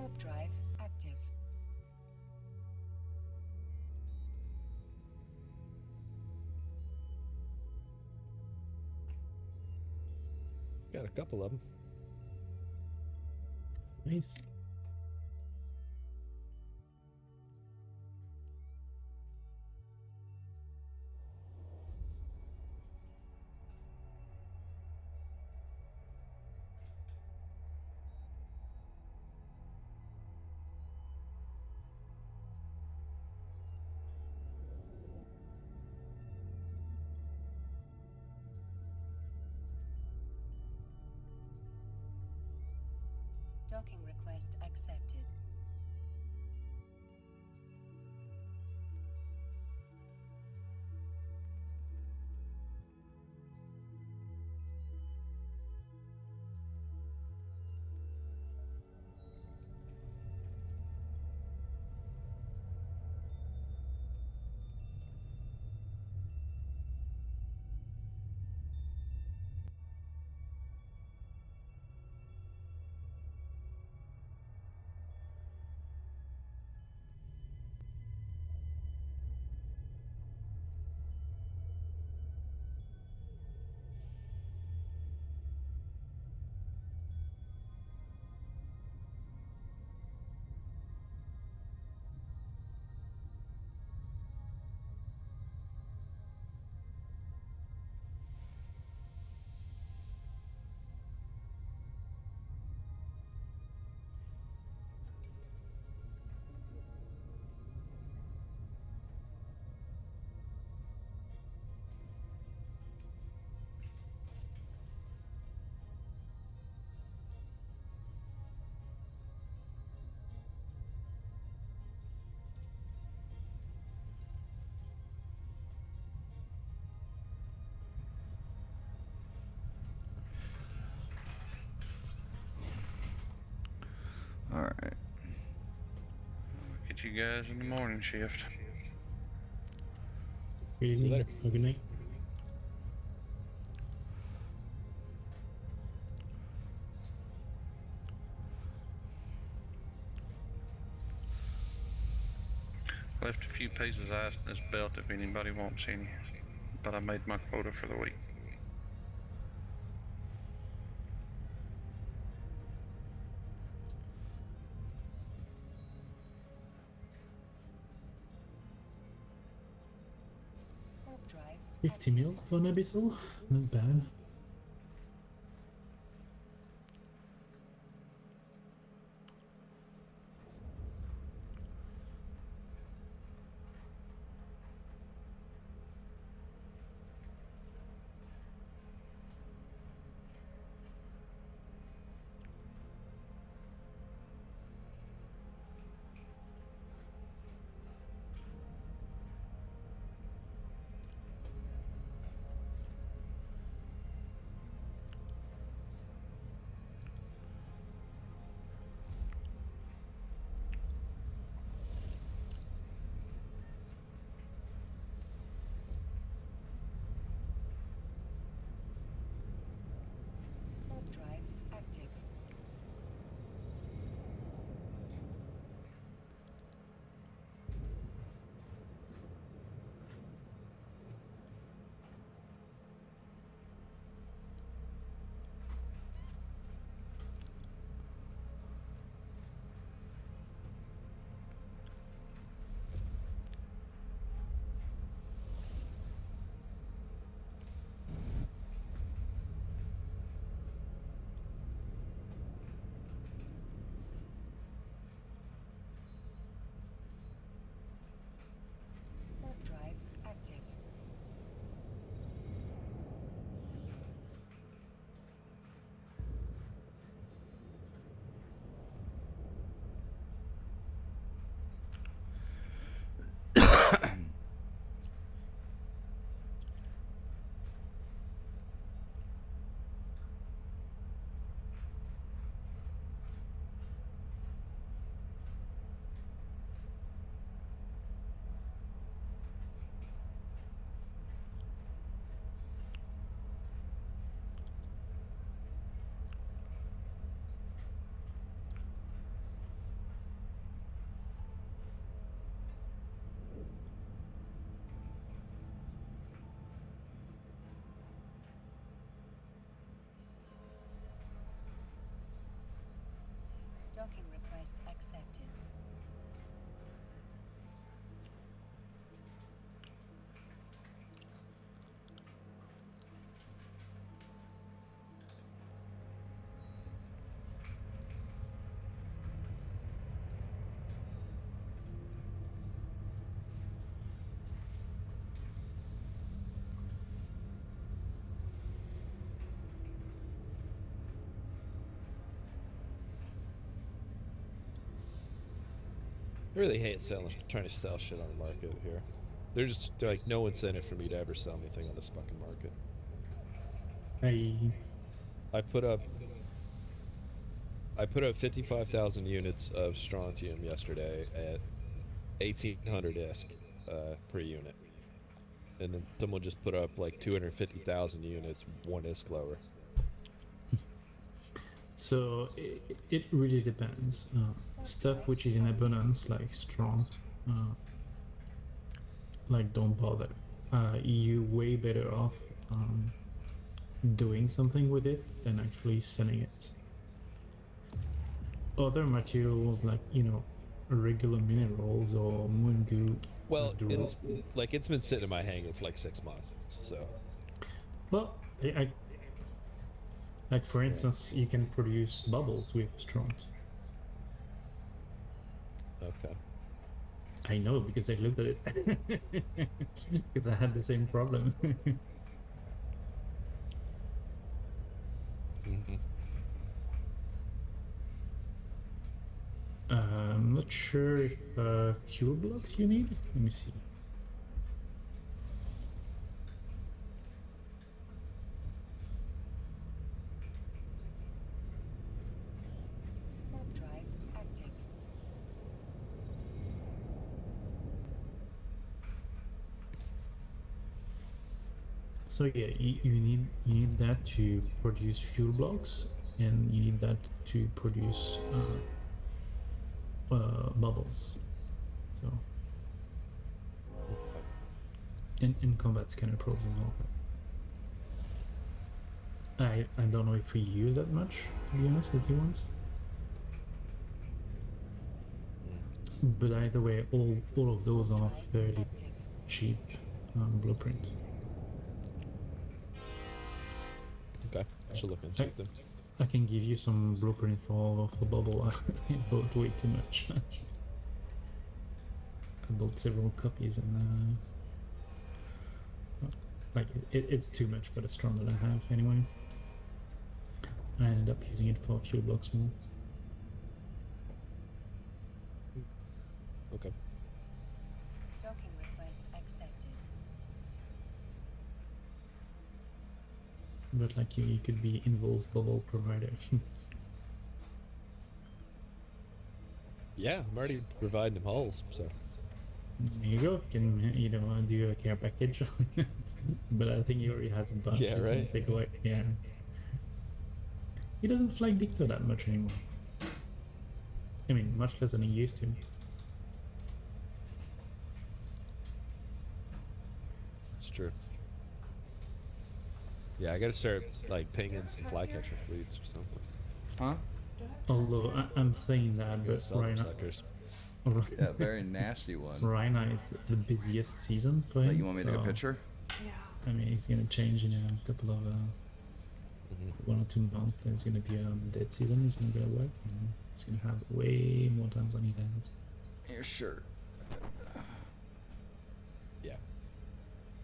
Warp drive active. Got a couple of them. Nice. Docking request accepted. All right. Get you guys in the morning shift. Good evening later. or good night. Left a few pieces of ice in this belt if anybody wants any, but I made my quota for the week. Warp drive 50 mil for an abyssal. Not bad. Docking request accepted. I really hate trying to sell shit on the market here. They're like no incentive for me to ever sell anything on this fucking market. I put up 55,000 units of strontium yesterday at 1,800 ISK per unit, and then someone just put up like 250,000 units, 1 ISK lower. So it really depends. Stuff which is in abundance, like strong, like don't bother. You way better off doing something with it than actually selling it. Other materials like regular minerals or moon gold. Well, it's been sitting in my hangar for like 6 months, so. Well, like for instance, you can produce bubbles with stront. Okay. I know because I looked at it. Because I had the same problem. Mm-hmm. I'm not sure if fuel blocks you need. Let me see. Warp drive active. So yeah, you need that to produce fuel blocks, and you need that to produce bubbles. So in combat scanner probes as well. I don't know if we use that much, to be honest, the T1s. But either way, all of those are fairly cheap blueprint. Okay, I should look into it then. I can give you some blueprint for bubble. I bought way too much. I bought several copies and like it's too much for the strong that I have anyway. I ended up using it for fuel blocks more. Okay. Docking request accepted. But like you could be Invol's bubble provider. Yeah, I'm already providing them hulls, so. There you go. Can do a care package. But I think he already has a bunch. Yeah, so right. take away. Yeah. He doesn't fly Dicto that much anymore. I mean, much less than he used to. It's true. Yeah, I gotta start like pinging some flycatcher fleets or something. Huh? Although I'm saying that, but Sell them Rhina, suckers. Yeah, very nasty one. Rhina is the busiest season for him. Like, you want me to take a so, picture? Yeah. I mean, he's gonna change in a couple of 1 or 2 months. There's gonna be a dead season. He's gonna go to work. And he's gonna have way more times on his hands. Your shirt. Yeah.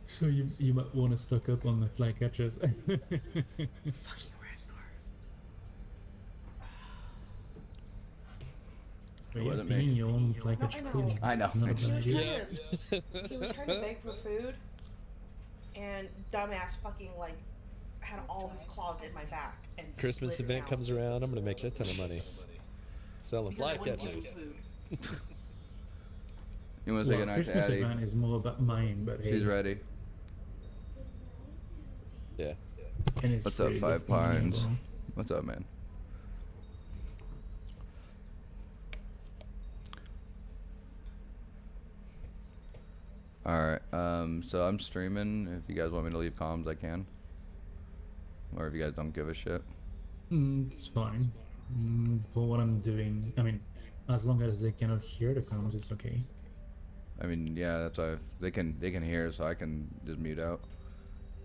So you might want to stock up on the flycatchers. Fucking Ragnar. But It yeah, wasn't pinging me. your own flycatcher No, I fleet know. is I know. not a He bad was idea. he was trying to beg for food, and dumbass fucking like had all his claws in my back and Christmas slid event around. comes around, I'm gonna make a ton of money. Selling Because I wouldn't give him flycatchers. food. You want to say Well, goodnight to Christmas Addie? event is more about mine, but She's hey, ready. Yeah. and it's What's up, really Five good for me as Pines? well. What's up, man? Alright, so I'm streaming. If you guys want me to leave comms, I can. Or if you guys don't give a shit. It's fine. For what I'm doing, I mean, as long as they cannot hear the comms, it's okay. I mean, yeah, that's why they can hear, so I can just mute out.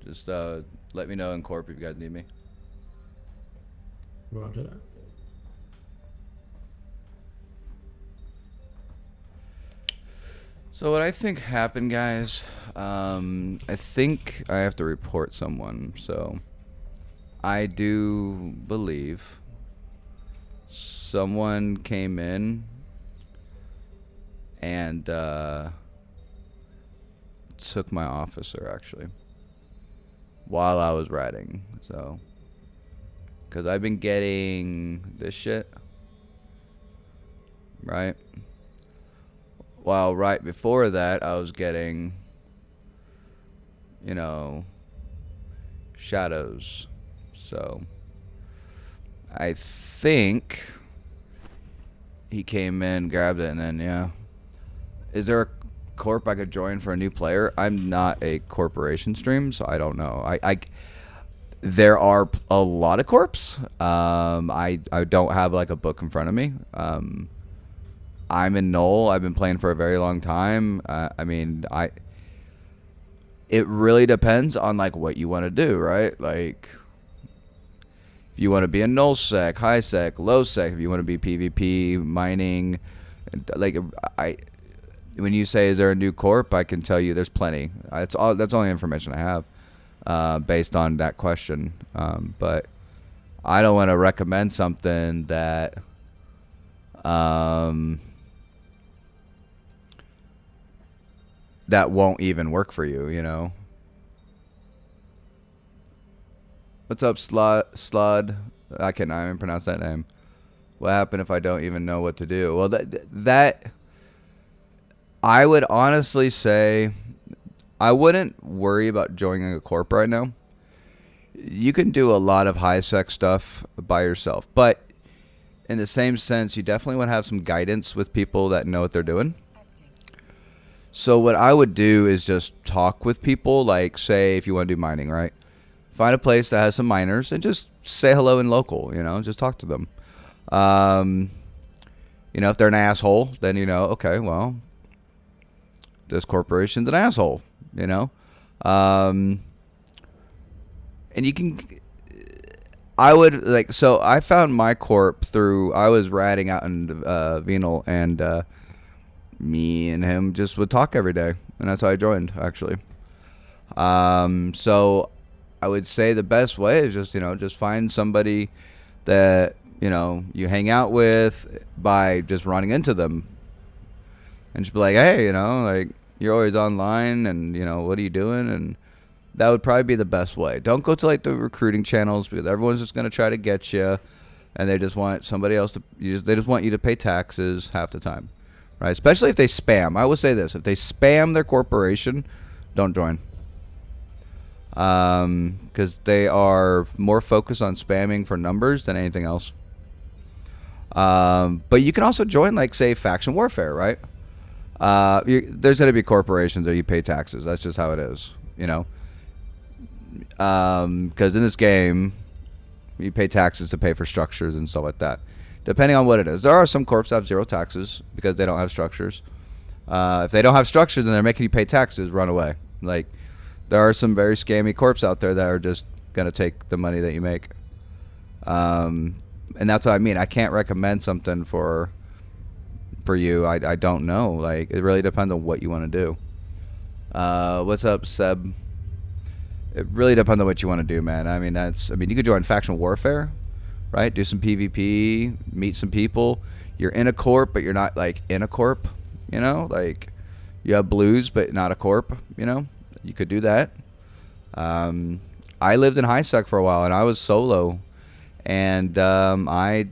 Just let me know in corp if you guys need me. Roger that. So what I think happened, guys, I think I have to report someone. So I do believe someone came in and took my officer, actually, while I was riding. So, because I've been getting this shit, right? While right before that, I was getting, you know, shadows. So, I think he came in, grabbed it, and then, yeah. Is there a corp I could join for a new player? I'm not a corporation stream, so I don't know. There are a lot of corps. I don't have like a book in front of me. I'm in Null. I've been playing for a very long time. I mean, it really depends on like what you want to do, right? Like, if you want to be a null sec, high sec, low sec, if you want to be PvP, mining, like when you say is there a new corp, I can tell you there's plenty. That's only information I have based on that question. But I don't want to recommend something that that won't even work for you, you know. What's up, Slud? I can't even pronounce that name. What happened if I don't even know what to do? Well, that I would honestly say I wouldn't worry about joining a corp right now. You can do a lot of high sec stuff by yourself, but in the same sense, you definitely want to have some guidance with people that know what they're doing. So what I would do is just talk with people, like say if you want to do mining, right? Find a place that has some miners and just say hello in local, you know, just talk to them. You know, if they're an asshole, then you know, okay, well, this corporation's an asshole, you know? And you can, I would like, so I found my corp through, I was ratting out in Venal, and me and him just would talk every day, and that's how I joined, actually. So I would say the best way is just, you know, just find somebody that, you know, you hang out with by just running into them and just be like, hey, you know, like, you're always online and, you know, what are you doing? And that would probably be the best way. Don't go to like the recruiting channels because everyone's just going to try to get you, and they just want somebody else to, they just want you to pay taxes half the time. Right, especially if they spam. I will say this: if they spam their corporation, don't join. Because they are more focused on spamming for numbers than anything else. But you can also join, like, say, faction warfare, right? There's going to be corporations that you pay taxes. That's just how it is, you know. Because in this game, you pay taxes to pay for structures and stuff like that. Depending on what it is. There are some corps that have zero taxes because they don't have structures. If they don't have structures and they're making you pay taxes, run away. Like, there are some very scammy corps out there that are just going to take the money that you make. And that's what I mean. I can't recommend something for you. I don't know. Like, it really depends on what you want to do. What's up, Seb? It really depends on what you want to do, man. I mean, you could join faction warfare. Right? Do some PvP, meet some people. You're in a corp, but you're not like in a corp, you know? Like, you have blues, but not a corp, you know? You could do that. I lived in high sec for a while, and I was solo. And I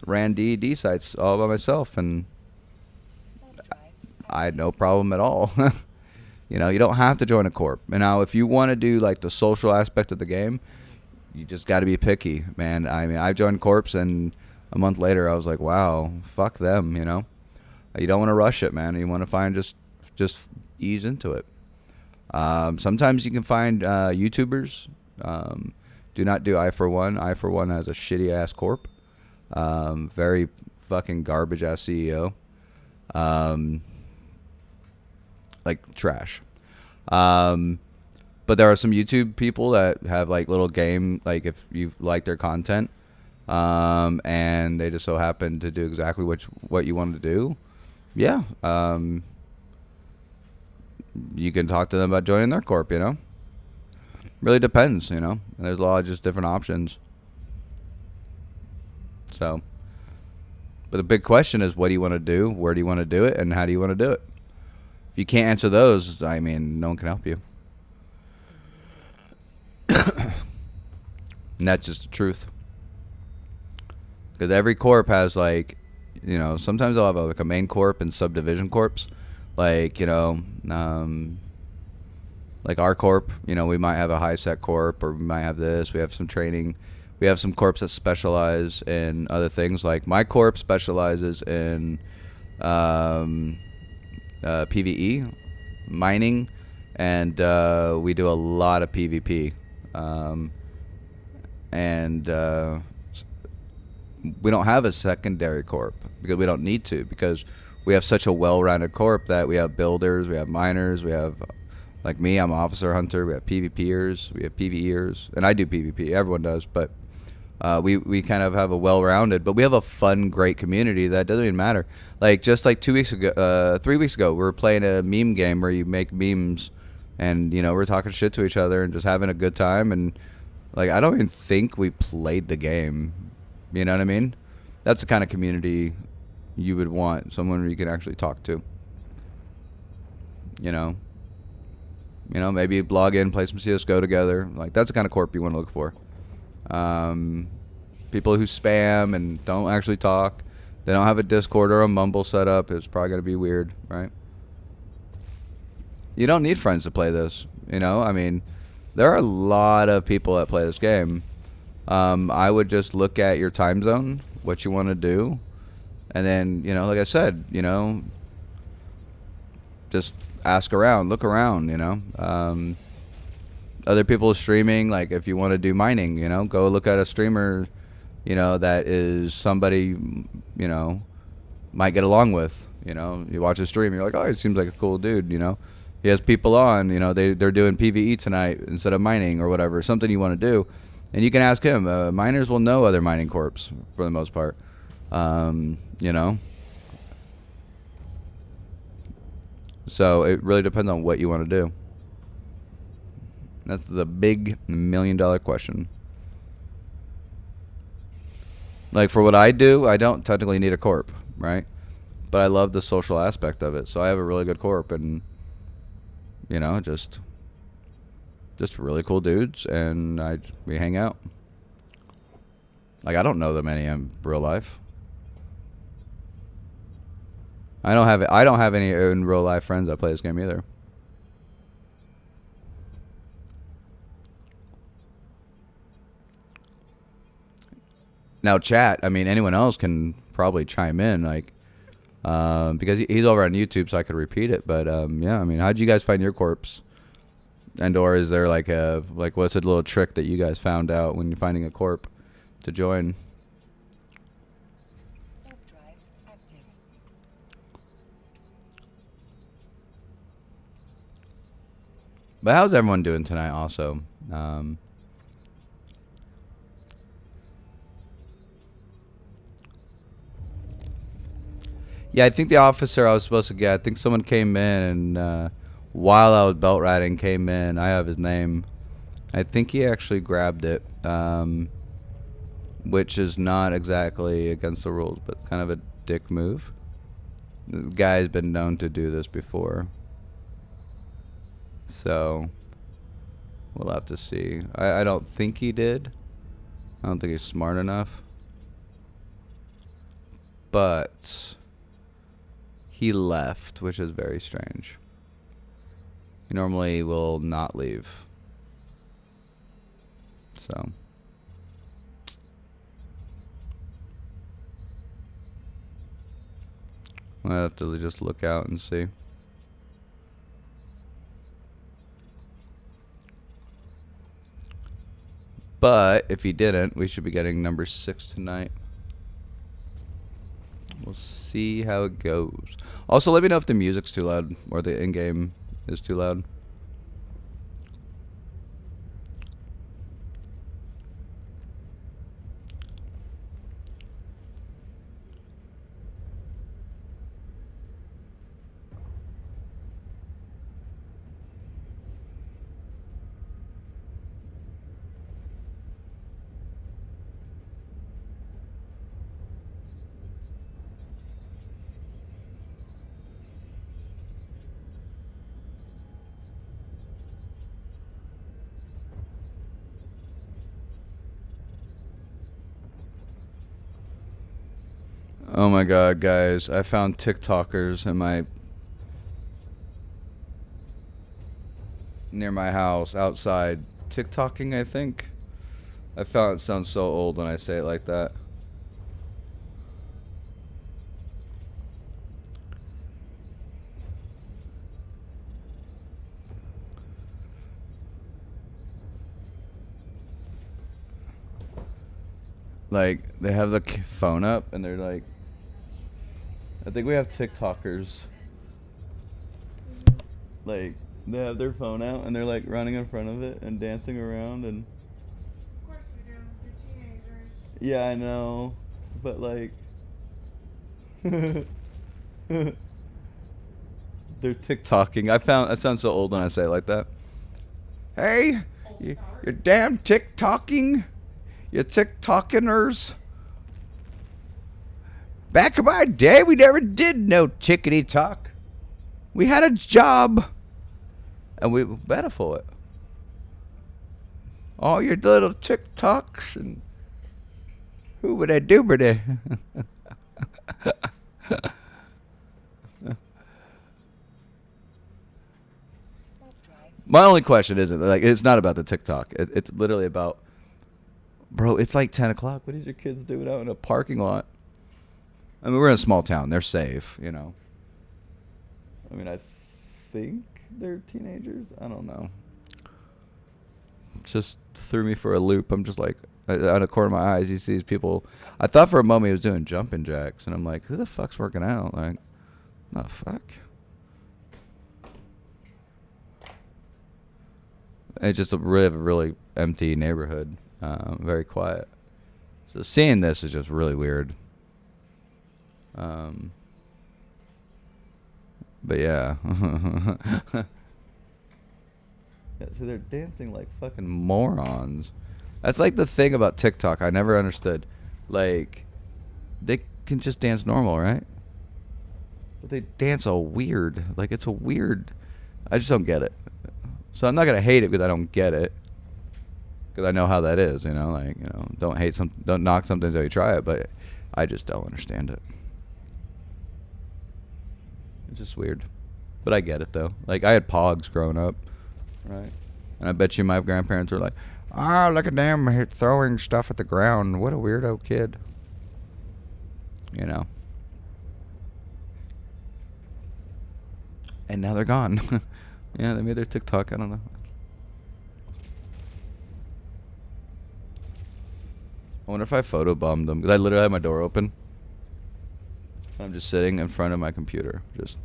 ran DED sites all by myself, and I had no problem at all. You know, you don't have to join a corp. And now, if you want to do like the social aspect of the game, you just got to be picky, man. I mean, I joined corps, and a month later, I was like, wow, fuck them, you know? You don't want to rush it, man. You want to find just ease into it. Sometimes you can find YouTubers. Do not do I for One. I for One has a shitty ass corp. Very fucking garbage ass CEO. Like trash. But there are some YouTube people that have like little game, like if you like their content, and they just so happen to do exactly what you want to do. Yeah. You can talk to them about joining their corp, you know? Really depends, you know? And there's a lot of just different options. So, but the big question is, what do you want to do? Where do you want to do it? And how do you want to do it? If you can't answer those, I mean, no one can help you. And that's just the truth. Because every corp has like, you know, sometimes they'll have like a main corp and subdivision corps. Like, you know, like our corp, you know, we might have a high sec corp, or we might have this. We have some training. We have some corps that specialize in other things. Like my corp specializes in PvE, mining, and we do a lot of PvP. And we don't have a secondary corp because we don't need to, because we have such a well-rounded corp that we have builders, we have miners, we have, like me, I'm an officer hunter, we have PvPers, we have PvEers, and I do PvP, everyone does, but we kind of have a well-rounded, but we have a fun, great community that doesn't even matter. Like just like 3 weeks ago, we were playing a meme game where you make memes, and you know, we're talking shit to each other and just having a good time, and like I don't even think we played the game. You know what I mean? That's the kind of community you would want, someone you can actually talk to. You know, maybe log in, play some CS:GO together. Like that's the kind of corp you want to look for. People who spam and don't actually talk. They don't have a Discord or a Mumble set up. It's probably going to be weird, right? You don't need friends to play this. You know, I mean, there are a lot of people that play this game. I would just look at your time zone, what you want to do, and then, you know, like I said, you know, just ask around, look around, you know. Other people streaming, like if you want to do mining, you know, go look at a streamer, you know, that is somebody, you know, might get along with, you know. You watch a stream, you're like, oh, it seems like a cool dude, you know. He has people on, you know, they're doing PvE tonight instead of mining or whatever, something you want to do. And you can ask him. Miners will know other mining corps for the most part, you know. So it really depends on what you want to do. That's the big $1 million question. Like for what I do, I don't technically need a corp, right? But I love the social aspect of it. So I have a really good corp, and you know, just really cool dudes, and we hang out. Like I don't know them any in real life. I don't have any in real life friends that play this game either. Now chat, I mean, anyone else can probably chime in, like, because he's over on YouTube, so I could repeat it. But yeah, I mean, how'd you guys find your corpse? And or is there like what's a little trick that you guys found out when you're finding a corp to join? Warp drive active. But how's everyone doing tonight also? Yeah, I think the officer I was supposed to get, I think someone came in and while I was belt riding came in. I have his name. I think he actually grabbed it, which is not exactly against the rules, but kind of a dick move. The guy's been known to do this before. So we'll have to see. I don't think he did. I don't think he's smart enough. But he left, which is very strange. He normally will not leave. So I'll have to just look out and see. But if he didn't, we should be getting number 6 tonight. We'll see how it goes. Also, let me know if the music's too loud or the in-game is too loud. Oh my god, guys. I found TikTokers in near my house outside. TikToking, I think. I found it sounds so old when I say it like that. Like, they have the phone up and they're like, I think we have TikTokers. Like, they have their phone out and they're like running in front of it and dancing around and. Of course we do. They're teenagers. Yeah, I know. But like. They're TikToking. I found. That sounds so old when I say it like that. Hey, you're damn TikToking. You TikTokers. Back in my day, we never did no tickety talk. We had a job, and we were better for it. All your little TikToks and who would I do with it? My only question isn't like it's not about the TikTok. It's literally about, bro. It's like 10 o'clock. What is your kids doing out in a parking lot? I mean, we're in a small town. They're safe, you know. I mean, I think they're teenagers. I don't know. Just threw me for a loop. I'm just like, out of the corner of my eyes, you see these people. I thought for a moment he was doing jumping jacks, and I'm like, who the fuck's working out? Like, the fuck? It's just a really empty neighborhood. Very quiet. So seeing this is just really weird. But yeah. Yeah, so they're dancing like fucking morons. That's like the thing about TikTok I never understood. Like, they can just dance normal, right? But they dance all weird. Like, it's a weird. I just don't get it. So I'm not gonna hate it because I don't get it. Because I know how that is, you know. Like, you know, don't knock something until you try it. But I just don't understand it. It's just weird. But I get it, though. Like, I had Pogs growing up, right? And I bet you my grandparents were like, oh, look at them throwing stuff at the ground. What a weirdo kid. You know. And now they're gone. Yeah, they made their TikTok. I don't know. I wonder if I photobombed them. Because I literally had my door open. I'm just sitting in front of my computer. Just.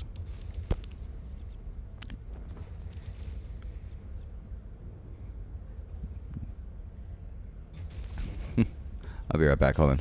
I'll be right back. Hold on.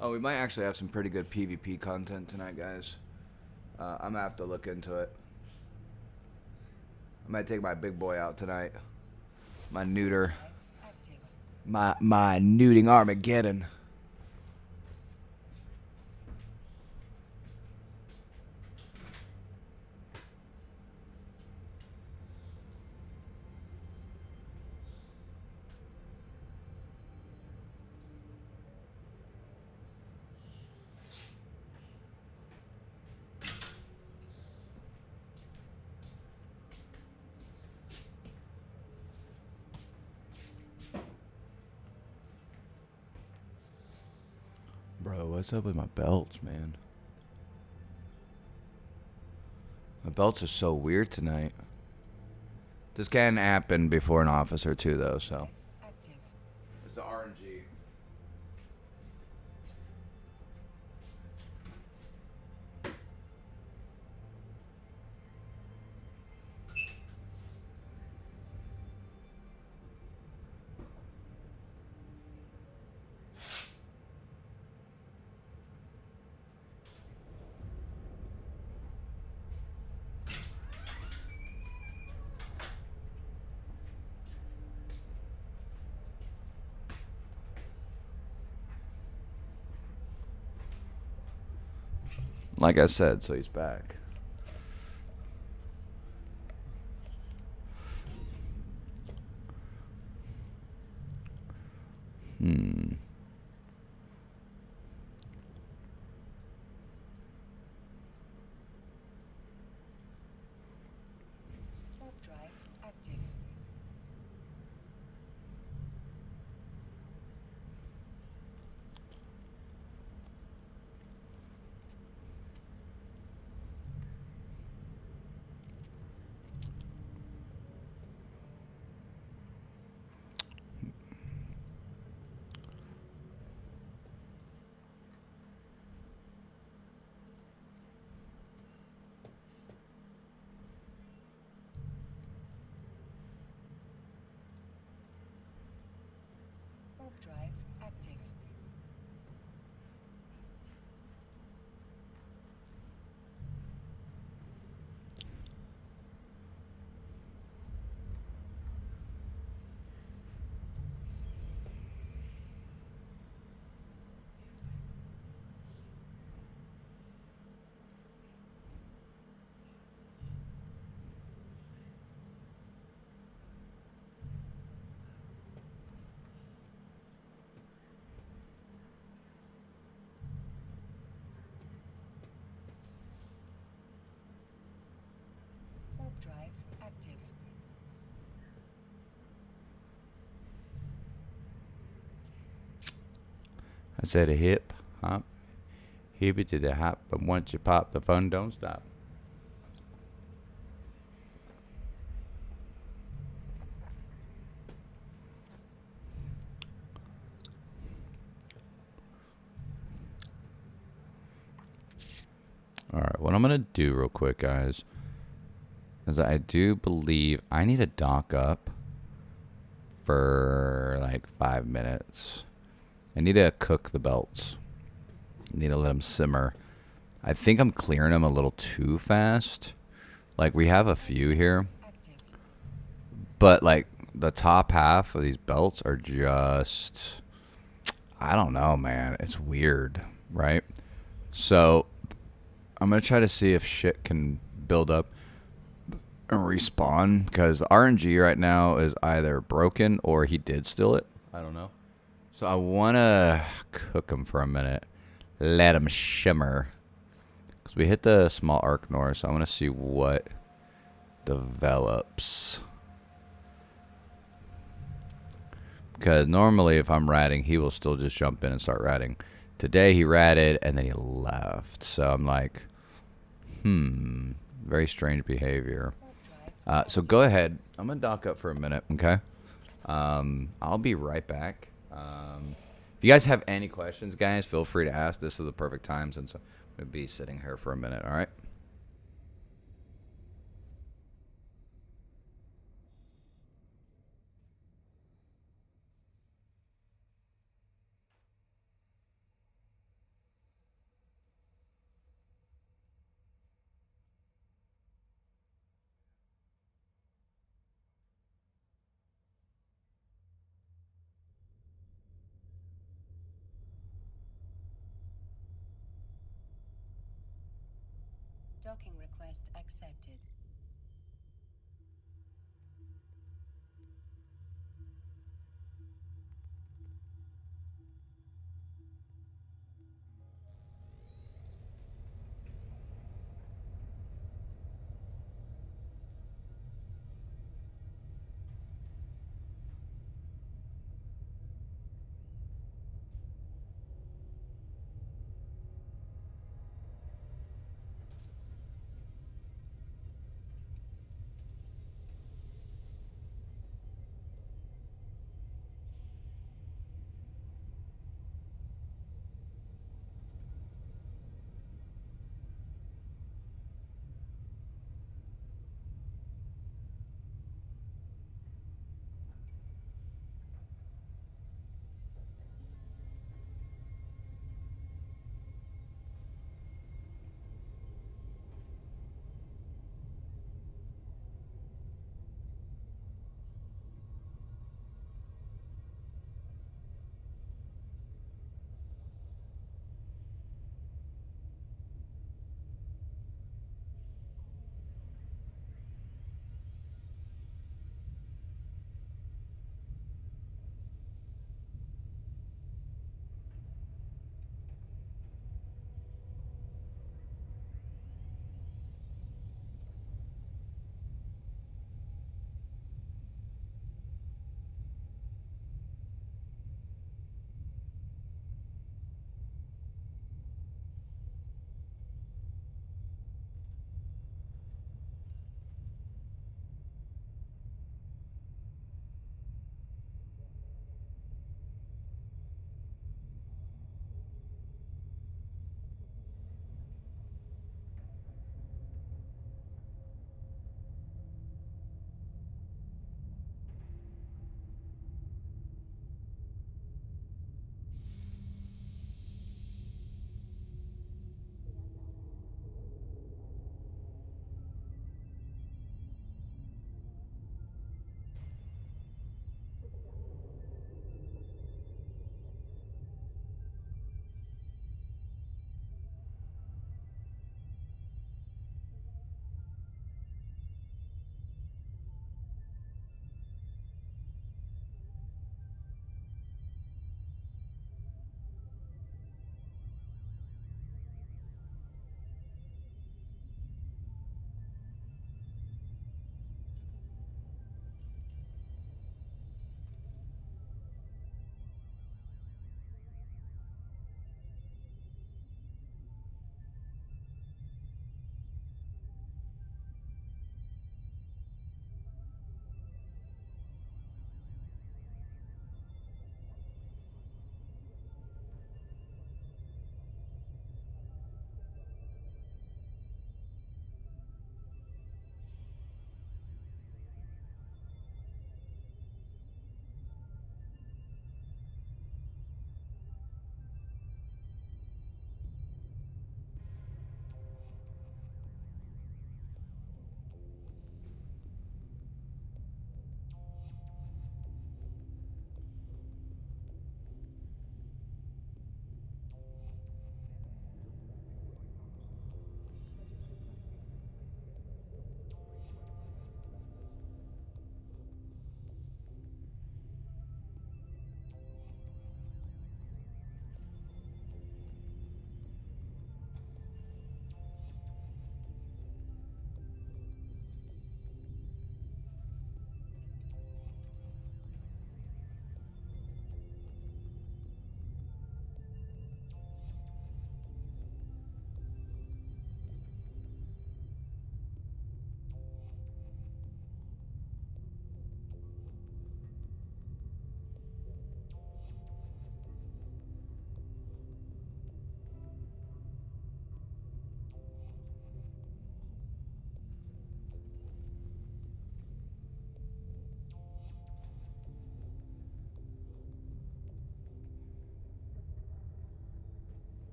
Oh, we might actually have some pretty good PvP content tonight, guys. I'm gonna have to look into it. I might take my big boy out tonight. My neuter. Active. My neuting Armageddon. Bro, what's up with my belts, man? My belts are so weird tonight. This can happen before an officer too, though, so. Active. It's the RNG. Like I said, so he's back. Warp drive active. Warp drive active. Warp drive active. I said a hip hop. Hip it to the hop, but once you pop, the fun don't stop. Alright, what I'm going to do real quick, guys, is I do believe I need to dock up for like 5 minutes. I need to cook the belts. I need to let them simmer. I think I'm clearing them a little too fast. Like, we have a few here, Active. but like the top half of these belts are just, I don't know, man. It's weird, right? So I'm going to try to see if shit can build up and respawn, because the RNG right now is either broken or he did steal it. I don't know. So I want to cook him for a minute. Let him shimmer. Because we hit the small arc north, so I want to see what develops. Because normally if I'm ratting, he will still just jump in and start ratting. Today he ratted and then he left. So I'm like, very strange behavior. So go ahead. I'm going to dock up for a minute, okay? I'll be right back. If you guys have any questions, guys, feel free to ask. This is the perfect time since I'm going to be sitting here for a minute, all right? Docking request accepted.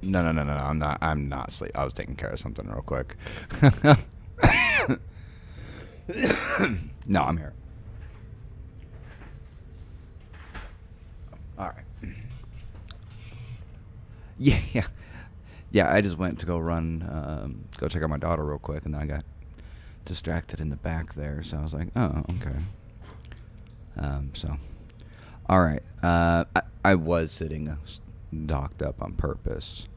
No. I'm not asleep. I was taking care of something real quick. No, I'm here. All right. Yeah. I just went to go run, go check out my daughter real quick, and then I got distracted in the back there. So I was like, oh, okay. All right. I was sitting docked up on purpose,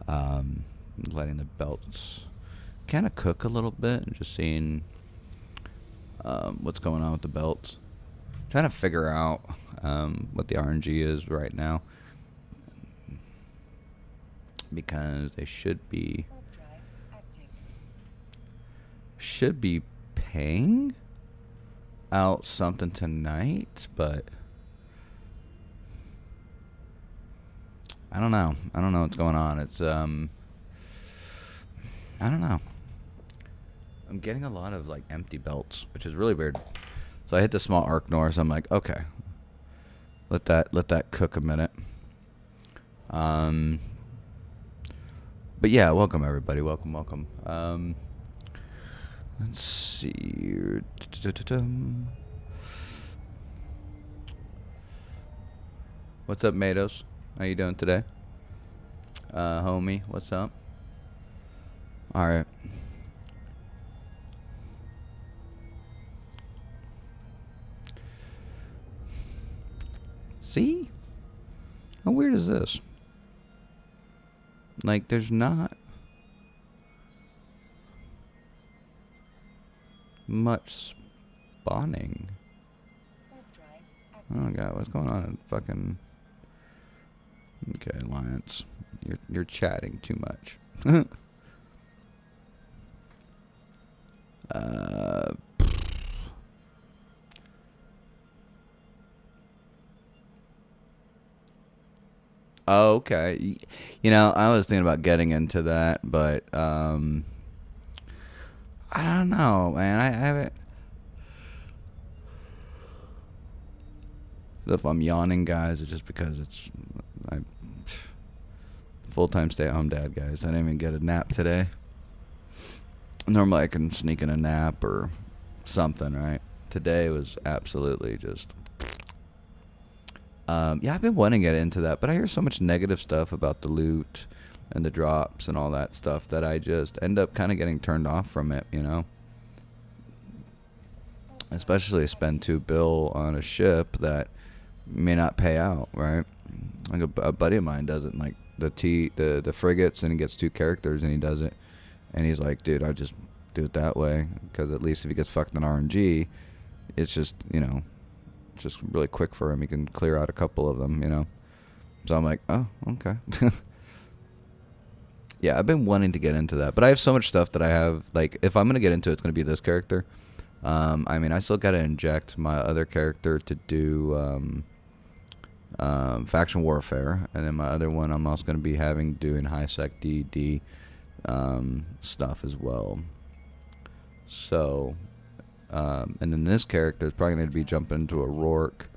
letting the belts kind of cook a little bit and just seeing what's going on with the belts. Trying to figure out what the RNG is right now, because they should be paying out something tonight, but I don't know. I don't know what's going on. It's I don't know. I'm getting a lot of like empty belts, which is really weird. So I hit the small arc north. So I'm like, okay, let that cook a minute. But yeah, welcome everybody. Welcome. Let's see. What's up, Matos? How you doing today? Homie, what's up? All right. See? How weird is this? Like, there's not much spawning. Oh god, what's going on? Fucking. Okay, Alliance, you're chatting too much. Oh, okay. You know, I was thinking about getting into that, but I don't know, man. I haven't. If I'm yawning, guys, it's just because it's I full-time stay-at-home dad, guys. I didn't even get a nap today. Normally I can sneak in a nap or something, right? Today was absolutely just. Yeah, I've been wanting to get into that, but I hear so much negative stuff about the loot and the drops and all that stuff that I just end up kind of getting turned off from it, you know? Especially spend $2 billion on a ship that may not pay out, right? Like a buddy of mine does it, like the frigates, and he gets 2 characters and he does it, and he's like, dude, I just do it that way because at least if he gets fucked in RNG, it's just, you know, it's just really quick for him. He can clear out a couple of them, you know. So I'm like, oh, okay. Yeah, I've been wanting to get into that, but I have so much stuff that I have. Like, if I'm gonna get into it, it's gonna be this character. I mean, I still gotta inject my other character to do faction warfare, and then my other one I'm also gonna be doing high sec DD stuff as well. So, and then this character is probably going to be jumping into a Rourke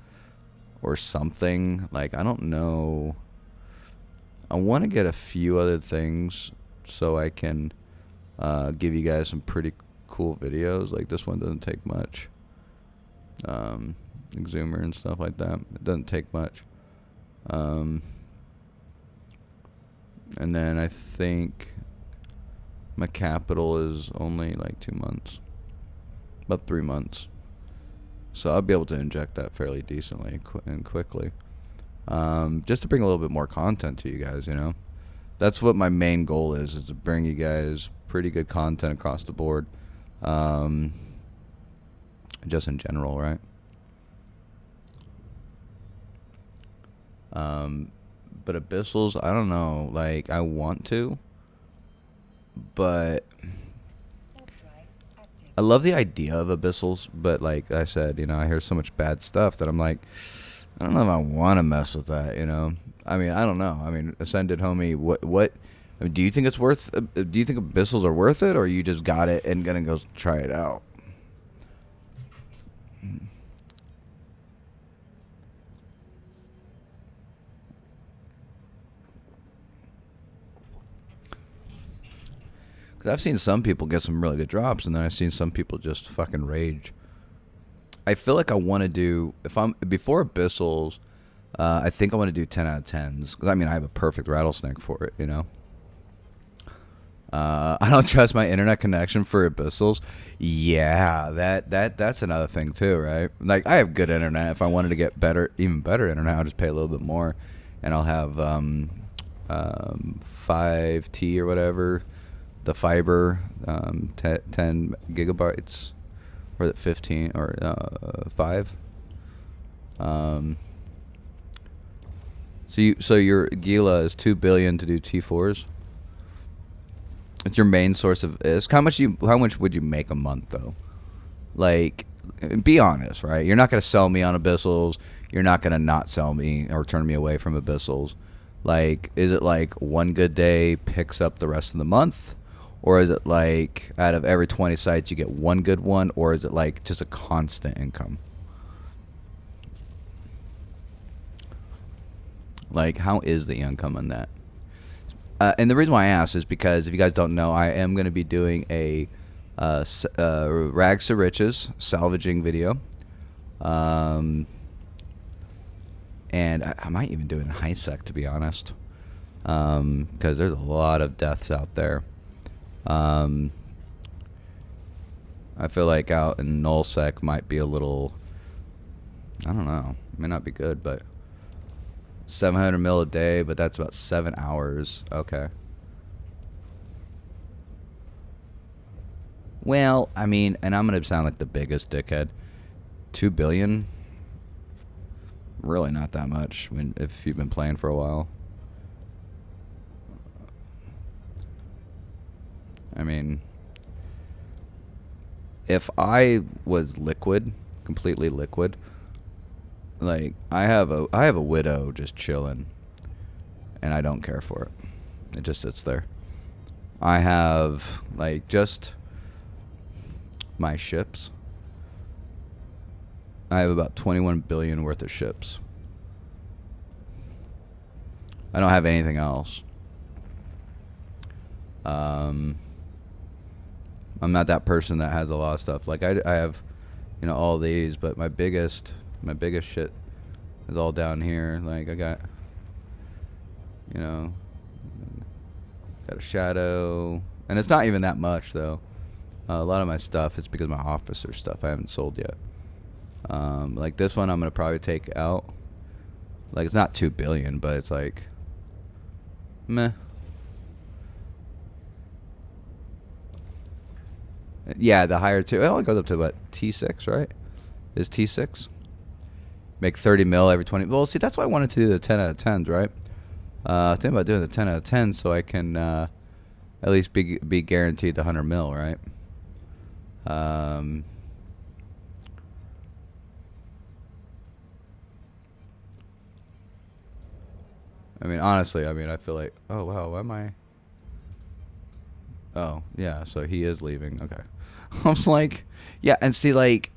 or something. Like, I don't know. I want to get a few other things so I can give you guys some pretty cool videos. Like, this one doesn't take much. Exhumer and stuff like that. It doesn't take much. And then I think my capital is only like 2 months. About 3 months. So I'll be able to inject that fairly decently and quickly. Just to bring a little bit more content to you guys, you know. That's what my main goal is to bring you guys pretty good content across the board. Just in general, right? But Abyssals, I don't know. Like, I want to. But I love the idea of Abyssals, but like I said, you know, I hear so much bad stuff that I'm like, I don't know if I want to mess with that, you know. I mean, I don't know. I mean, Ascended homie, what I mean, do you think it's worth? Do you think Abyssals are worth it, or you just got it and gonna go try it out? I've seen some people get some really good drops, and then I've seen some people just fucking rage. I feel like I want to do, if I'm before Abyssals, I think I want to do 10 out of 10s, because I mean I have a perfect rattlesnake for it, you know. I don't trust my internet connection for Abyssals. Yeah, that's another thing too, right? Like, I have good internet. If I wanted to get better, even better internet, I'll just pay a little bit more, and I'll have 5T or whatever, the fiber, 10 gigabytes, or is it 15 or 5? So your Gila is 2 billion to do T4s. It's your main source of ISK. How much would you make a month though? Like, be honest, right? You're not gonna sell me on Abyssals. You're not gonna not sell me or turn me away from Abyssals. Like, is it like one good day picks up the rest of the month? Or is it like out of every 20 sites you get one good one? Or is it like just a constant income? Like, how is the income on that? And the reason why I ask is because, if you guys don't know, I am going to be doing a Rags to Riches salvaging video. And I might even do it in HiSec, to be honest. Because there's a lot of deaths out there. I feel like out in NullSec might be a little, I don't know, may not be good, but 700 mil a day, but that's about 7 hours. Okay. Well, I mean, and I'm going to sound like the biggest dickhead. 2 billion? Really not that much if you've been playing for a while. I mean, if I was liquid, completely liquid, like, I have a widow just chilling, and I don't care for it. It just sits there. I have, like, just my ships. I have about 21 billion worth of ships. I don't have anything else. I'm not that person that has a lot of stuff. Like, I have, you know, all these, but my biggest shit is all down here. Like, I got, you know, got a shadow, and it's not even that much though. A lot of my stuff is because of my officer stuff I haven't sold yet. Like this one I'm gonna probably take out. Like, it's not 2 billion, but it's like meh. Yeah, the higher two, it only goes up to what, T6, right? Is T6? Make 30 mil every 20. Well, see, that's why I wanted to do the 10 out of 10s, right? I think about doing the 10 out of 10 so I can at least be guaranteed the 100 mil, right? I mean, honestly, I feel like, oh wow, why am I? Oh yeah, so he is leaving. Okay. I was like, yeah, and see, like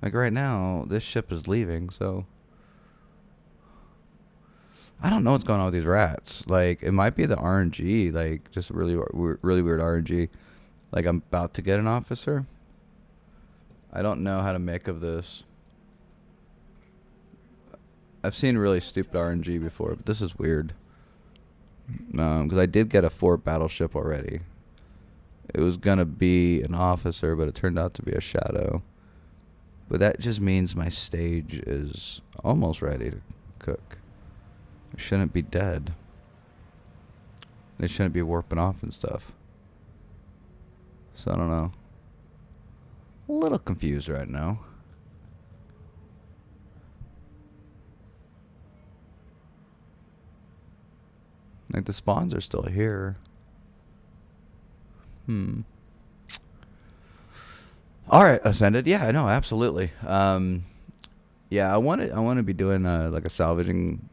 right now this ship is leaving, so I don't know what's going on with these rats. Like, it might be the RNG, like just really weird RNG. Like, I'm about to get an officer. I don't know how to make of this. I've seen really stupid RNG before, but this is weird. Because I did get a 4 battleship already. It was gonna be an officer, but it turned out to be a shadow. But that just means my stage is almost ready to cook. It shouldn't be dead. They shouldn't be warping off and stuff. So I don't know. A little confused right now. Like, the spawns are still here. Alright, Ascended. Yeah, no, absolutely. Yeah, I want to be doing like a salvaging,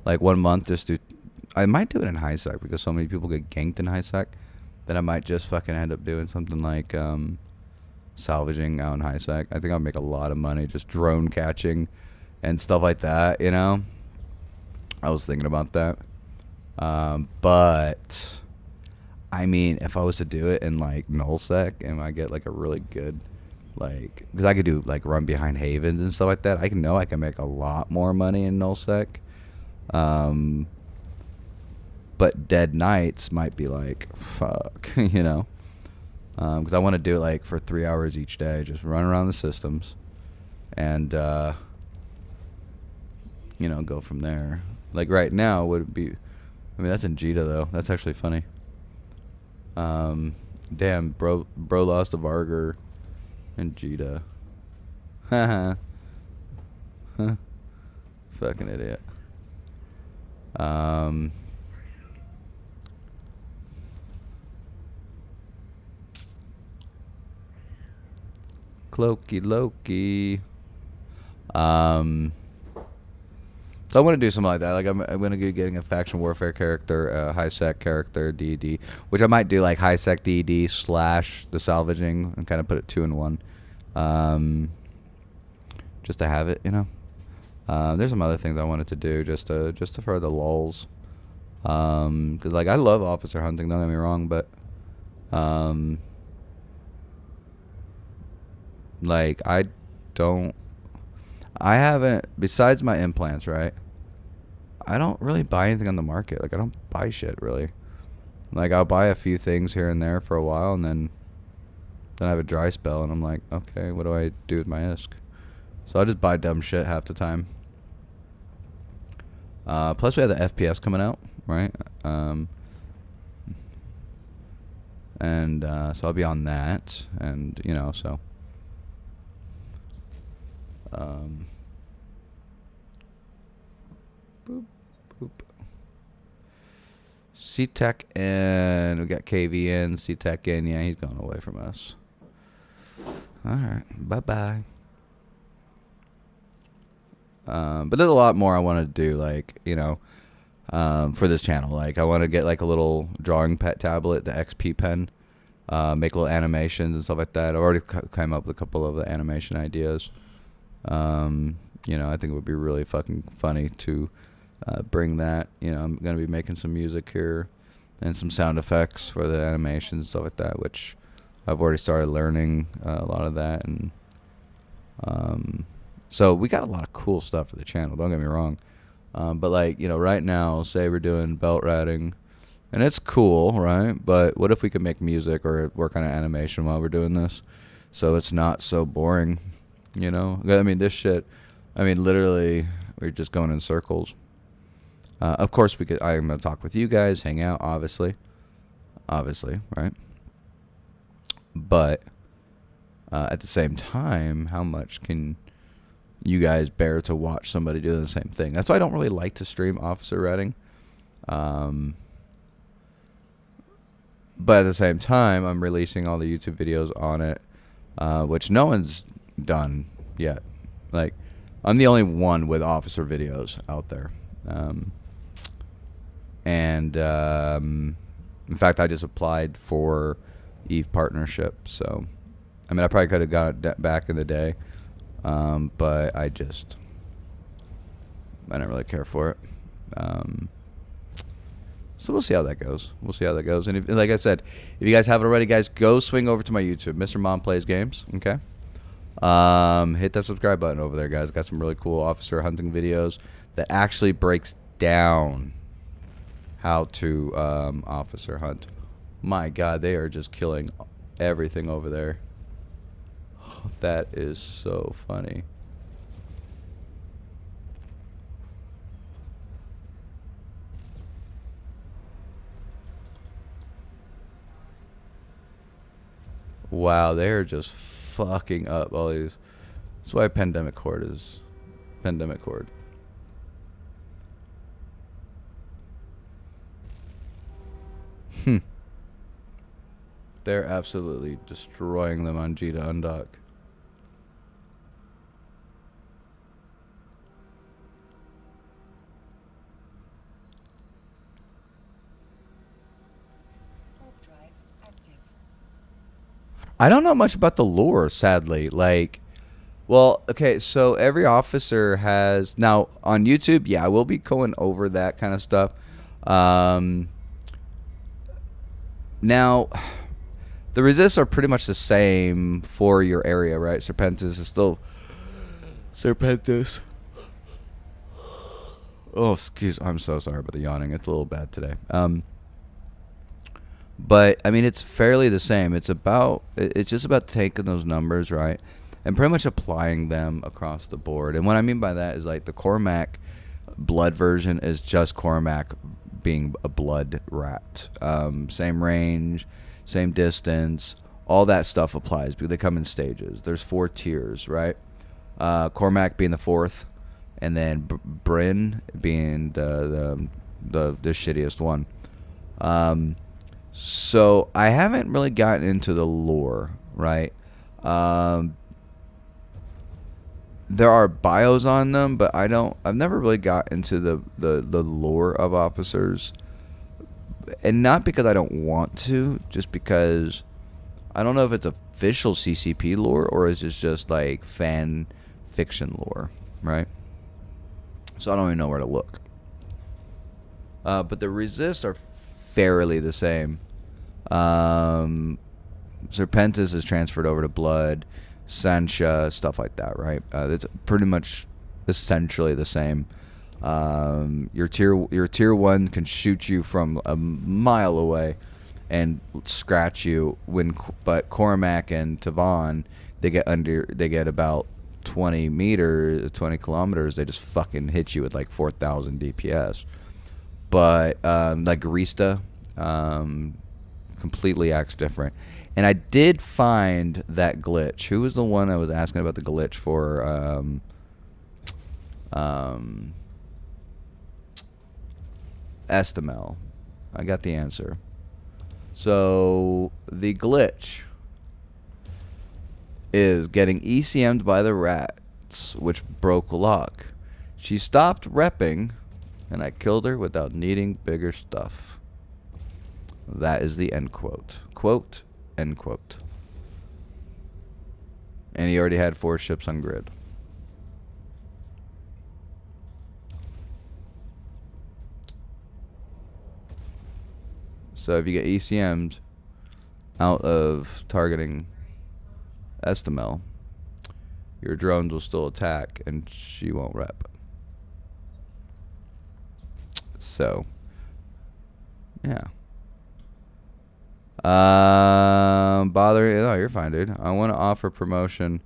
like 1 month. Just do. I might do it in HiSec because so many people get ganked in HiSec that I might just fucking end up doing something like salvaging out in HiSec. I think I'll make a lot of money just drone catching and stuff like that, you know. I was thinking about that. But I mean, if I was to do it in like nullsec and I get like a really good, like, because I could do like run behind havens and stuff like that, I can make a lot more money in nullsec. But dead nights might be like, fuck, you know, because I want to do it like for 3 hours each day, just run around the systems, and you know, go from there. Like right now would be, I mean, that's in Jita though. That's actually funny. Damn, bro lost a Varger in Jita. Haha. Huh. Fucking idiot. Cloaky Loki. So I want to do something like that. Like I'm going to be getting a faction warfare character, a high sec character, DD, which I might do like high sec DD / the salvaging and kind of put it 2 in 1, just to have it, you know. There's some other things I wanted to do just to for the lulz, because like I love officer hunting. Don't get me wrong, but like I haven't, besides my implants, right? I don't really buy anything on the market. Like I don't buy shit really. Like I'll buy a few things here and there for a while, and then I have a dry spell, and I'm like, okay, what do I do with my ISK? So I just buy dumb shit half the time. Plus we have the FPS coming out, right? And so I'll be on that, and you know, so boop, boop. C-Tech in. We got KV in. C-Tech in. Yeah, he's going away from us. Alright. Bye-bye. But there's a lot more I want to do, like, you know, for this channel. Like, I want to get, like, a little drawing pet tablet, the XP pen. Make little animations and stuff like that. I've already come up with a couple of the animation ideas. You know, I think it would be really fucking funny to bring that. You know, I'm going to be making some music here and some sound effects for the animations and stuff like that, which I've already started learning a lot of that. And so we got a lot of cool stuff for the channel, don't get me wrong. But like, you know, right now, say we're doing belt ratting, and it's cool, right? But what if we could make music or work on an animation while we're doing this, so it's not so boring, you know? I mean, this shit, I mean, literally, we're just going in circles. Of course, I'm going to talk with you guys, hang out, obviously, right? But at the same time, how much can you guys bear to watch somebody doing the same thing? That's why I don't really like to stream officer ratting. But at the same time, I'm releasing all the YouTube videos on it, which no one's done yet. Like, I'm the only one with officer videos out there. And in fact, I just applied for EVE partnership. So, I mean, I probably could have got it back in the day, but I don't really care for it. So we'll see how that goes. And if, like I said, if you guys haven't already, guys, go swing over to my YouTube, Mr. Mom Plays Games. Okay. Hit that subscribe button over there, guys. Got some really cool officer hunting videos that actually breaks down how to officer hunt. My God, they are just killing everything over there. That is so funny. Wow, they're just fucking up all these. That's why Pandemic Horde is Pandemic Horde. They're absolutely destroying them on Jita Undock. Drive active. I don't know much about the lore, sadly. Like, well, okay, so every officer has, now on YouTube, yeah, we'll be going over that kind of stuff. Now, the resists are pretty much the same for your area, right? Serpentis is still Serpentis. Oh, I'm so sorry about the yawning. It's a little bad today. But I mean, it's fairly the same. It's just about taking those numbers, right, and pretty much applying them across the board. And what I mean by that is like the Cormac blood version is just Cormac being a blood rat. Same range, same distance, all that stuff applies because they come in stages. There's 4 tiers, right? Cormac being the 4th, and then Bryn being the shittiest one. So I haven't really gotten into the lore, right? There are bios on them, but I've never really got into the lore of officers. And not because I don't want to, just because I don't know if it's official CCP lore or is it just like fan fiction lore, right? So I don't even know where to look. But the resists are fairly the same. Serpentis is transferred over to blood, Sancha, stuff like that, right? It's pretty much essentially the same. Your tier 1 can shoot you from a mile away and scratch you but Cormac and Tavon, they get about 20 kilometers, they just fucking hit you with like 4,000 DPS. But like Garista, completely acts different. And I did find that glitch. Who was the one I was asking about the glitch for? Estimel. I got the answer. So the glitch is getting ECM'd by the rats, which broke lock. She stopped repping, and I killed her without needing bigger stuff. That is the end quote. Quote, end quote. And he already had 4 ships on grid. So if you get ECM'd out of targeting Estimel, your drones will still attack and she won't rep. So, yeah. No, you're fine, dude. I want to offer promotion.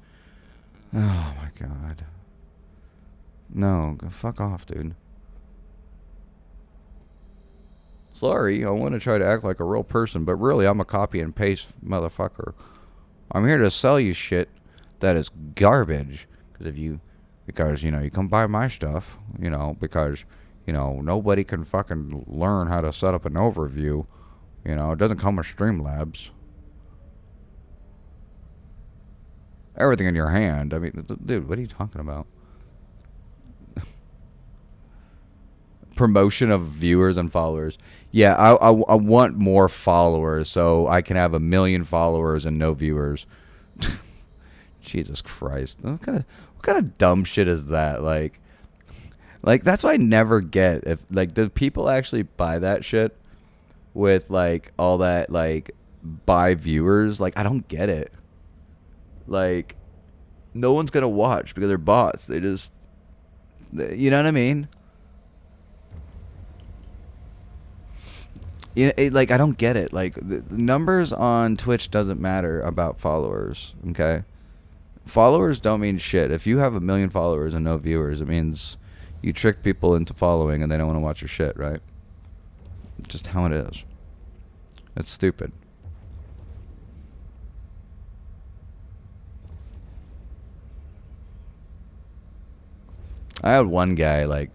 Oh my god. No, fuck off, dude. Sorry, I want to try to act like a real person, but really I'm a copy and paste motherfucker. I'm here to sell you shit that is garbage. Because you come buy my stuff, because, nobody can fucking learn how to set up an overview. It doesn't come with Streamlabs. Everything in your hand. I mean, dude, what are you talking about? Promotion of viewers and followers. Yeah, I want more followers so I can have 1 million followers and no viewers. Jesus Christ. What kind of dumb shit is that? Like that's what I never get. If do people actually buy that shit with all that buy viewers? I don't get it. No one's gonna watch because they're bots. They just, you know what I mean? I don't get it. The numbers on Twitch doesn't matter about followers, okay? Followers don't mean shit. If you have 1 million followers and no viewers, it means you trick people into following and they don't want to watch your shit, right? Just how it is. It's stupid. I had one guy,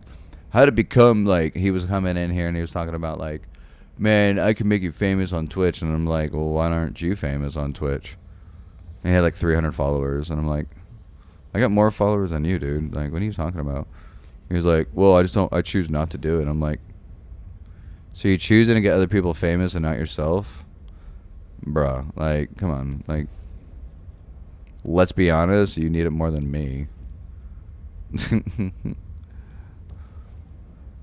how to become, he was coming in here and he was talking about, man, I can make you famous on Twitch. And I'm like, well, why aren't you famous on Twitch? And he had 300 followers. And I'm like, I got more followers than you, dude. What are you talking about? He was like, well, I choose not to do it. I'm like, so you're choosing to get other people famous and not yourself? Bruh, come on. Let's be honest, you need it more than me.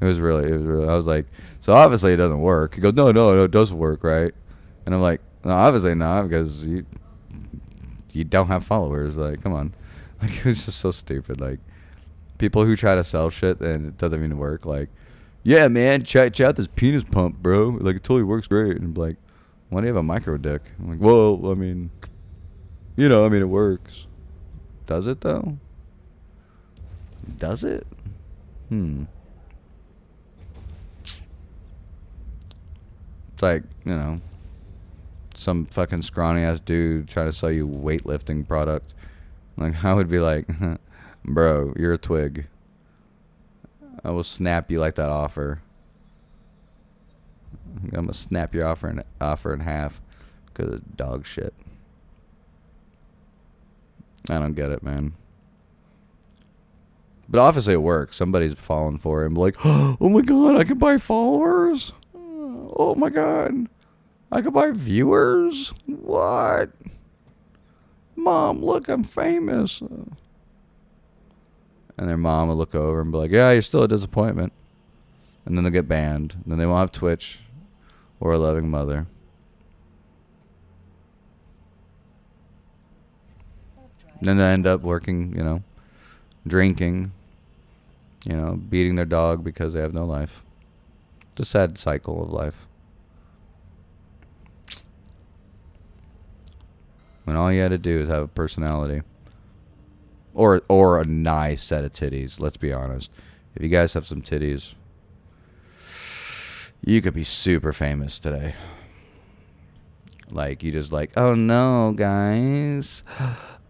It was really, I was like, so obviously it doesn't work. He goes, no, it does work, right? And And I'm like, no, obviously not, because you don't have followers. Like, come on. Like, it was just so stupid. Like, people who try to sell shit and it doesn't even work. Like, yeah, man, check out this penis pump, bro. Like, it totally works great. And I'm like, why do you have a micro dick? I'm like, well, I mean, it works. Does it, though? Does it? It's like, some fucking scrawny ass dude trying to sell you weightlifting product. Like, I would be like, bro, you're a twig. I will snap you like that offer. I'm gonna snap your offer in half because of dog shit. I don't get it, man. But obviously it works. Somebody's falling for it and be like, oh my god, I can buy followers? Oh my god. I can buy viewers? What? Mom, look, I'm famous. And their mom will look over and be like, yeah, you're still a disappointment. And then they'll get banned. And then they won't have Twitch or a loving mother. And then they end up working, drinking, beating their dog because they have no life. It's a sad cycle of life. When all you had to do is have a personality. Or a nice set of titties, let's be honest. If you guys have some titties, you could be super famous today. Like, you just like, oh no, guys.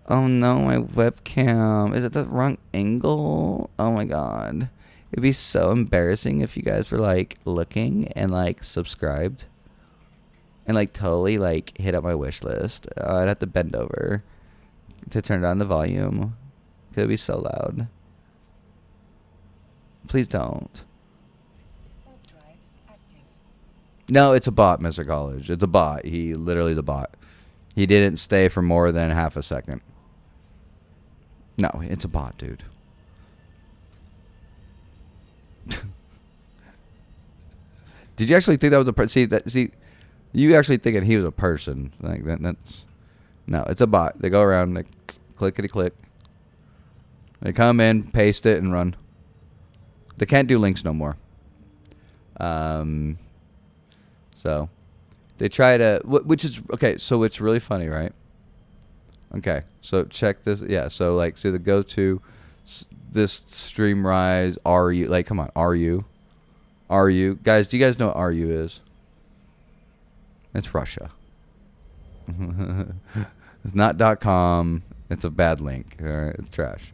Oh no, my webcam. Is it the wrong angle? Oh my god. It'd be so embarrassing if you guys were like looking and like subscribed. And like totally like hit up my wish list. I'd have to bend over to turn down the volume. It'd be so loud. Please don't. Drive active. No, it's a bot, Mr. College. It's a bot. He literally is a bot. He didn't stay for more than half a second. No, it's a bot, dude. Did you actually think that was a person? See, you actually thinking he was a person. Like that's no, it's a bot. They go around, they clickety click. They come in, paste it, and run. They can't do links no more. So they try to, which is okay. So it's really funny, right? Okay, so check this. Yeah, so like, so the go to this Streamrise RU. Like, come on, RU guys. Do you guys know what RU is? It's Russia. It's not .com. It's a bad link. All right, it's trash.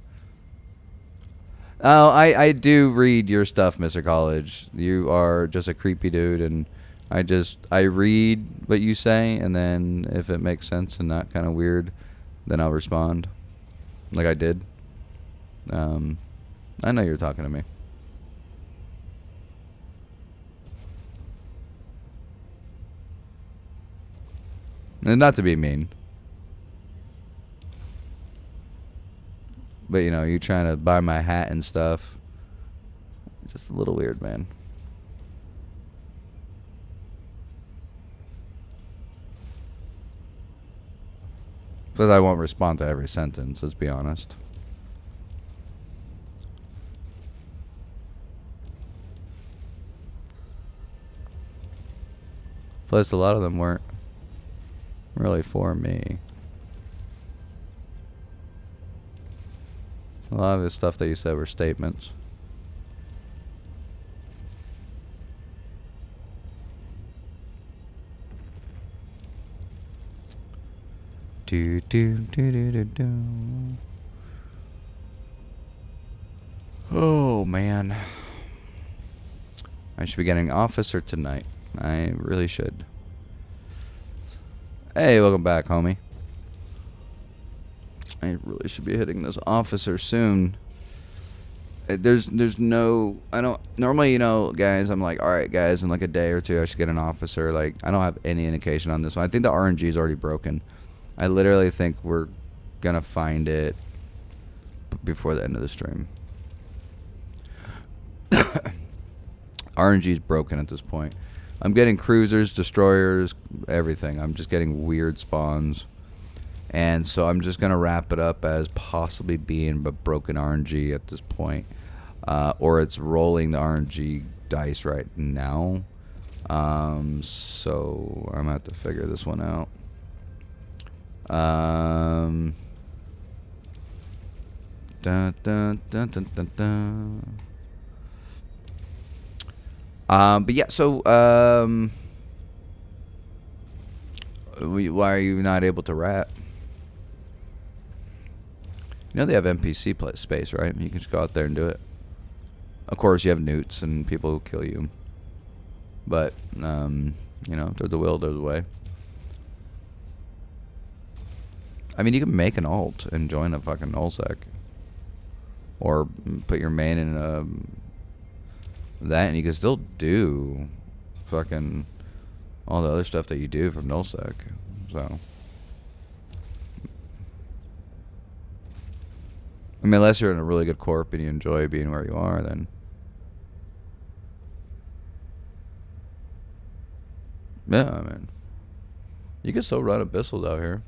Oh, I do read your stuff, Mr. College. You are just a creepy dude, and I read what you say, and then if it makes sense and not kind of weird, then I'll respond, like I did. I know you're talking to me. And not to be mean. But, you trying to buy my hat and stuff. Just a little weird, man. Because I won't respond to every sentence, let's be honest. Plus, a lot of them weren't really for me. A lot of the stuff that you said were statements. Do do do do do do. Oh man, I should be getting Officer tonight. I really should. Hey, welcome back, homie. I really should be hitting this Officer soon. There's no, I don't, normally, guys, I'm like, alright guys, in like a day or two I should get an Officer. Like, I don't have any indication on this one. I think the RNG is already broken. I literally think we're gonna find it before the end of the stream. RNG is broken at this point. I'm getting cruisers, destroyers, everything. I'm just getting weird spawns. And so I'm just going to wrap it up as possibly being a broken RNG at this point. Or it's rolling the RNG dice right now. So I'm going to have to figure this one out. Dun, dun, dun, dun, dun, dun. But yeah, so why are you not able to rat? You know they have NPC space, right? You can just go out there and do it. Of course, you have newts and people who kill you. But, you know, if there's a will, there's a way. I mean, you can make an alt and join a fucking nullsec. Or put your main in that, and you can still do fucking all the other stuff that you do from nullsec. So, I mean, unless you're in a really good corp and you enjoy being where you are, then yeah, I mean, you can still run abyssals out here.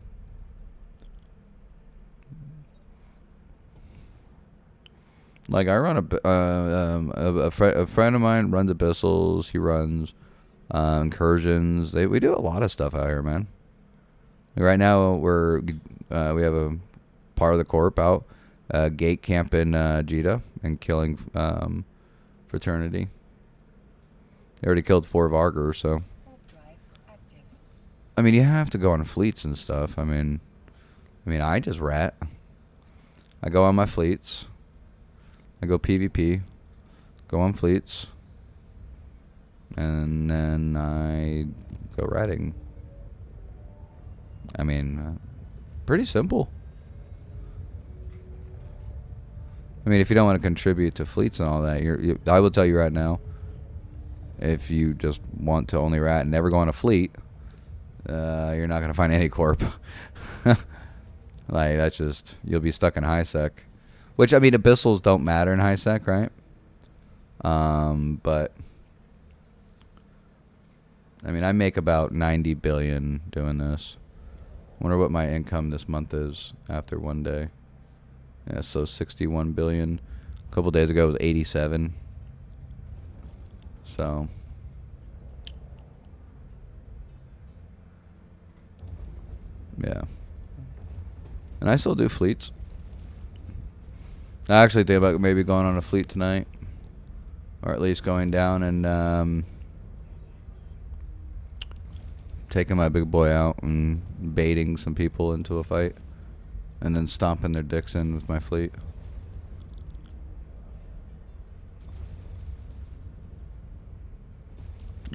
Like I run a friend of mine runs abyssals. He runs incursions. We do a lot of stuff out here, man. Right now we have a part of the corp out gate camping Jita and killing fraternity. They already killed 4 Vargers, so. I mean, you have to go on fleets and stuff. I mean, I just rat. I go on my fleets. I go PvP, go on fleets, and then I go ratting. I mean, pretty simple. I mean, if you don't want to contribute to fleets and all that, I will tell you right now, if you just want to only rat and never go on a fleet, you're not going to find any corp. Like, that's just, you'll be stuck in high sec. Which, I mean, abyssals don't matter in high sec, right? But I mean, I make about 90 billion doing this. Wonder what my income this month is after one day. Yeah, so 61 billion. A couple days ago it was 87. So yeah. And I still do fleets. I actually think about maybe going on a fleet tonight. Or at least going down and taking my big boy out and baiting some people into a fight. And then stomping their dicks in with my fleet.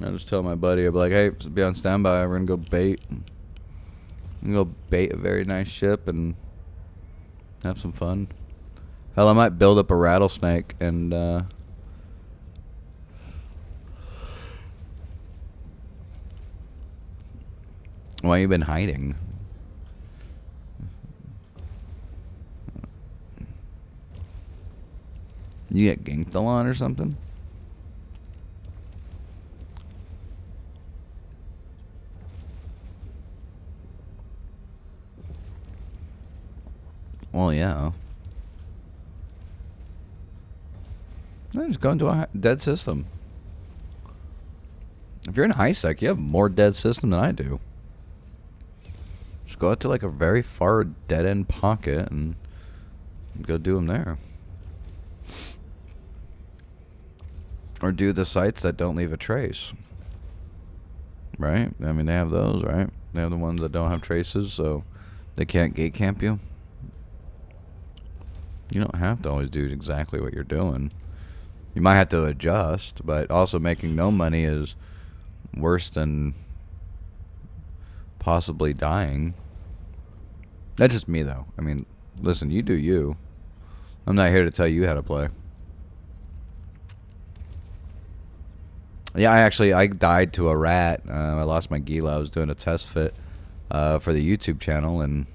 I just tell my buddy, I'll be like, hey, be on standby. We're going to go bait. We're going to go bait a very nice ship and have some fun. Hell, I might build up a rattlesnake and why you been hiding? You get ganked on or something? Well, yeah. No, just go into a dead system. If you're in high sec, you have more dead system than I do. Just go out to like a very far dead end pocket and go do them there. Or do the sites that don't leave a trace. Right? I mean, they have those, right? They have the ones that don't have traces, so they can't gate camp you. You don't have to always do exactly what you're doing. You might have to adjust, but also making no money is worse than possibly dying. That's just me, though. I mean, listen, you do you. I'm not here to tell you how to play. Yeah, I died to a rat. I lost my Gila. I was doing a test fit for the YouTube channel, and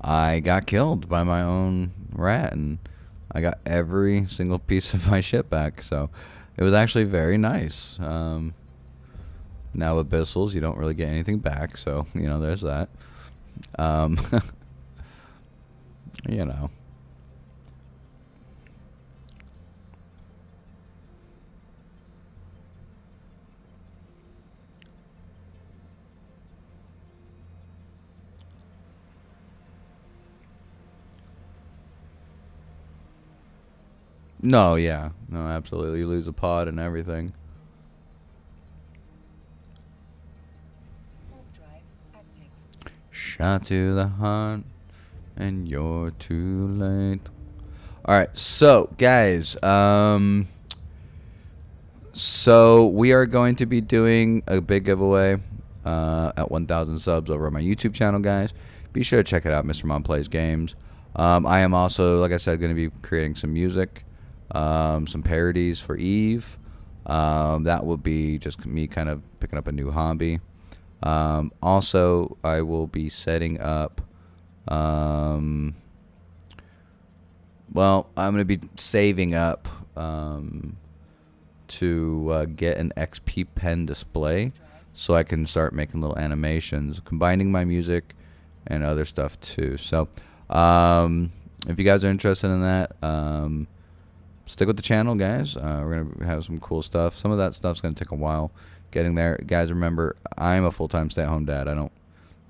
I got killed by my own rat, and I got every single piece of my shit back. So it was actually very nice. Now Abyssals, you don't really get anything back, so, you know, there's that. You know. No, yeah. No, absolutely. You lose a pod and everything. Warp drive active. Shot to the heart, and you're too late. Alright, so, guys, so we are going to be doing a big giveaway at 1,000 subs over on my YouTube channel, guys. Be sure to check it out, Mr. Mom Plays Games. I am also, like I said, going to be creating some music. Some parodies for Eve. That will be just me kind of picking up a new hobby. Also, I will be setting up, well, I'm going to be saving up to get an XP pen display so I can start making little animations, combining my music and other stuff too. So, if you guys are interested in that, stick with the channel, guys. We're going to have some cool stuff. Some of that stuff's going to take a while getting there. Guys, remember, I'm a full-time stay-at-home dad. I don't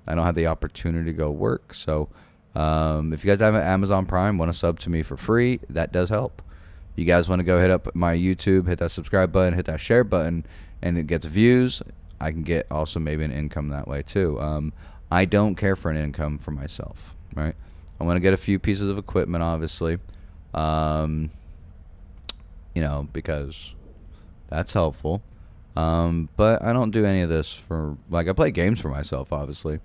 have the opportunity to go work. So if you guys have an Amazon Prime, want to sub to me for free, that does help. You guys want to go hit up my YouTube, hit that subscribe button, hit that share button, and it gets views. I can get also maybe an income that way too. I don't care for an income for myself, right? I want to get a few pieces of equipment, obviously. You know, because that's helpful. But I don't do any of this for, like, I play games for myself, obviously.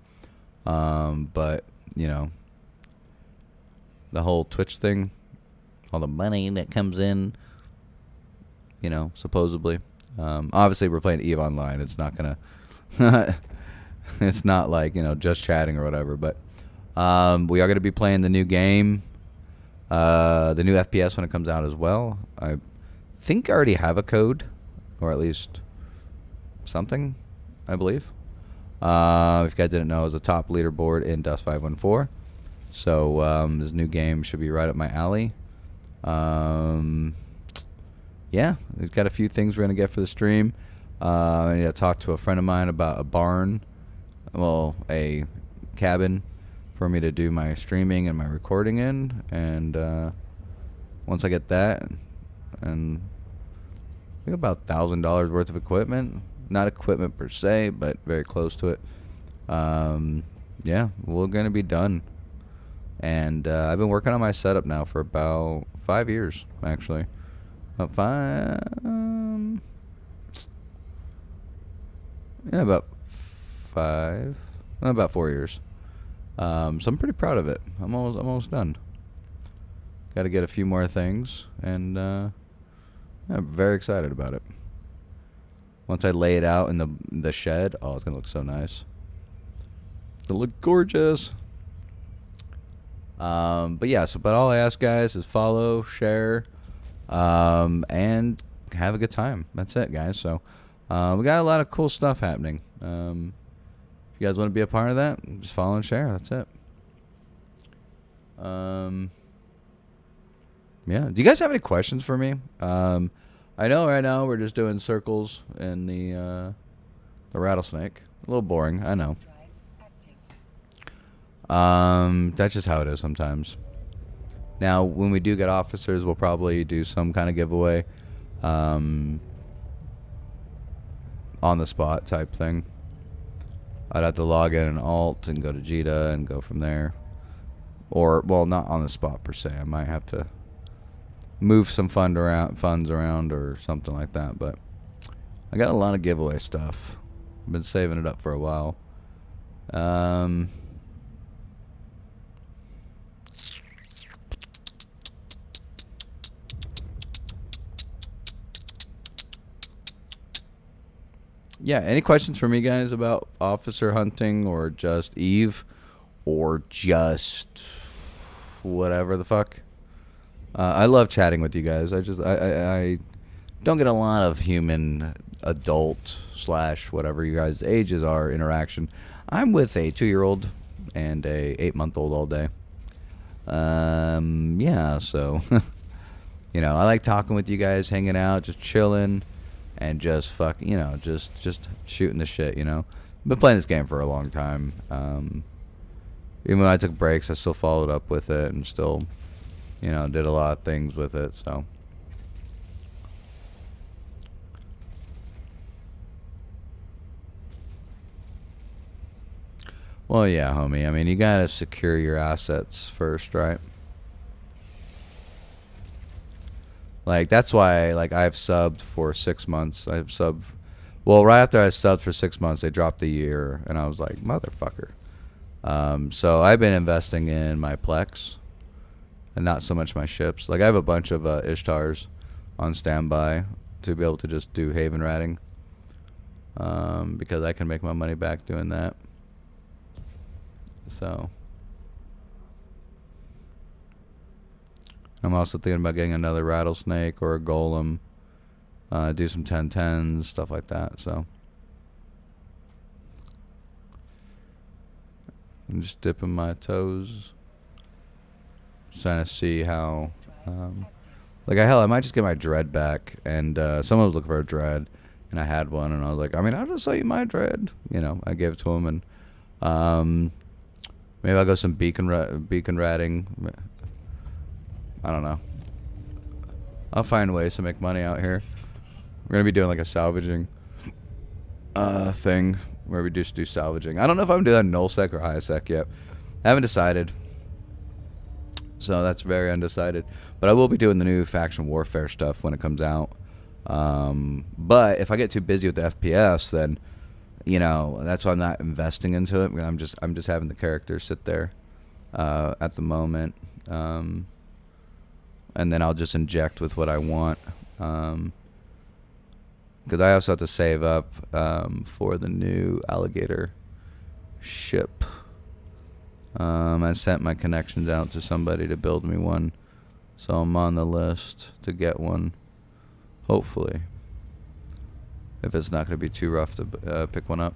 But, you know, the whole Twitch thing, all the money that comes in, you know, supposedly. Obviously, we're playing EVE Online. It's not going to, it's not like, you know, just chatting or whatever. But we are going to be playing the new game, the new FPS when it comes out as well. I think I already have a code, or at least something, I believe. If you guys didn't know, it's a top leaderboard in Dust 514. So this new game should be right up my alley. Yeah, we've got a few things we're going to get for the stream. I need to talk to a friend of mine about a barn, well, a cabin for me to do my streaming and my recording in. And once I get that, and I think about $1,000 worth of equipment. Not equipment per se, but very close to it. Yeah, we're going to be done. And I've been working on my setup now for about 5 years, actually. About 4 years. So I'm pretty proud of it. I'm almost done. Got to get a few more things, and I'm very excited about it. Once I lay it out in the shed, oh, it's gonna look so nice. It'll look gorgeous. But yeah, but all I ask, guys, is follow, share, and have a good time. That's it, guys. So we got a lot of cool stuff happening. If you guys want to be a part of that, just follow and share. That's it. Yeah. Do you guys have any questions for me? I know right now we're just doing circles in the rattlesnake. A little boring, I know. That's just how it is sometimes. Now, when we do get officers, we'll probably do some kind of giveaway, on the spot type thing. I'd have to log in an alt and go to JITA and go from there. Or, well, not on the spot per se. I might have to move some funds around or something like that. But I got a lot of giveaway stuff. I've been saving it up for a while. Yeah, any questions for me, guys, about officer hunting or just Eve or just whatever the fuck? I love chatting with you guys. I don't get a lot of human adult / whatever you guys' ages are interaction. I'm with a 2-year-old and a 8-month-old all day. Yeah, so you know, I like talking with you guys, hanging out, just chilling, and just just shooting the shit. You know, I've been playing this game for a long time. Even when I took breaks, I still followed up with it and still, you know, did a lot of things with it. So. Well, yeah, homie. I mean, you gotta secure your assets first, right? Like, that's why, like, I've subbed for 6 months. Well, right after I subbed for 6 months, they dropped the year, and I was like, motherfucker. So I've been investing in my Plex, and not so much my ships. Like, I have a bunch of Ishtars on standby to be able to just do Haven ratting, because I can make my money back doing that. So I'm also thinking about getting another rattlesnake or a golem, do some 10-10s, stuff like that. So I'm just dipping my toes, just trying to see how, like, I might just get my dread back. And someone was looking for a dread, and I had one, and I was like, I mean, I'll just sell you my dread. You know, I gave it to him, and maybe I'll go some beacon ratting. I don't know. I'll find ways to make money out here. We're gonna be doing like a salvaging thing where we just do salvaging. I don't know if I'm doing nullsec or highsec yet. I haven't decided. So that's very undecided. But I will be doing the new faction warfare stuff when it comes out. But if I get too busy with the FPS, then, you know, that's why I'm not investing into it. I'm just having the characters sit there at the moment, and then I'll just inject with what I want, because I also have to save up for the new alligator ship. I sent my connections out to somebody to build me one, so I'm on the list to get one, hopefully. If it's not going to be too rough to pick one up.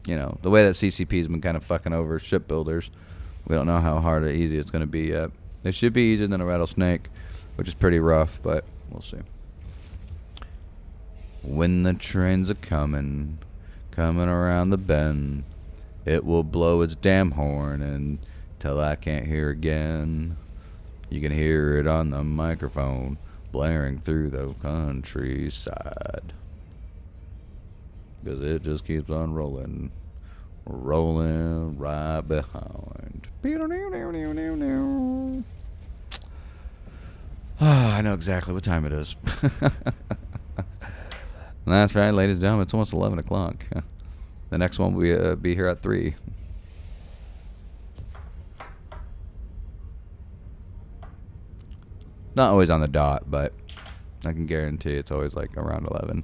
You know, the way that CCP's been kind of fucking over shipbuilders, we don't know how hard or easy it's going to be yet. It should be easier than a rattlesnake, which is pretty rough, but we'll see. When the trains are coming around the bend, it will blow its damn horn until I can't hear again. You can hear it on the microphone blaring through the countryside, 'cause it just keeps on rolling right behind. I know exactly what time it is. That's right, ladies and gentlemen, it's almost 11 o'clock. The next one will be here at 3. Not always on the dot, but I can guarantee it's always like around 11.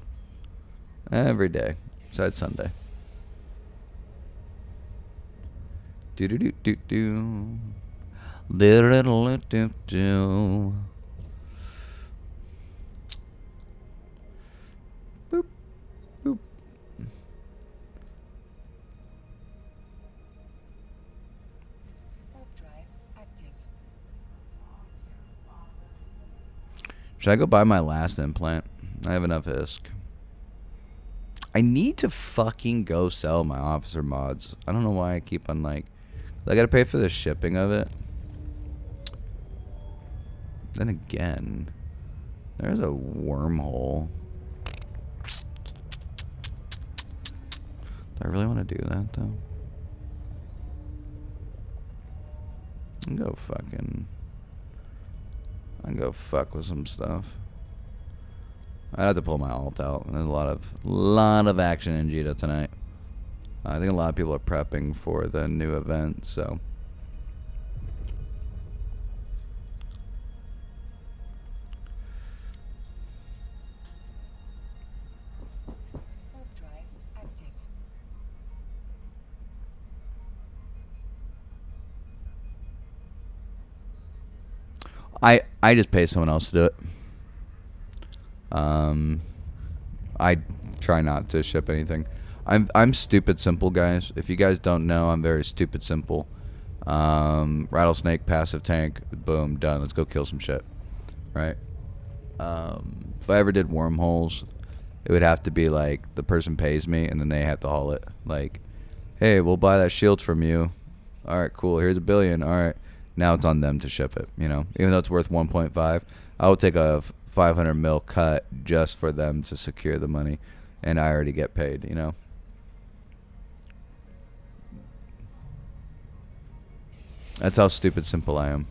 Every day, besides Sunday. Do do do do do. Little do do. Boop boop. Warp drive active. Should I go buy my last implant? I have enough ISK. I need to fucking go sell my officer mods. I don't know why I keep on, like, I gotta pay for the shipping of it. Then again, there's a wormhole. Do I really want to do that, though? I can go fuck with some stuff. I have to pull my alt out. There's a lot of action in Jita tonight. I think a lot of people are prepping for the new event, so. Warp drive active. I just pay someone else to do it. I try not to ship anything. I'm stupid simple, guys. If you guys don't know, I'm very stupid simple. Rattlesnake, passive tank, boom, done. Let's go kill some shit. Right? If I ever did wormholes, it would have to be like the person pays me and then they have to haul it. Like, hey, we'll buy that shield from you. All right, cool. Here's $1 billion. All right. Now it's on them to ship it, you know. Even though it's worth 1.5, I will take a 500 mil cut just for them to secure the money, and I already get paid, you know. That's how stupid simple I am.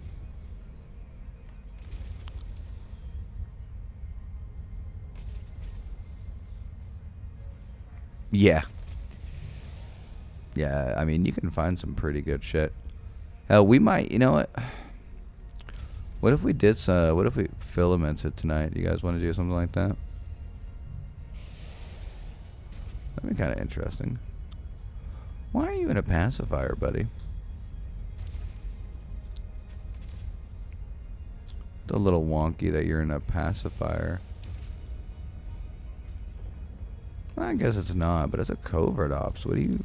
Yeah. Yeah, I mean, you can find some pretty good shit. Hell, we might, you know what? What if we did, what if we filamented tonight? You guys want to do something like that? That'd be kind of interesting. Why are you in a pacifier, buddy? It's a little wonky that you're in a pacifier. I guess it's not, but it's a covert ops. What do you...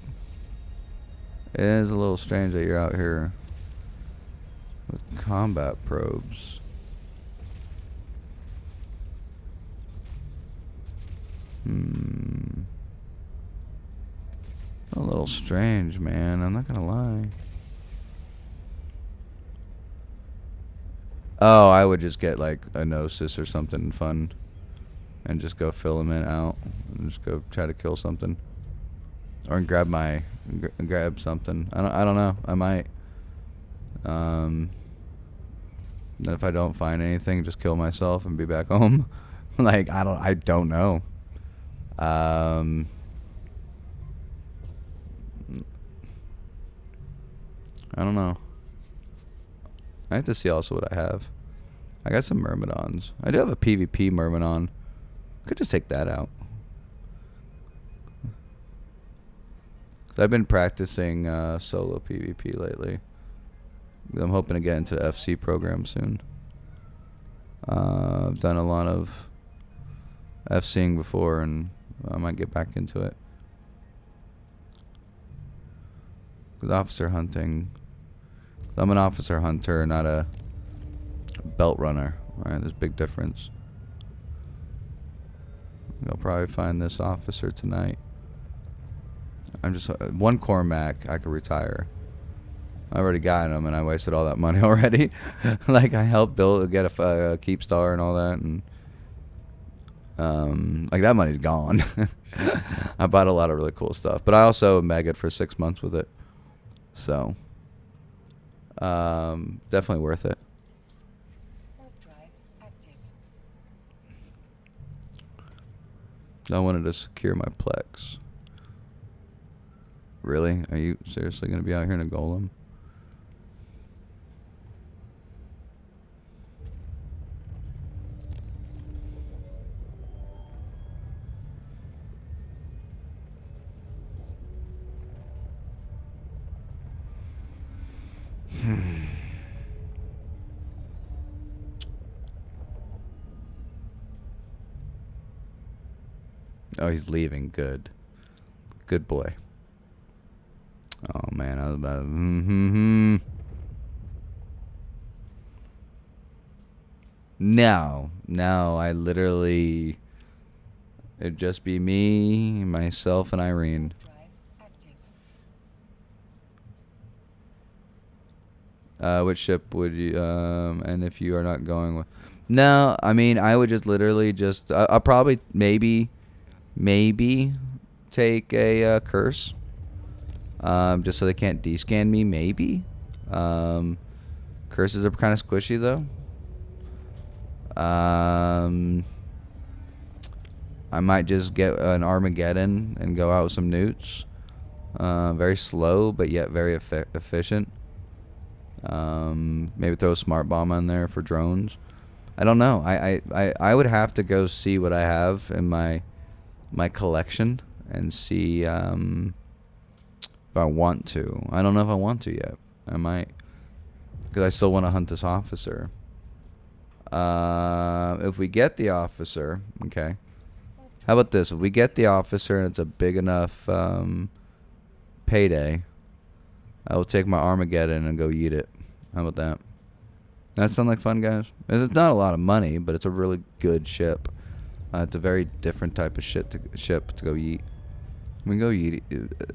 It is a little strange that you're out here with combat probes. A little strange, man. I'm not gonna lie. Oh, I would just get like a Gnosis or something fun and just go filament out and just go try to kill something. Or grab something. I don't know. I might. Then if I don't find anything, just kill myself and be back home. Like I don't know. I don't know. I have to see also what I have. I got some Myrmidons. I do have a PvP Myrmidon. Could just take that out. I've been practicing solo PvP lately. I'm hoping to get into the FC program soon. I've done a lot of FCing before, and I might get back into it. With officer hunting, I'm an officer hunter, not a belt runner. All right, there's a big difference. I'll probably find this officer tonight. I'm just one Cormac. I could retire. I already got him, and I wasted all that money already. Like I helped get a keep star and all that, and like that money's gone. I bought a lot of really cool stuff, but I also megged for 6 months with it, so definitely worth it. Warp drive active. I wanted to secure my Plex. Really? Are you seriously going to be out here in a golem? Oh, he's leaving. Good. Good boy. Oh, man. I was about to... No. No, I literally... It'd just be me, myself, and Irene. Drive active. Which ship would you... and if you are not going with... No, I mean, I would just literally just... I'll probably maybe take a curse. Just so they can't descan me, maybe. Curses are kind of squishy, though. I might just get an Armageddon and go out with some newts. Very slow, but yet very efficient. Maybe throw a smart bomb on there for drones. I don't know. I would have to go see what I have in my collection and see if I want to. I don't know if I want to yet. I might, because I still want to hunt this officer. If we get the officer, okay. How about this? If we get the officer and it's a big enough payday, I will take my Armageddon and go eat it. How about that? That sound like fun, guys? It's not a lot of money, but it's a really good ship. It's a very different type of ship to go yeet. We can go yeet.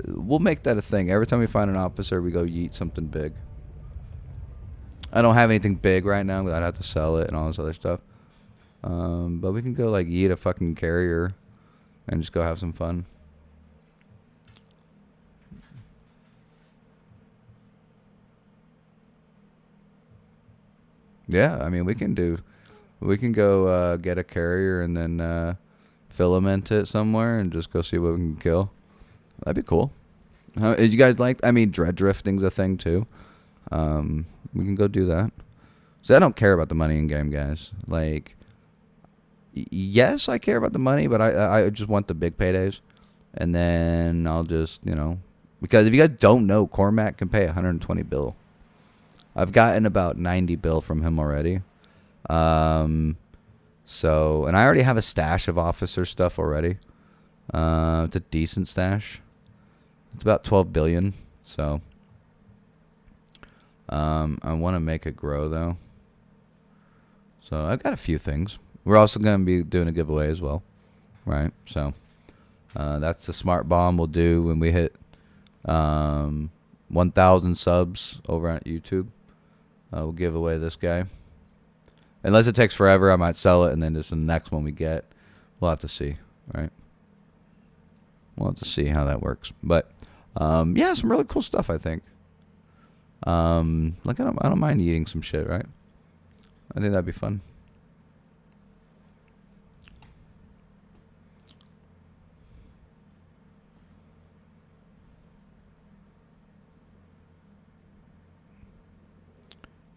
We'll make that a thing. Every time we find an officer, we go yeet something big. I don't have anything big right now. I'd have to sell it and all this other stuff. But we can go like yeet a fucking carrier and just go have some fun. Yeah, I mean we can go get a carrier and then filament it somewhere and just go see what we can kill. That'd be cool. You guys like? I mean, dread drifting's a thing too. We can go do that. So I don't care about the money in game, guys. Like, yes, I care about the money, but I just want the big paydays, and then I'll just because if you guys don't know, Cormac can pay 120 bill. I've gotten about 90 bill from him already. So, and I already have a stash of officer stuff already. It's a decent stash. It's about 12 billion. So, I want to make it grow though. So I've got a few things. We're also going to be doing a giveaway as well. Right. So, that's the smart bomb we'll do when we hit, 1,000 subs over on YouTube. We'll give away this guy. Unless it takes forever, I might sell it, and then just the next one we get, we'll have to see, right? We'll have to see how that works. But, yeah, some really cool stuff, I think. Like, I don't mind eating some shit, right? I think that'd be fun.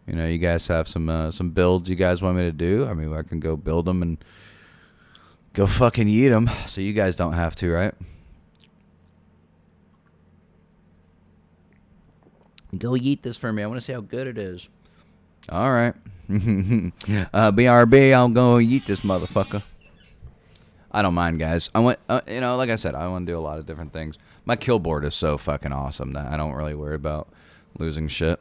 You guys have some builds you guys want me to do. I mean, I can go build them and go fucking eat them, so you guys don't have to, right? Go eat this for me. I want to see how good it is. All right. BRB, I'll go eat this motherfucker. I don't mind, guys. I want, like I said, I want to do a lot of different things. My kill board is so fucking awesome that I don't really worry about losing shit.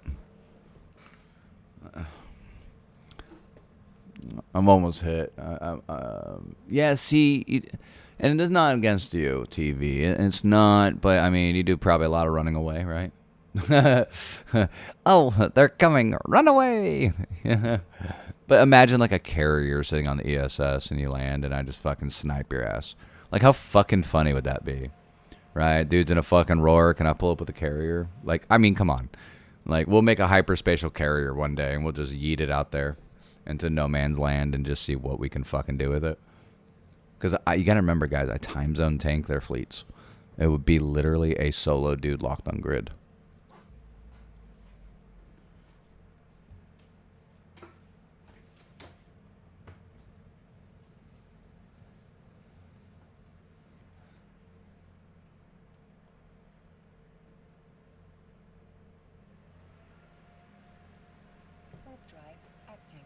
I'm almost hit. Yeah, see, and it's not against you, TV. It's not, but I mean, you do probably a lot of running away, right? Oh, they're coming! Run away! But imagine like a carrier sitting on the ESS and you land and I just fucking snipe your ass. Like, how fucking funny would that be? Right? Dude's in a fucking roar. Can I pull up with a carrier? Like, I mean, come on. Like, we'll make a hyperspatial carrier one day and we'll just yeet it out there into no man's land and just see what we can fucking do with it. Because you gotta remember, guys, I time zone tank their fleets. It would be literally a solo dude locked on grid. Warp drive active.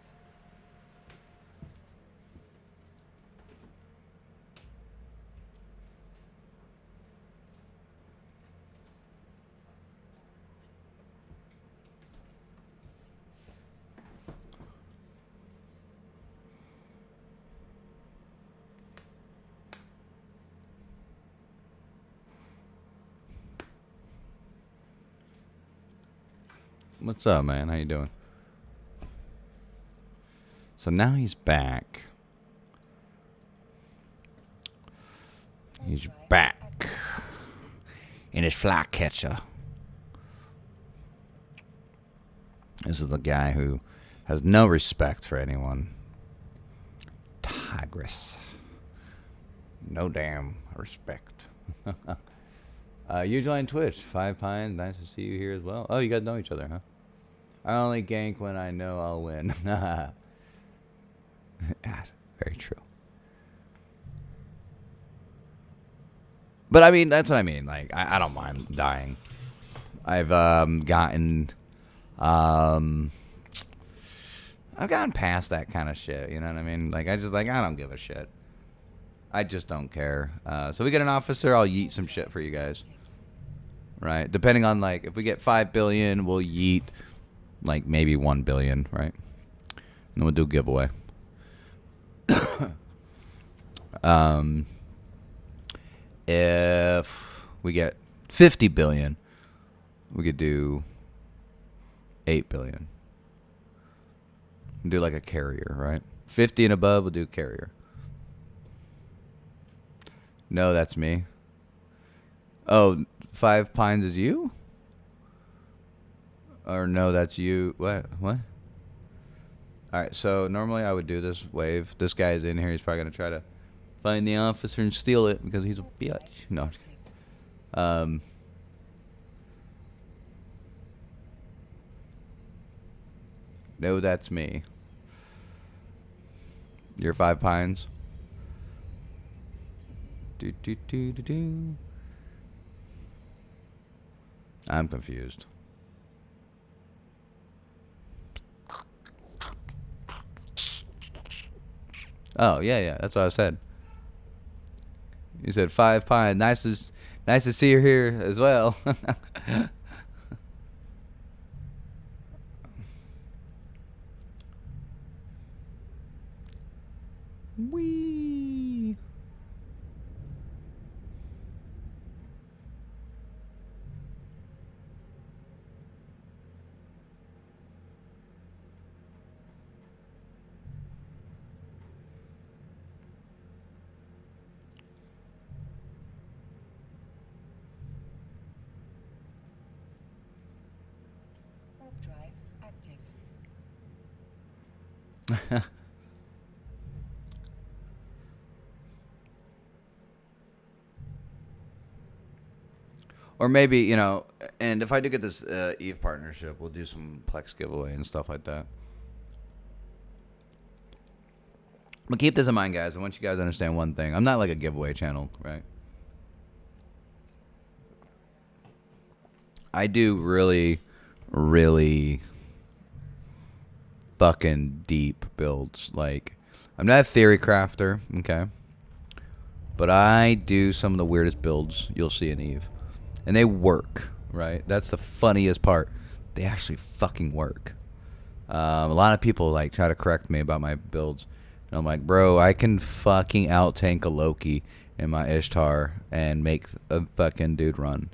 What's up, man? How you doing? So now he's back. He's back in his flycatcher. This is the guy who has no respect for anyone. Tigress. No damn respect. You joined Twitch. 5 Pines. Nice to see you here as well. Oh, you guys know each other, huh? I only gank when I know I'll win. Very true. But I mean, that's what I mean. Like, I don't mind dying. I've gotten, I've gotten past that kind of shit. You know what I mean? Like I don't give a shit. I just don't care. So we get an officer, I'll yeet some shit for you guys. Right? Depending on like if we get 5 billion, we'll yeet like maybe 1 billion, right? And then we'll do a giveaway. If we get 50 billion, we could do 8 billion. Do like a carrier, right? 50 and above, we'll do carrier. No, that's me. Oh, 5 Pines is you? Or no, that's you. What? Alright, so normally I would do this wave. This guy's in here. He's probably going to try to find the officer and steal it because he's a bitch. No. No, that's me. You're 5 Pines. Do. I'm confused. Oh, yeah, that's what I said. You said 5 Pines. Nice to see you here as well. Wee. Warp drive active. Or maybe, you know, and if I do get this Eve partnership, we'll do some Plex giveaway and stuff like that. But keep this in mind, guys. I want you guys to understand one thing. I'm not like a giveaway channel, right? I do really, really fucking deep builds. Like, I'm not a theory crafter, okay? But I do some of the weirdest builds you'll see in Eve. And they work, right? That's the funniest part. They actually fucking work. A lot of people like try to correct me about my builds. And I'm like, bro, I can fucking out-tank a Loki in my Ishtar and make a fucking dude run.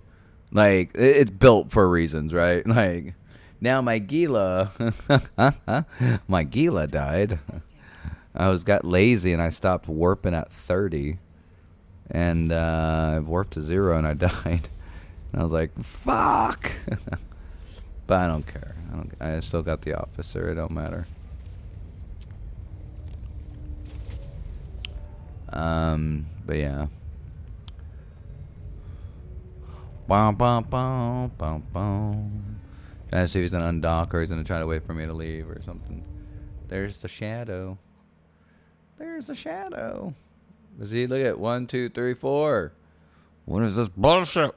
Like, it's built for reasons, right? Like, now my Gila, my Gila died. I got lazy and I stopped warping at 30. And I warped to 0 and I died. And I was like, fuck. But I don't care. I still got the officer. It don't matter. But yeah. Bum, bum, bum, bum, bum. Trying to see if he's gonna undock or he's gonna try to wait for me to leave or something. There's the shadow. There's the shadow. See, look at 1, 2, 3, 4. What is this bullshit?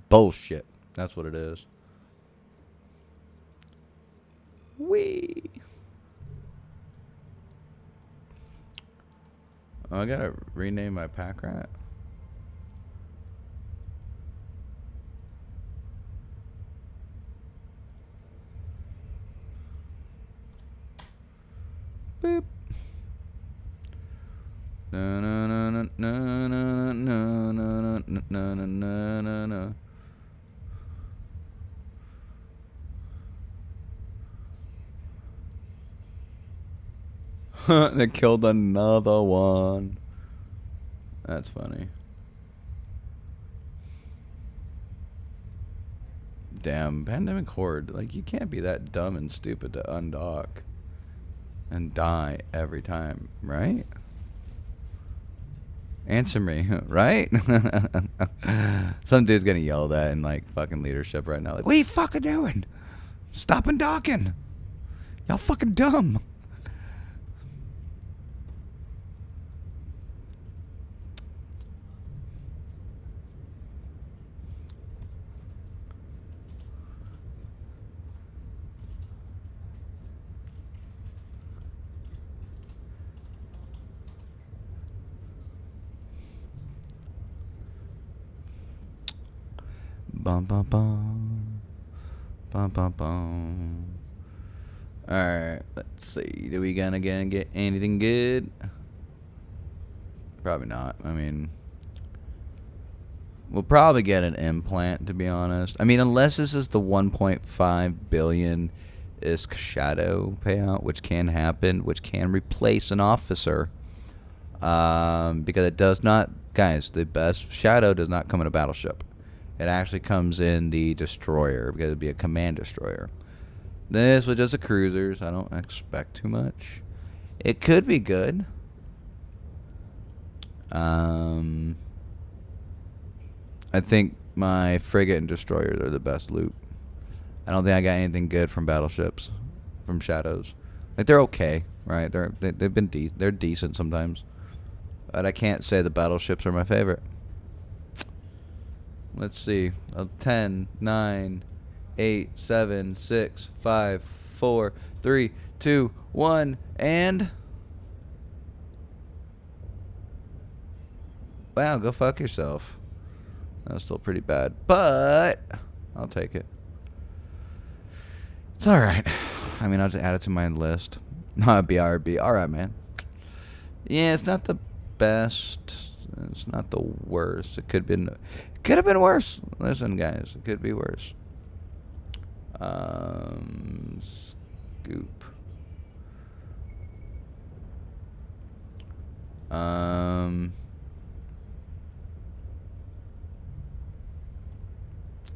Bullshit. That's what it is. Wee. Oh, I gotta rename my pack rat. Boop. Na na na na na na na na na na na na. They killed another one. That's funny. Damn, Pandemic Horde. Like, you can't be that dumb and stupid to undock and die every time, right? Answer me, right? Some dude's gonna yell that in like fucking leadership right now. Like, what are you fucking doing? Stop undocking. Y'all fucking dumb. Bum bum bum. Bum bum bum. Alright, let's see. Do we gonna get anything good? Probably not. I mean, we'll probably get an implant, to be honest. I mean, unless this is the 1.5 billion ISK shadow payout, which can happen, which can replace an officer. Because it does not, guys, the best shadow does not come in a battleship. It actually comes in the destroyer, because it'd be a command destroyer. This was just a cruisers. I don't expect too much. It could be good. I think my frigate and destroyers are the best loot. I don't think I got anything good from battleships, from shadows. Like, they're okay, right? They've been they're decent sometimes, but I can't say the battleships are my favorite. Let's see. 10, 9, 8, 7, 6, 5, 4, 3, 2, 1, and wow, go fuck yourself. That was still pretty bad, but I'll take it. It's alright. I mean, I'll just add it to my list. BRB. Alright, man. Yeah, it's not the best. It's not the worst. It could have been worse. Listen, guys, it could be worse. Scoop.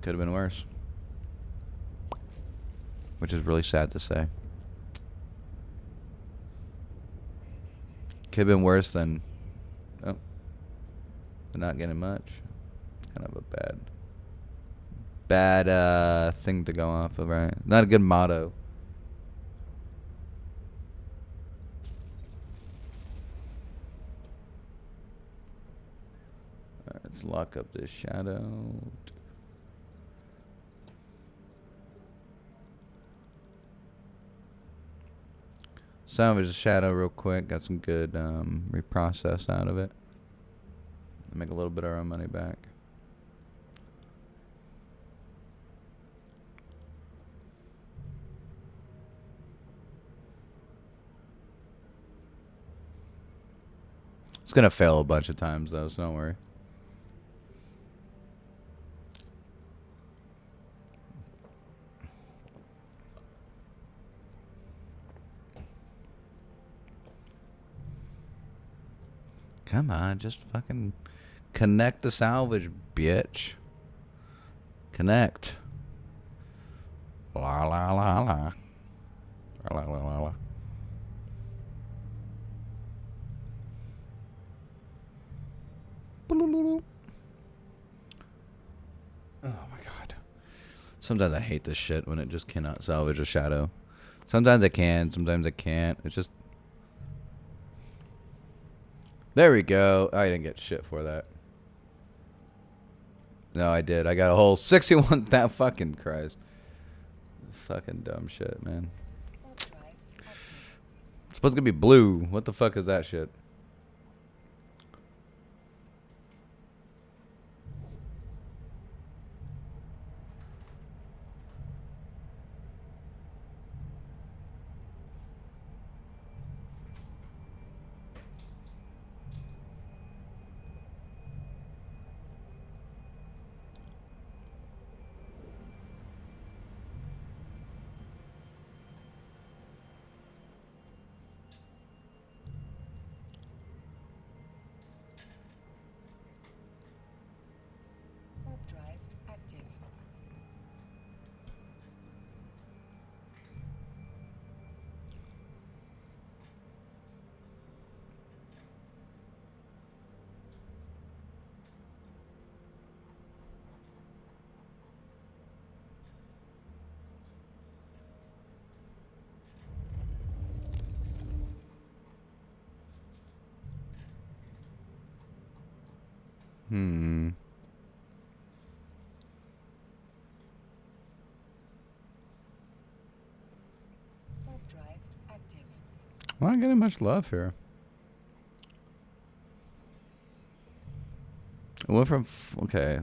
Could have been worse. Which is really sad to say. Could have been worse than not getting much. It's kind of a bad thing to go off of, right? Not a good motto. Alright, let's lock up this shadow. Salvage the shadow real quick. Got some good reprocess out of it. Make a little bit of our money back. It's gonna fail a bunch of times though, so don't worry. Come on, just fucking connect the salvage, bitch. Connect. La la la la. La la la la. Oh my god. Sometimes I hate this shit when it just cannot salvage a shadow. Sometimes I can, sometimes I can't. It's just... There we go. I didn't get shit for that. No, I did. I got a whole 61... That fucking Christ. Fucking dumb shit, man. It's supposed to be blue. What the fuck is that shit? Drive active. Drive active. I'm not getting much love here. It went from... Okay.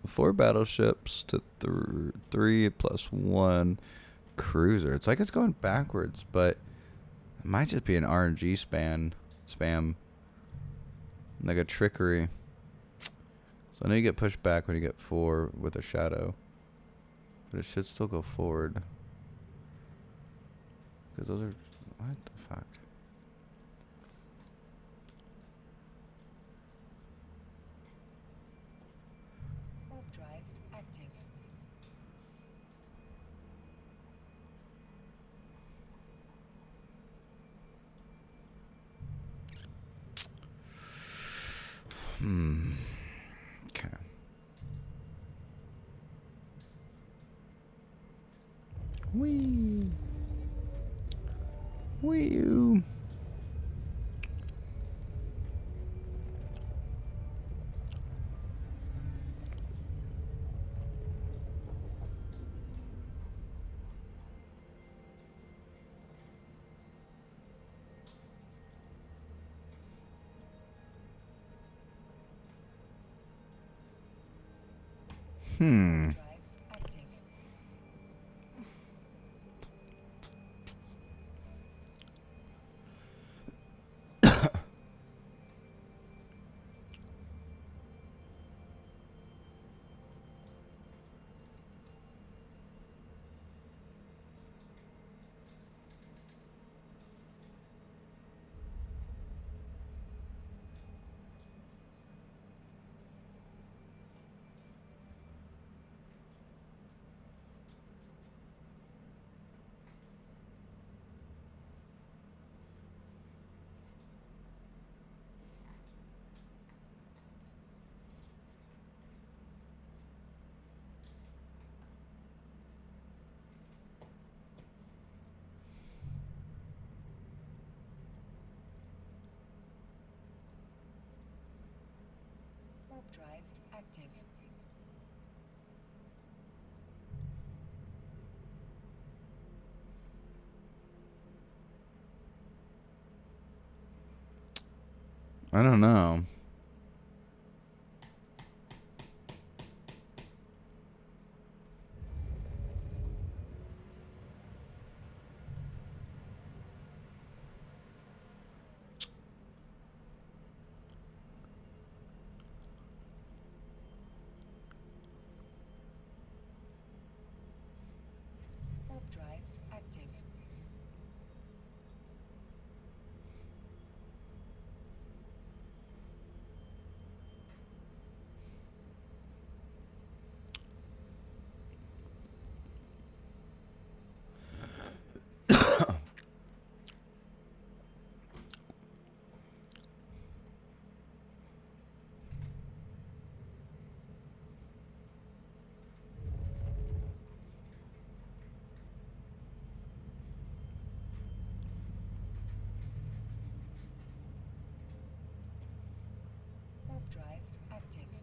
4 battleships to 3 plus 1 cruiser. It's like it's going backwards, but it might just be an RNG spam. Like a trickery. So I know you get pushed back when you get 4 with a shadow. But it should still go forward. Because those are... What the fuck? Warp drive active. Okay. Wee. Wee. Drive active. Warp drive active. I don't know. Warp drive active. Warp drive active.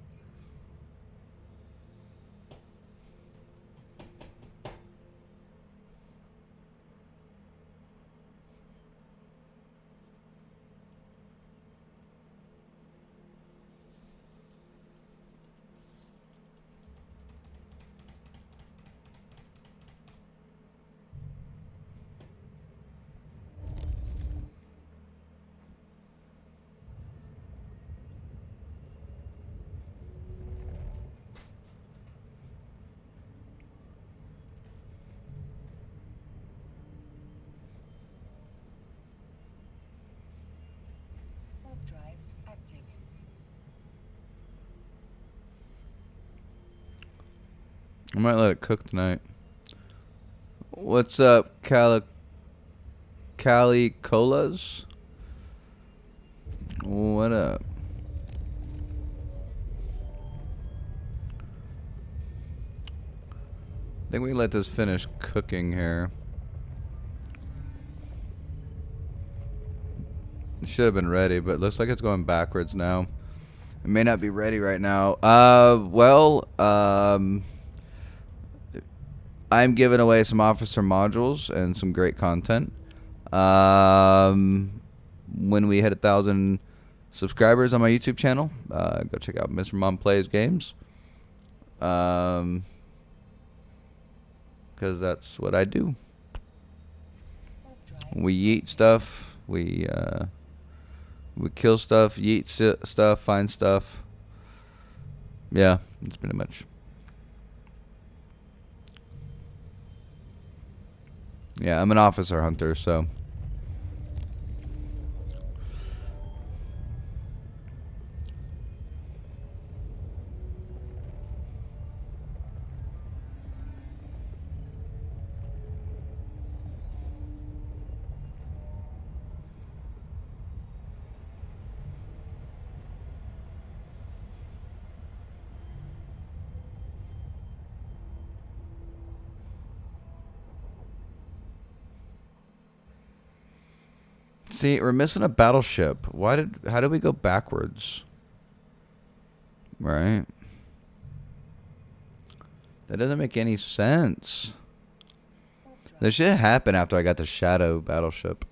Warp drive active. I might let it cook tonight. What's up, Cali Colas? What up? I think we let this finish cooking here. It should have been ready, but it looks like it's going backwards now. It may not be ready right now. I'm giving away some officer modules and some great content. When we hit 1,000 subscribers on my YouTube channel, go check out Mr. Mom Plays Games. Because that's what I do. Warp drive. We eat stuff. We kill stuff. Yeet stuff. Find stuff. Yeah, that's pretty much. Yeah, I'm an officer hunter, so. See, we're missing a battleship. How did we go backwards? Right? That doesn't make any sense. Warp drive. This shit happened after I got the Shadow battleship.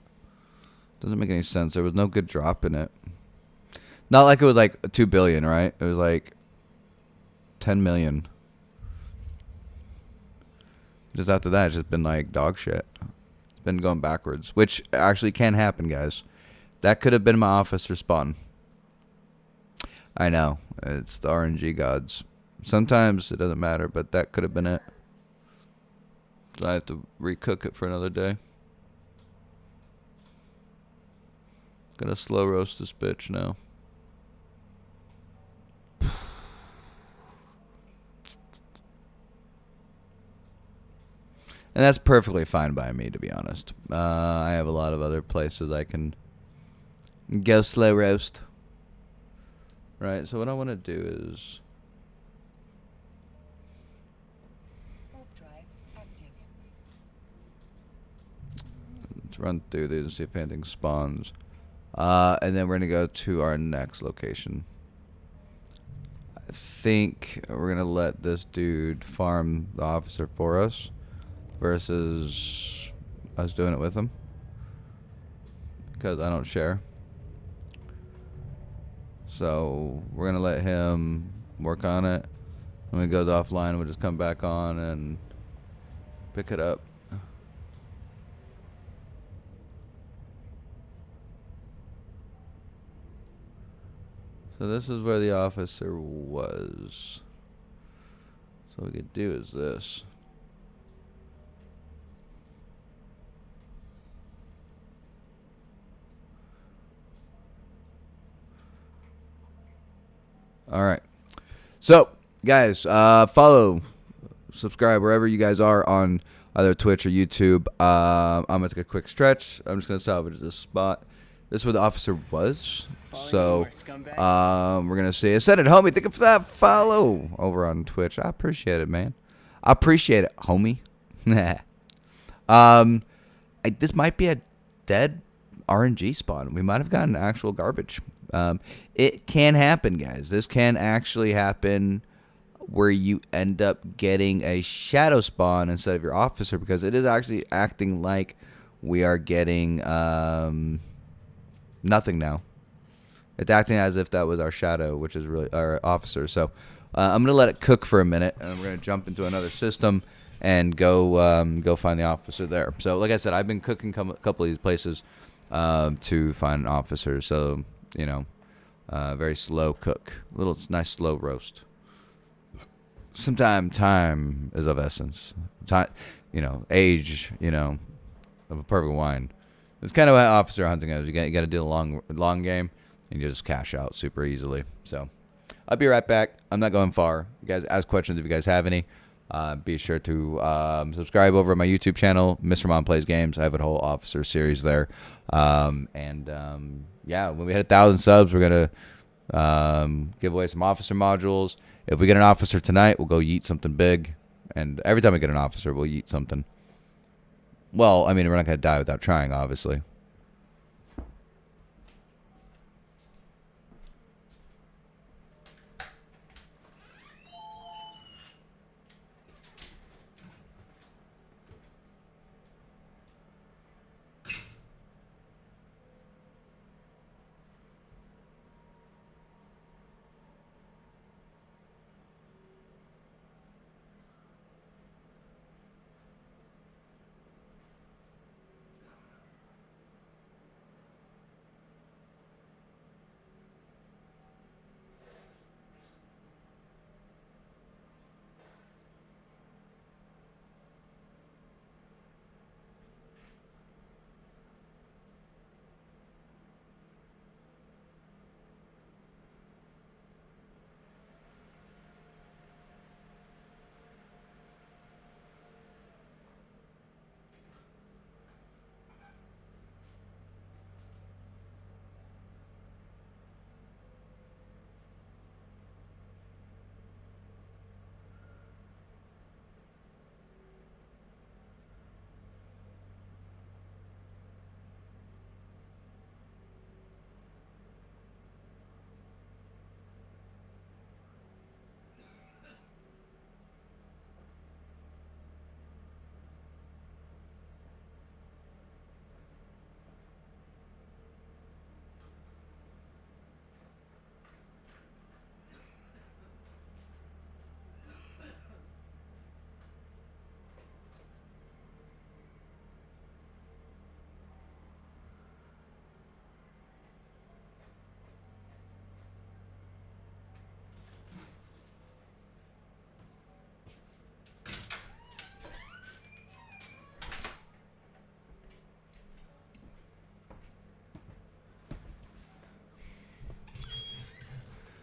Doesn't make any sense. There was no good drop in it. Not like it was like 2 billion, right? It was like 10 million. Just after that, it's just been like dog shit. It's been going backwards, which actually can happen, guys. That could have been my officer spawn. I know. It's the RNG gods. Sometimes it doesn't matter, but that could have been it. So I have to recook it for another day. Gonna slow roast this bitch now. And that's perfectly fine by me, to be honest. I have a lot of other places I can go slow roast. Right, so what I want to do is... Warp drive active. Let's run through these and see if anything spawns. And then we're going to go to our next location. I think we're going to let this dude farm the officer for us versus us doing it with him. Because I don't share. So we're going to let him work on it. When it goes offline, we'll just come back on and pick it up. So this is where the officer was. So what we could do is this. All right. So, guys, follow, subscribe wherever you guys are on either Twitch or YouTube. I'm going to take a quick stretch. I'm just going to salvage this spot. This is where the officer was. So, we're going to see. I said it, homie. Think of that follow over on Twitch. I appreciate it, man. I appreciate it, homie. This might be a dead RNG spawn. We might have gotten actual garbage. It can happen, guys. This can actually happen where you end up getting a shadow spawn instead of your officer, because it is actually acting like we are getting nothing now. It's acting as if that was our shadow, which is really our officer. So I'm gonna let it cook for a minute, and we're gonna jump into another system and go find the officer there. So like I said, I've been cooking a couple of these places to find an officer. So you know, very slow cook, a little nice slow roast. Sometimes time is of essence. Time, age, of a perfect wine. It's kind of what officer hunting is. You got to do a long game, and you just cash out super easily. So I'll be right back. I'm not going far. You guys ask questions if you guys have any. Be sure to subscribe over at my YouTube channel, Mr. Mom Plays Games. I have a whole officer series there. Yeah, when we hit 1,000 subs, we're gonna give away some officer modules. If we get an officer tonight, we'll go yeet something big. And every time we get an officer, we'll yeet something. Well, I mean, we're not gonna die without trying, obviously.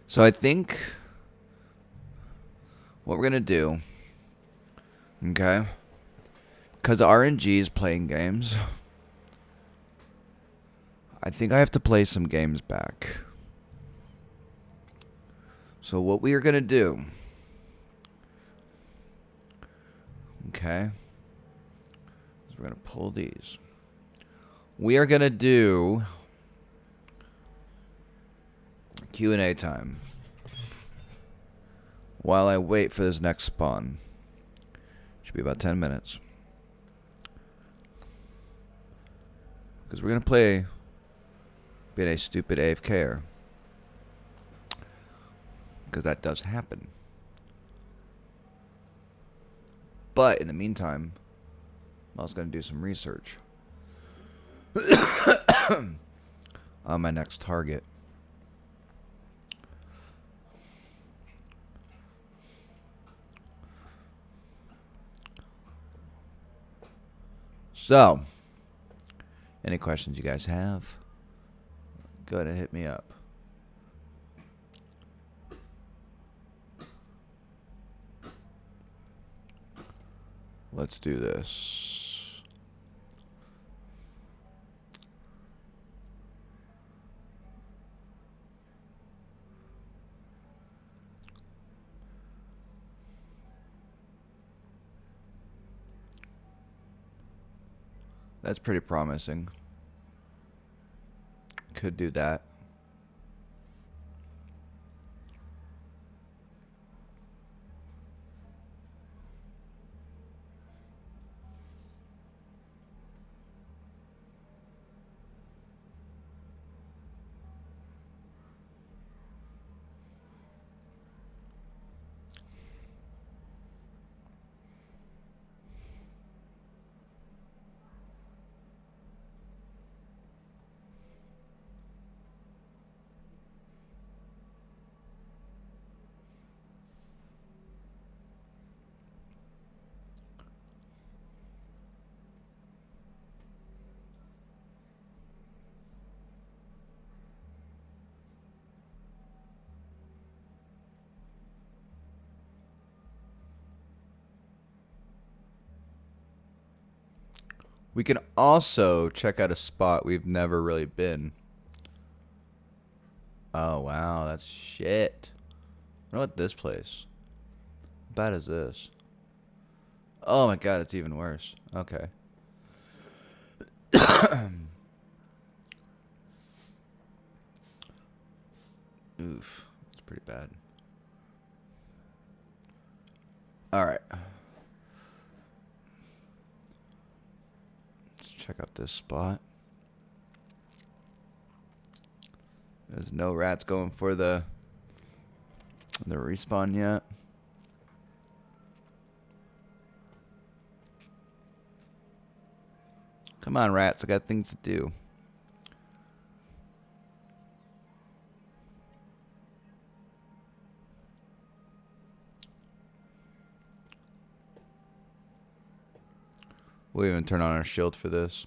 So I think what we're gonna do, okay, because RNG is playing games, I think I have to play some games back. So what we are gonna do, okay, is we're gonna pull these. We are gonna do Q&A time while I wait for this next spawn. Should be about 10 minutes. Because we're going to play being a stupid AFKer. Because that does happen. But in the meantime, I was going to do some research on my next target. So, any questions you guys have, go ahead and hit me up. Let's do this. That's pretty promising. Could do that. We can also check out a spot we've never really been. Oh, wow. That's shit. I know what this place. How bad is this? Oh, my God. It's even worse. Okay. Oof. That's pretty bad. All right. Check out this spot. There's no rats going for the respawn yet. Come on, rats. I got things to do. We'll even turn on our shield for this.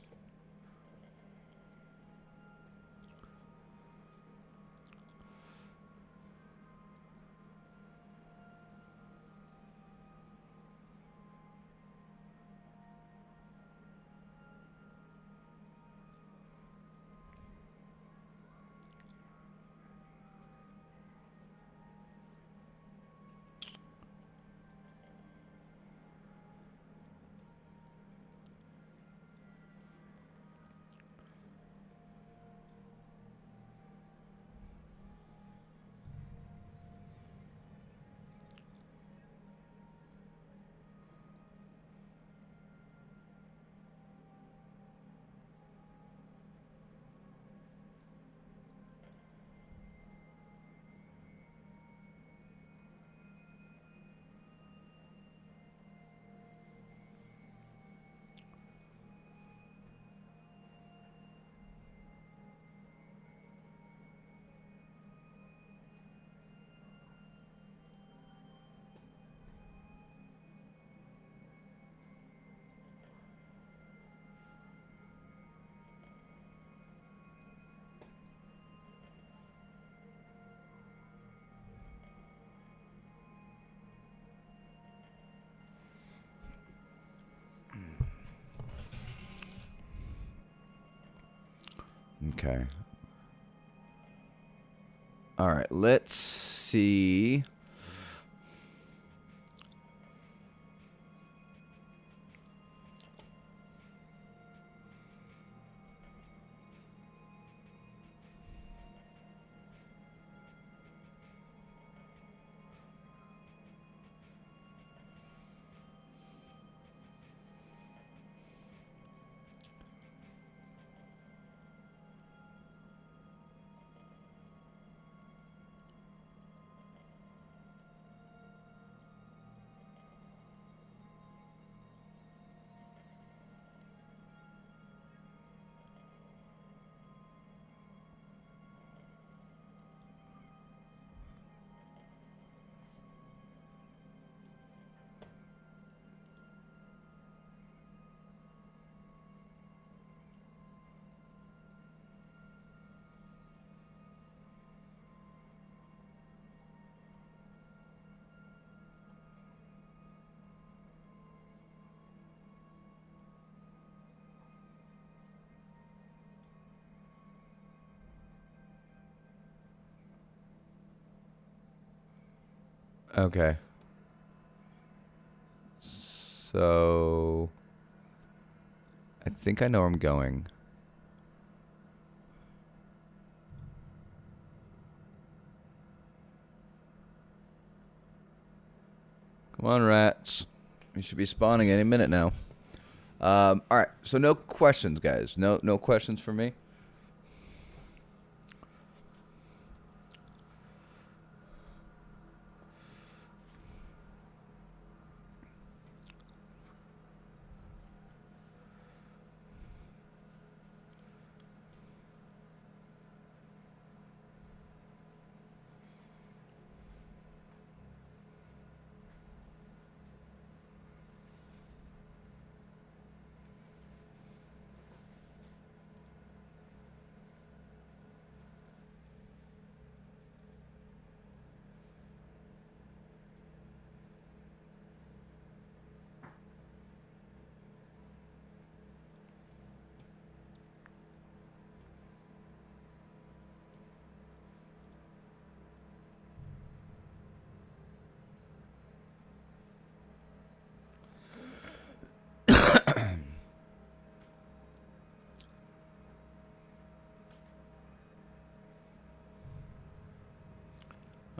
Okay. All right, let's see. Okay. So I think I know where I'm going. Come on, rats. You should be spawning any minute now. All right. So no questions, guys. No questions for me.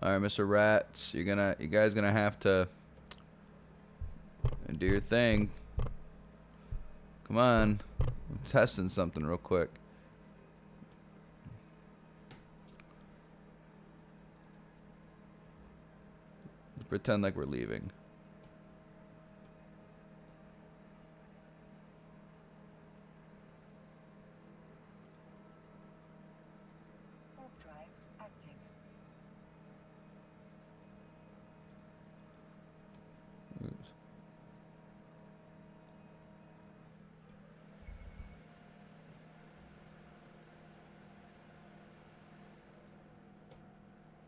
All right, Mr. Rats, you guys gonna have to do your thing. Come on, I'm testing something real quick. Let's pretend like we're leaving. Warp drive active. Oops.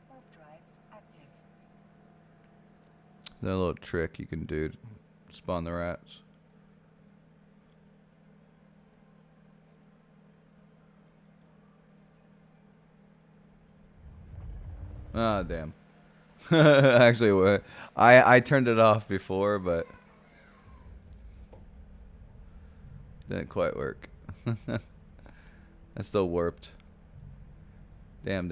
Warp drive active. That little trick you can do to spawn the rats. Ah, damn. Actually, I turned it off before, but didn't quite work. I still warped. Damn.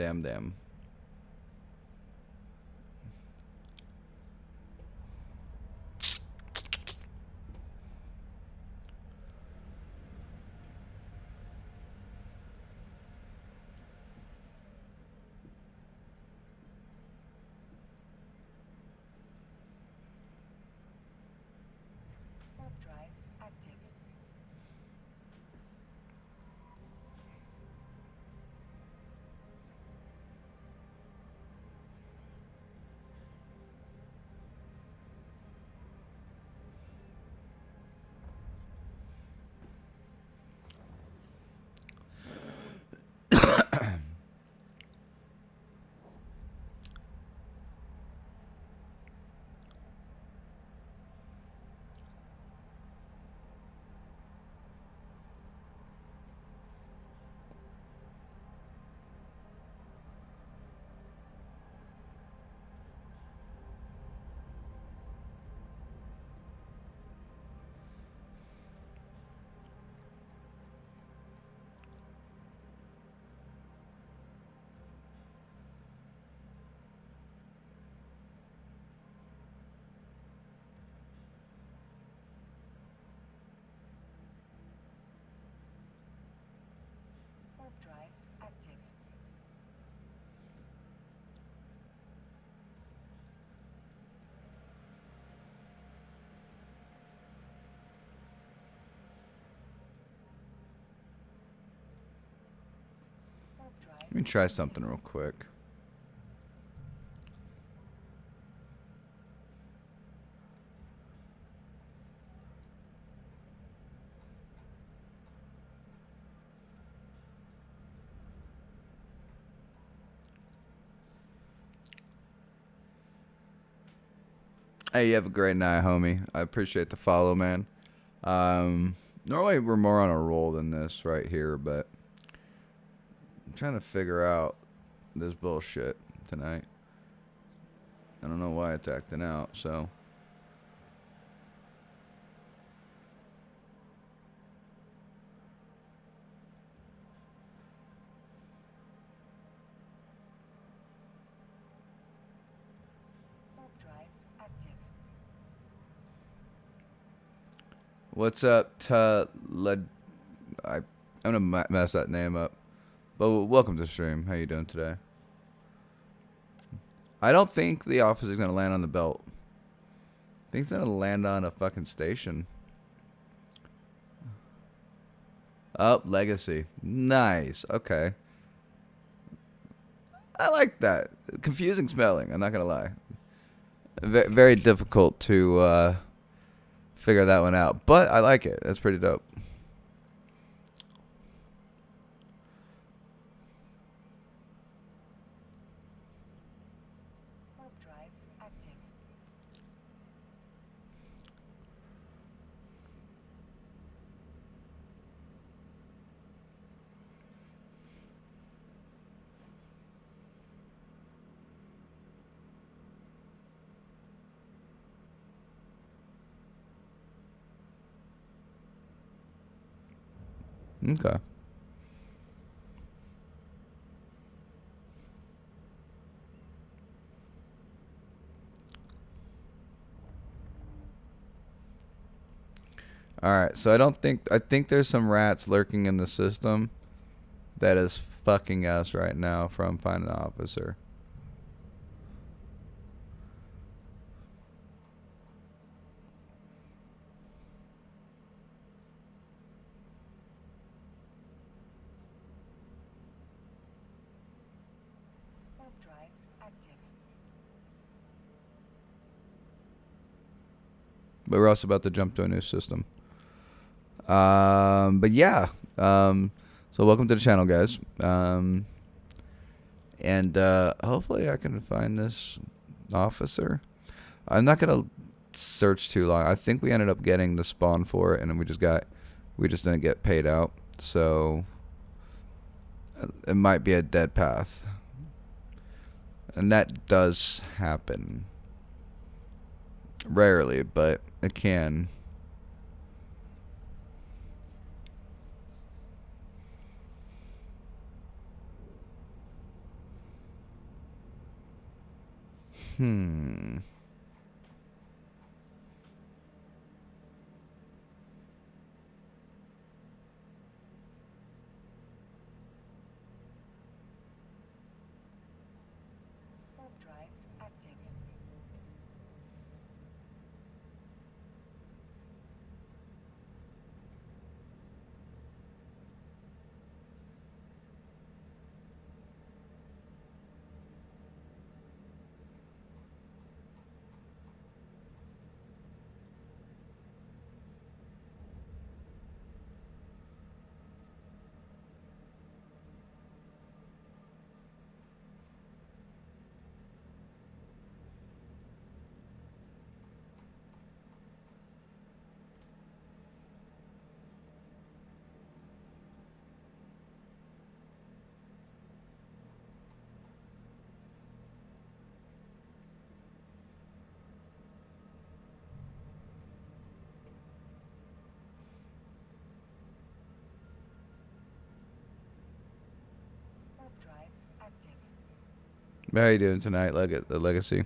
Warp drive active. Warp drive active. Warp drive. Let me try something real quick. Hey, you have a great night, homie. I appreciate the follow, man. Normally we're more on a roll than this right here, but I'm trying to figure out this bullshit tonight. I don't know why it's acting out, so. Warp drive active. What's up, I'm gonna mess that name up. But welcome to the stream. How you doing today? I don't think the office is gonna land on the belt. I think it's gonna land on a fucking station. Oh, Legacy. Nice. Okay. I like that. Confusing spelling. I'm not gonna lie. Very difficult to figure that one out, but I like it. That's pretty dope. Warp drive active. Okay. Alright, so I think there's some rats lurking in the system that is fucking us right now from finding an officer. Warp drive active. But we're also about to jump to a new system. But yeah. So welcome to the channel, guys. And hopefully I can find this officer. I'm not gonna search too long. I think we ended up getting the spawn for it, and then we just didn't get paid out. So it might be a dead path, and that does happen rarely, but it can. Warp drive active. Warp drive active. How you doing tonight, Legacy?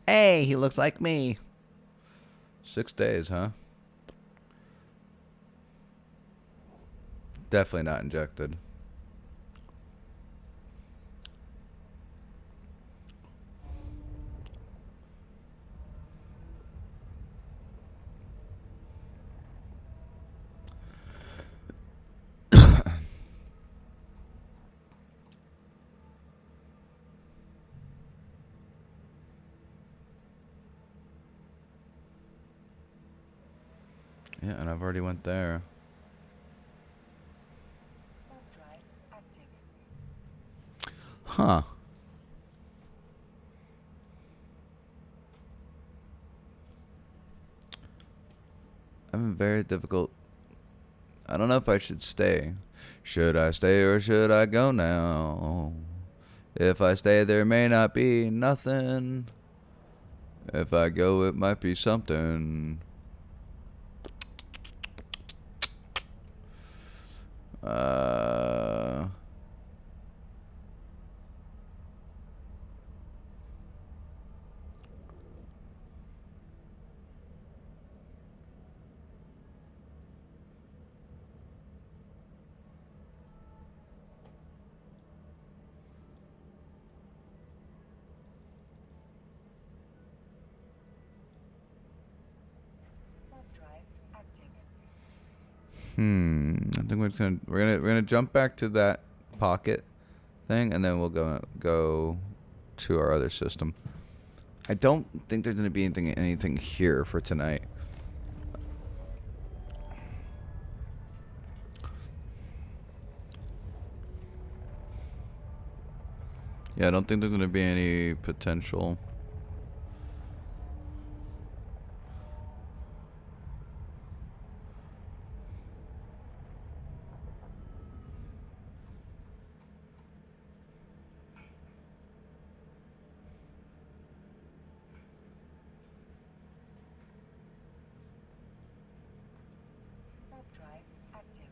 Hey, he looks like me. 6 days, huh? Definitely not injected. Yeah, and I've already went there. Warp drive active. Huh. I'm very difficult. I don't know if I should stay. Should I stay or should I go now? If I stay, there may not be nothing. If I go, it might be something. Uh... Warp drive active. I think we're gonna jump back to that pocket thing, and then we'll go to our other system. I don't think there's gonna be anything here for tonight. Yeah, I don't think there's gonna be any potential. Warp drive active.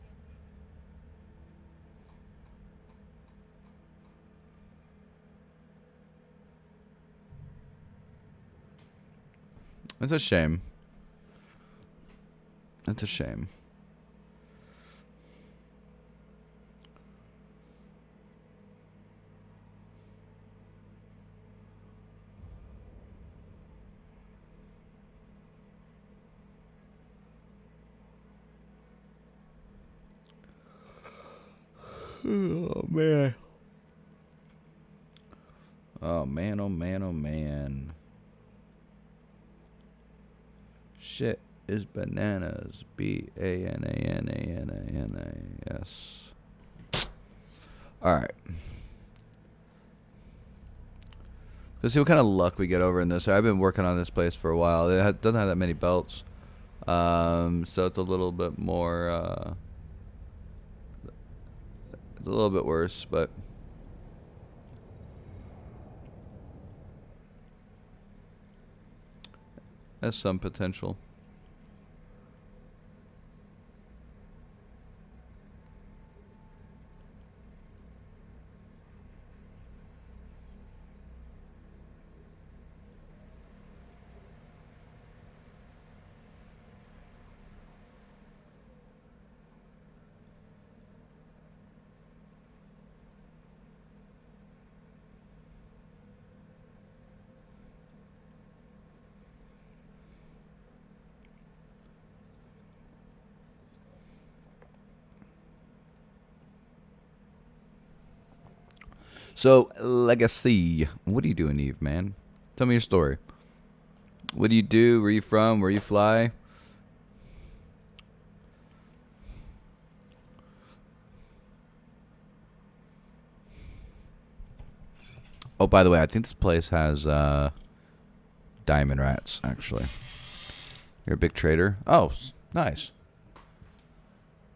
It's a shame. It's a shame. Oh man. Oh man, oh man, oh man. Shit is bananas. BANANANANAS. Alright. Let's see what kind of luck we get over in this. I've been working on this place for a while. Doesn't have that many belts. So it's a little bit more, it's a little bit worse, but has some potential. So, Legacy. What are you doing, Eve, man? Tell me your story. What do you do? Where you from? Where you fly? Oh, by the way, I think this place has diamond rats, actually. You're a big trader? Oh, nice.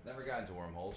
Never got into wormholes.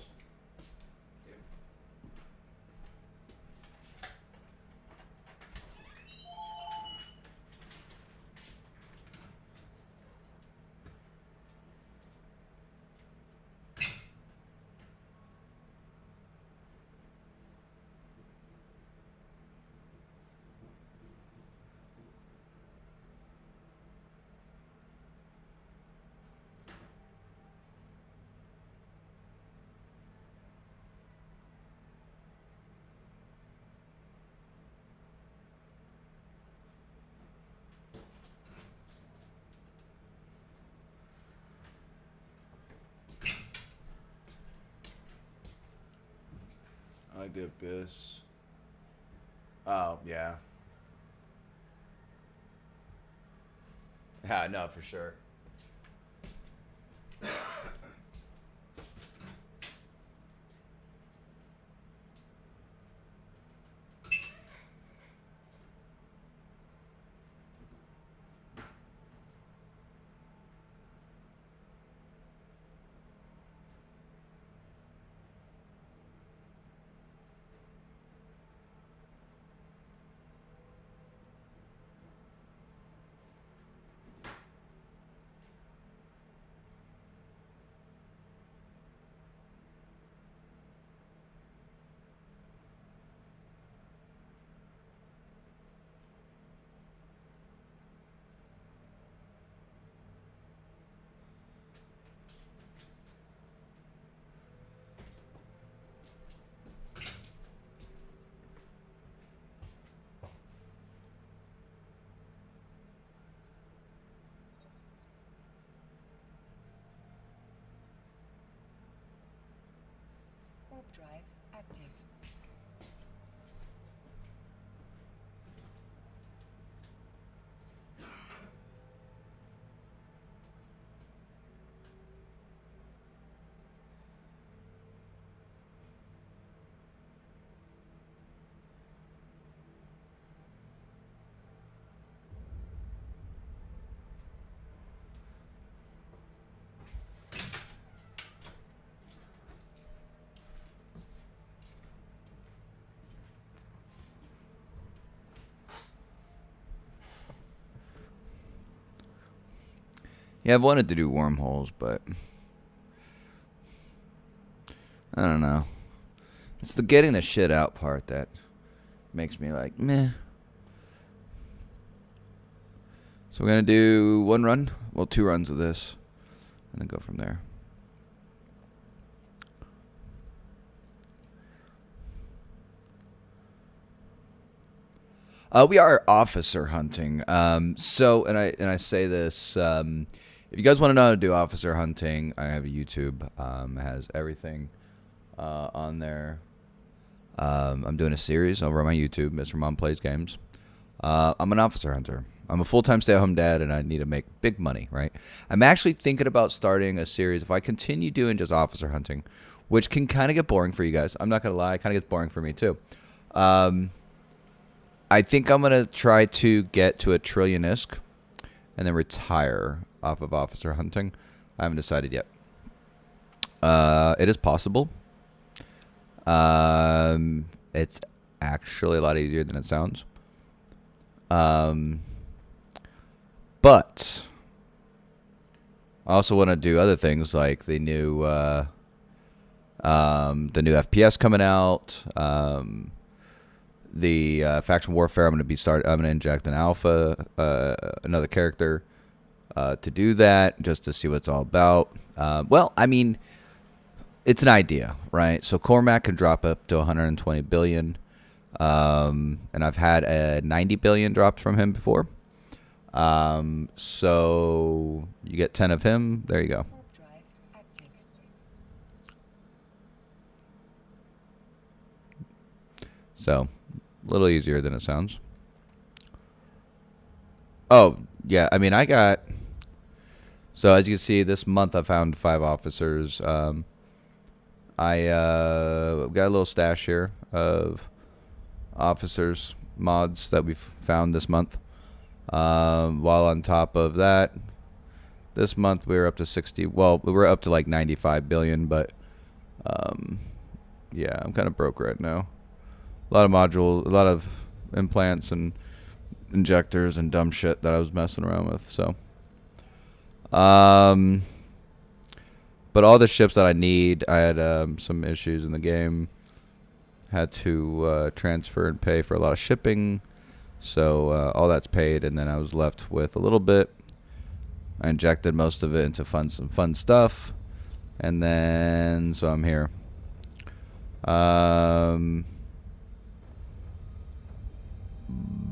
Like the Abyss. Oh, yeah. Yeah, no, for sure. Warp drive active. Yeah, I've wanted to do wormholes, but I don't know. It's the getting the shit out part that makes me like, meh. So we're going to do 1 run. Well, 2 runs of this. And then go from there. We are officer hunting. So, and I say this, if you guys want to know how to do officer hunting, I have a YouTube. It has everything on there. I'm doing a series over on my YouTube, Mr. Mom Plays Games. I'm an officer hunter. I'm a full-time stay-at-home dad, and I need to make big money, right? I'm actually thinking about starting a series. If I continue doing just officer hunting, which can kind of get boring for you guys. I'm not going to lie. It kind of gets boring for me, too. I think I'm going to try to get to a trillion ISK and then retire off of officer hunting. I haven't decided yet. It is possible. It's actually a lot easier than it sounds. But I also want to do other things like the new FPS coming out. The faction warfare. I'm going to inject an alpha, another character, to do that, just to see what it's all about. Well, I mean, it's an idea, right? So Cormac can drop up to 120 billion, and I've had a 90 billion dropped from him before. So you get 10 of him. There you go. Warp drive active. So a little easier than it sounds. Oh, yeah. I mean, so as you can see, this month I found 5 officers. I got a little stash here of officers mods that we've found this month. While on top of that, this month we were up to 60. Well, we were up to like 95 billion, but yeah, I'm kind of broke right now. A lot of modules, a lot of implants and injectors and dumb shit that I was messing around with. So, but all the ships that I need, I had some issues in the game. Had to transfer and pay for a lot of shipping. So all that's paid, and then I was left with a little bit. I injected most of it into some fun stuff, and then so I'm here.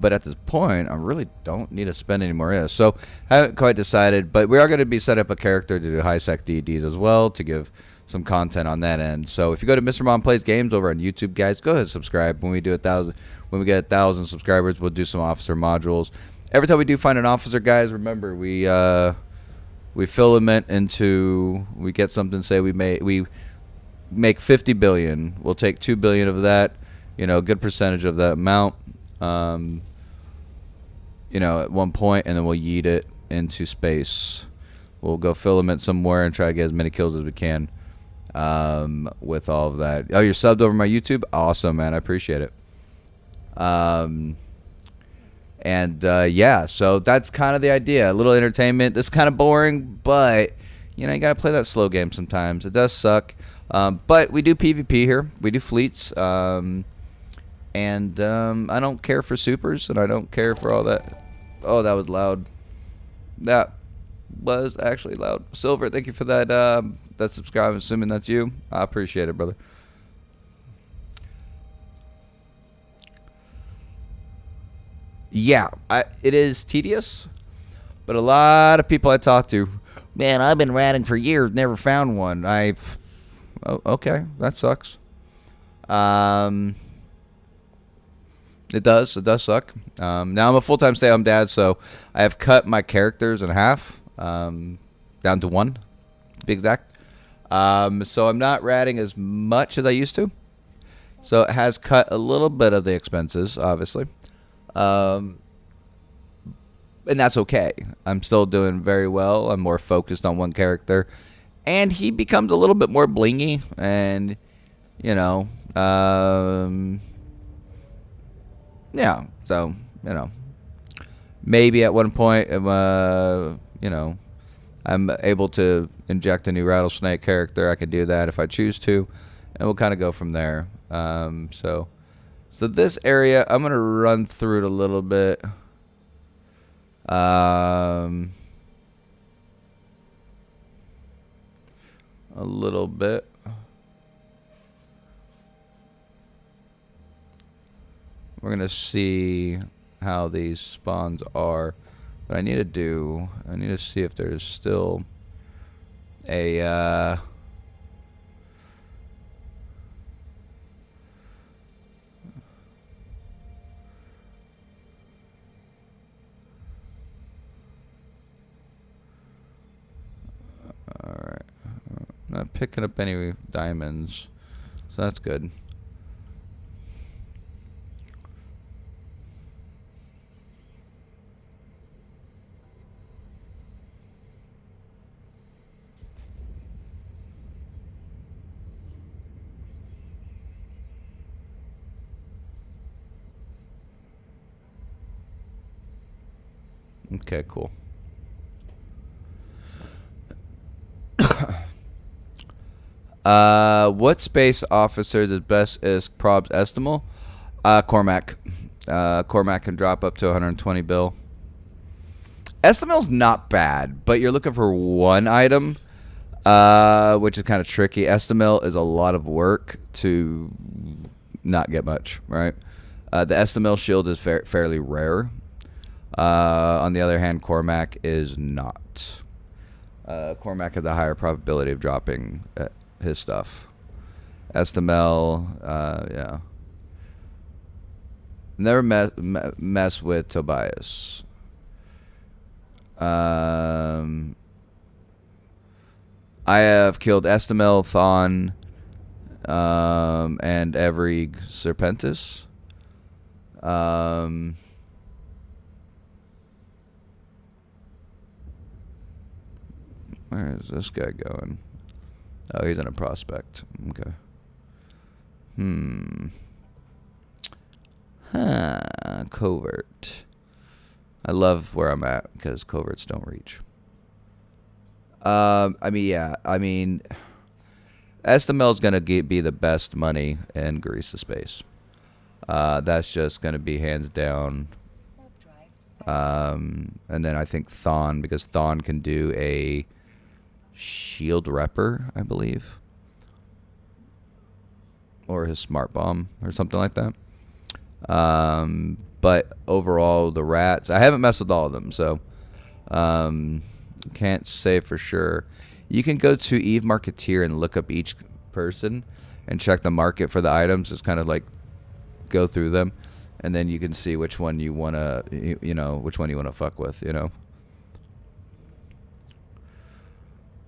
But at this point, I really don't need to spend any more ISK. So I haven't quite decided, but we are going to be set up a character to do high sec DDs as well to give some content on that end. So if you go to Mr. Mom Plays Games over on YouTube, guys, go ahead and subscribe. When we get 1,000 subscribers, we'll do some officer modules. Every time we do find an officer, guys, remember we filament into, we get something, say we make 50 billion. We'll take 2 billion of that, you know, a good percentage of that amount, you know, at one point, and then we'll yeet it into space. We'll go filament somewhere and try to get as many kills as we can with all of that. Oh, you're subbed over my YouTube? Awesome, man. I appreciate it. Yeah, so that's kind of the idea. A little entertainment. It's kind of boring, but, you know, you got to play that slow game sometimes. It does suck. But we do PvP here. We do fleets. I don't care for supers, and I don't care for all that. Oh, that was loud. That was actually loud. Silver, thank you for that that subscribe. I'm assuming that's you. I appreciate it, brother. Yeah, it is tedious, but a lot of people I talk to, man, I've been ratting for years, never found one. Oh, okay, that sucks. It does suck. Now I'm a full-time stay-at-home dad, so I have cut my characters in half, down to 1, to be exact. So I'm not ratting as much as I used to. So it has cut a little bit of the expenses, obviously. And that's okay. I'm still doing very well. I'm more focused on one character. And he becomes a little bit more blingy. And, you know, yeah. So, you know, maybe at one point, you know, I'm able to inject a new Rattlesnake character. I could do that if I choose to. And we'll kind of go from there. So this area, I'm going to run through it a little bit. A little bit. We're going to see how these spawns are. What I need to do, I need to see if there's still a... Alright, I'm not picking up any diamonds, so that's good. Okay, cool. What space officer is best is Prob's Estimal? Cormac. Cormac can drop up to 120 bill. Estimal's not bad, but you're looking for one item, which is kind of tricky. Estimal is a lot of work to not get much, right? The Estimal shield is fairly rare. On the other hand, Cormac is not. Cormac has a higher probability of dropping his stuff. Estamel, yeah. Never mess with Tobias. I have killed Estamel, Thon, and every Serpentis. Where is this guy going? Oh, he's in a prospect. Okay. Covert. I love where I'm at because coverts don't reach. I mean, yeah. I mean, Estamel's gonna be the best money in Garissa space. That's just gonna be hands down. And then I think Thon, because Thon can do a shield repper, I believe, or his smart bomb or something like that. But overall, the rats, I haven't messed with all of them, so can't say for sure. You can go to Eve Marketeer and look up each person and check the market for the items. It's kind of like go through them, and then you can see which one you wanna, you know, which one you wanna fuck with, you know.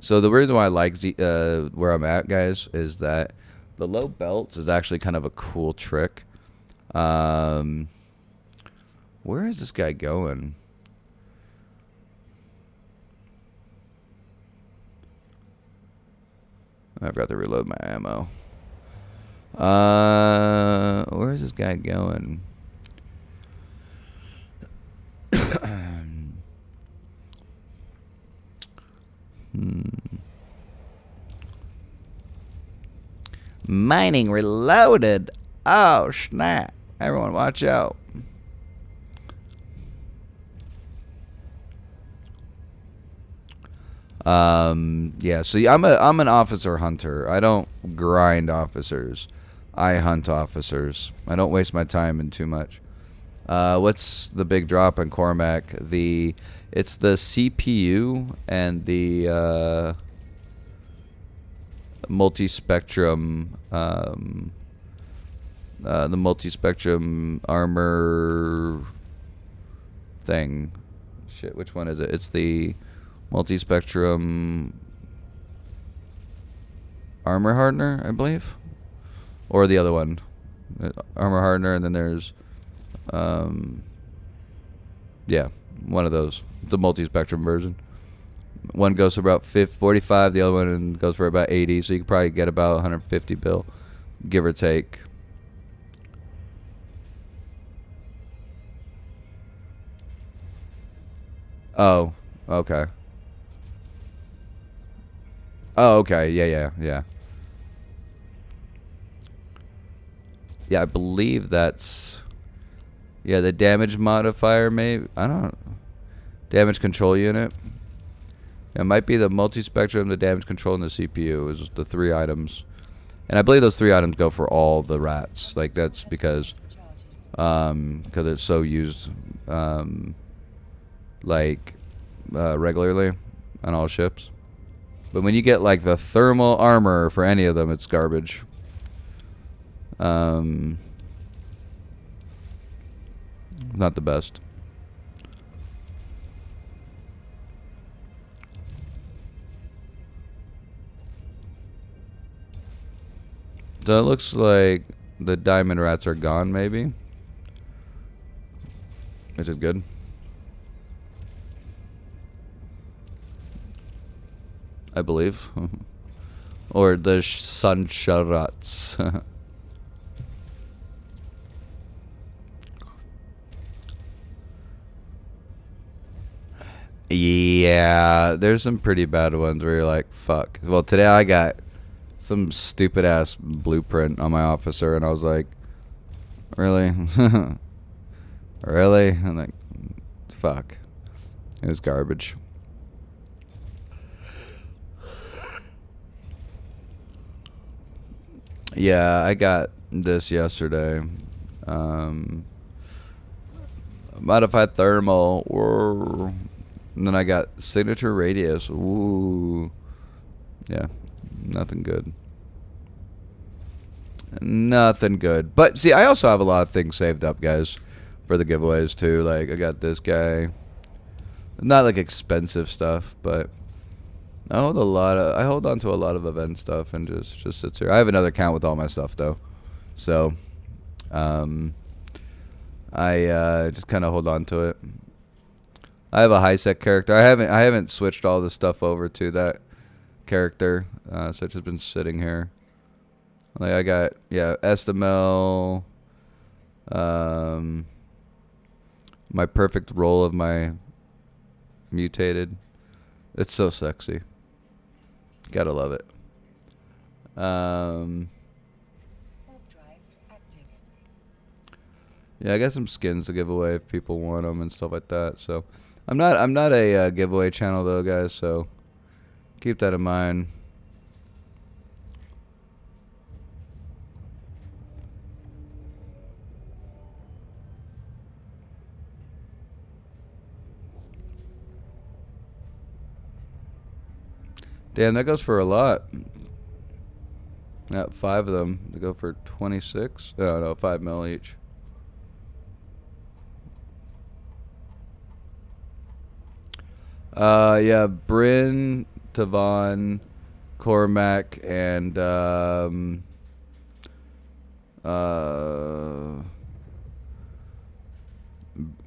So the reason why I like where I'm at, guys, is that the low belt is actually kind of a cool trick. Where is this guy going? I forgot to reload my ammo. Where is this guy going? Mining reloaded. Oh, snap. Everyone watch out. Yeah, so I'm an officer hunter. I don't grind officers. I hunt officers. I don't waste my time in too much. What's the big drop on Cormac? It's the CPU and the multi-spectrum armor thing. Shit, which one is it? It's the multi-spectrum armor hardener, I believe, or the other one, armor hardener, and then there's yeah, one of those, the multi-spectrum version. One goes for about 45, the other one goes for about 80, so you could probably get about 150 bill, give or take. Oh, okay. Oh, okay. Yeah. Yeah, I believe that's... Yeah, the damage modifier, maybe? I don't know. Damage control unit. It might be the multi-spectrum, the damage control, and the CPU is the 3 items. And I believe those 3 items go for all the rats. Like, that's because it's so used, regularly on all ships. But when you get like the thermal armor for any of them, it's garbage. Not the best. So it looks like the diamond rats are gone, maybe. Which is good. I believe. Or the Sansharats. Yeah, there's some pretty bad ones where you're like, fuck. Well, today I got some stupid ass blueprint on my officer, and I was like, really? Really? I'm like, fuck. It was garbage. Yeah, I got this yesterday. Modified thermal. Whoa. And then I got signature radius. Ooh. Yeah, nothing good. Nothing good. But see, I also have a lot of things saved up, guys, for the giveaways too. Like I got this guy. Not like expensive stuff, but I hold on to a lot of event stuff and just sits here. I have another account with all my stuff though, so I just kind of hold on to it. I have a high sec character. I haven't switched all the stuff over to that character, so it's just been sitting here. Like I got Estamel, my perfect roll of my mutated. It's so sexy. Gotta love it. Warp drive active. Yeah, I got some skins to give away if people want them and stuff like that. So, I'm not a giveaway channel though, guys. So, keep that in mind. Damn, that goes for a lot. Got 5 of them. They go for 26. No, 5 mil each. Yeah, Bryn, Tavon, Cormac, and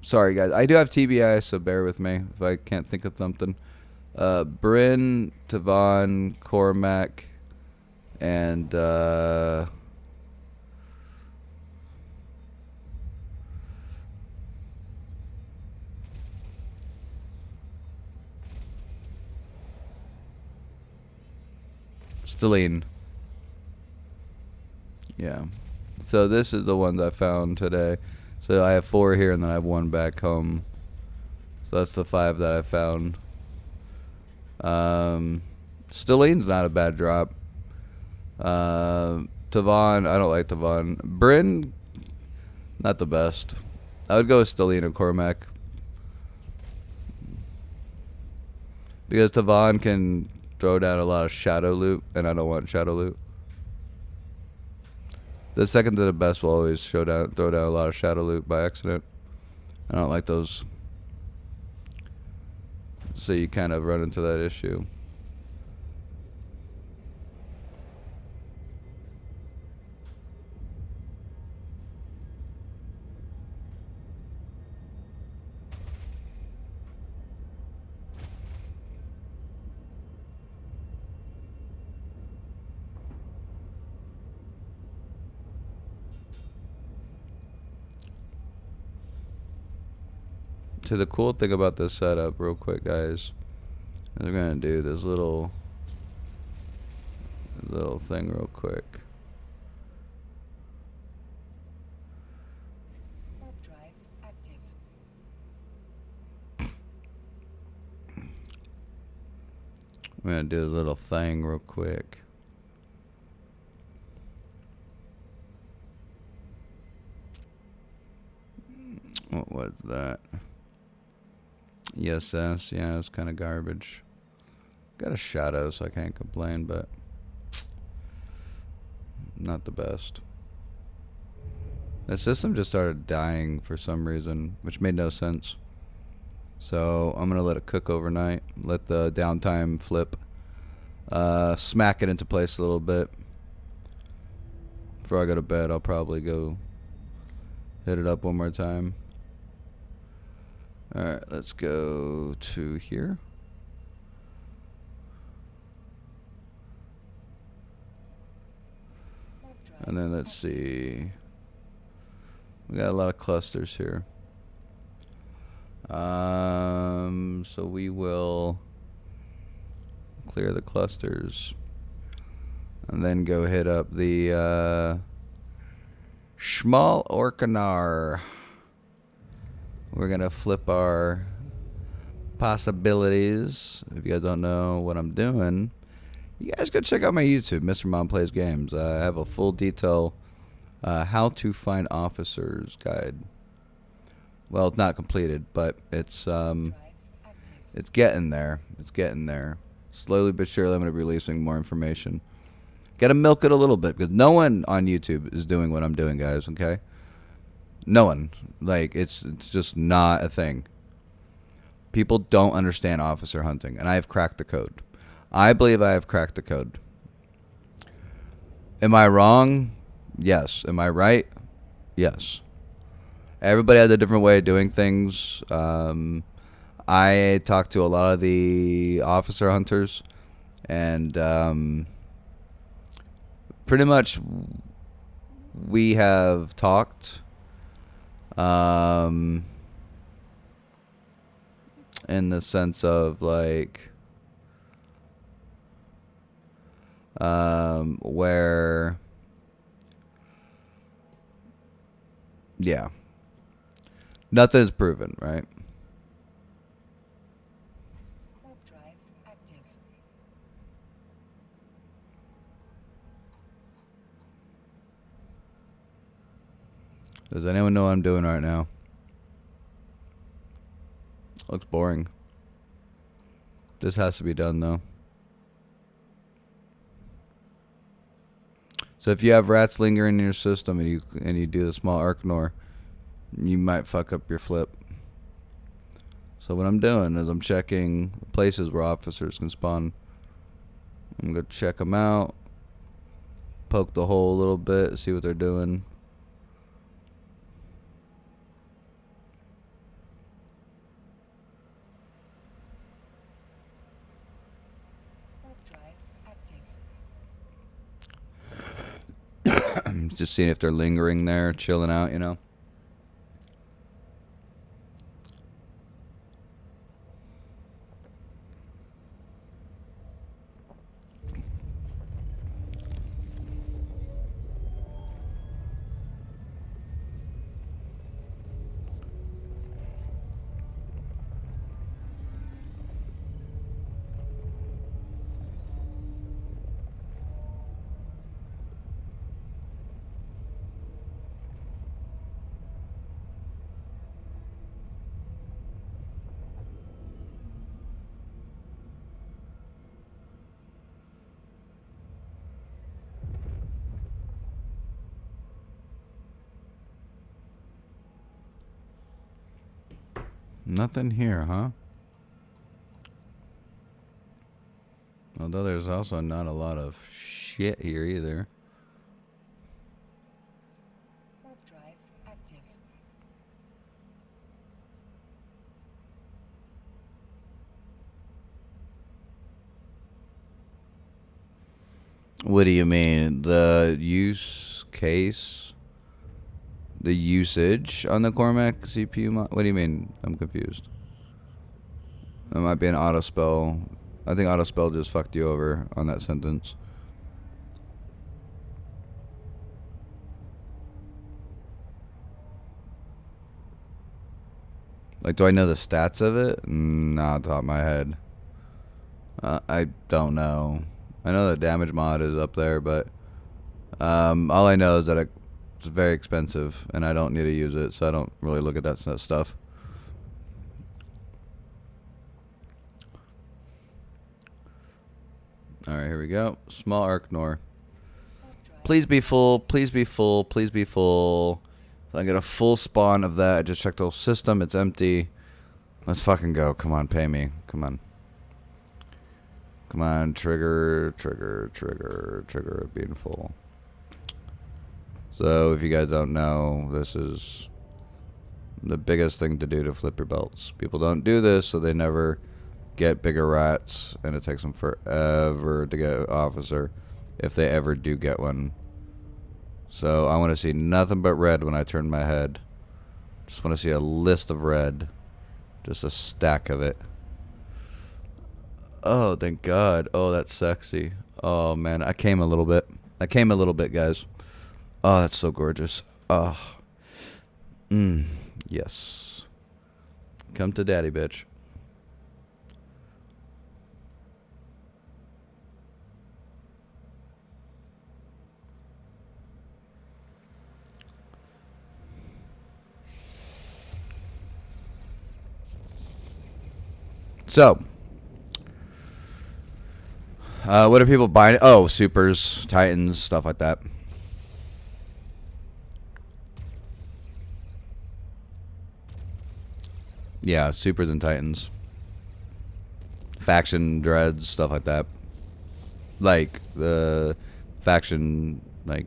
sorry guys, I do have TBI, so bear with me if I can't think of something. Bryn, Tavon, Cormac, and Stelline. Yeah. So this is the ones I found today. So I have 4 here, and then I have 1 back home. So that's the 5 that I found. Stelline's not a bad drop. Tavon, I don't like Tavon. Bryn, not the best. I would go with Stelline and Cormac. Because Tavon can throw down a lot of shadow loot, and I don't want shadow loot. The second to the best will always throw down a lot of shadow loot by accident. I don't like those. So you kind of run into that issue. So the cool thing about this setup, real quick, guys, is we're gonna do this little thing real quick. Warp drive active. We're gonna do this little thing real quick. What was that? ESS, yeah, it's kind of garbage. Got a shadow, so I can't complain, but not the best. The system just started dying for some reason, which made no sense. So I'm gonna let it cook overnight, let the downtime flip, smack it into place a little bit. Before I go to bed, I'll probably go hit it up one more time. Alright, let's go to here. And then let's see. We got a lot of clusters here. So we will clear the clusters. And then go hit up the Schmal Orkanar. We're gonna flip our possibilities. If you guys don't know what I'm doing, you guys go check out my YouTube, Mr. Mom Plays Games. I have a full detail how to find officers guide. Well, it's not completed, but it's getting there. It's getting there. Slowly but surely, I'm gonna be releasing more information. Gotta milk it a little bit because no one on YouTube is doing what I'm doing, guys. Okay. No one. Like, it's just not a thing. People don't understand officer hunting, and I have cracked the code. I believe I have cracked the code. Am I wrong? Yes. Am I right? Yes. Everybody has a different way of doing things. I talked to a lot of the officer hunters, and pretty much we have talked in the sense of like where yeah, nothing's proven, right? Warp drive active. Does anyone know what I'm doing right now? Looks boring. This has to be done though. So if you have rats lingering in your system and you do the small Arknor, you might fuck up your flip. So what I'm doing is I'm checking places where officers can spawn. I'm going to check them out, poke the hole a little bit, see what they're doing. Warp drive active. Just seeing if they're lingering there, chilling out, you know. Nothing here, huh? Although there's also not a lot of shit here either. Warp drive active. What do you mean? The use case? The usage on the Cormac CPU? What do you mean? I'm confused. That might be an auto spell. I think auto spell just fucked you over on that sentence. Like, do I know the stats of it? Not on top of my head. I don't know. I know the damage mod is up there, but all I know is that it's very expensive, and I don't need to use it, so I don't really look at that stuff. Alright, here we go. Small Arknor. Please be full, please be full, please be full. So I get a full spawn of that. I just checked the whole system, it's empty. Let's fucking go. Come on, pay me. Come on. Come on, trigger being full. So if you guys don't know, this is the biggest thing to do to flip your belts. People don't do this, so they never get bigger rats, and it takes them forever to get an officer if they ever do get one. So I want to see nothing but red when I turn my head. Just want to see a list of red. Just a stack of it. Oh, thank God. Oh, that's sexy. Oh, man. I came a little bit. Guys. Oh, that's so gorgeous. Oh. Yes. Come to daddy, bitch. So, what are people buying? Oh, supers, titans, stuff like that. Yeah, supers and titans. Faction dreads, stuff like that. Like the faction, like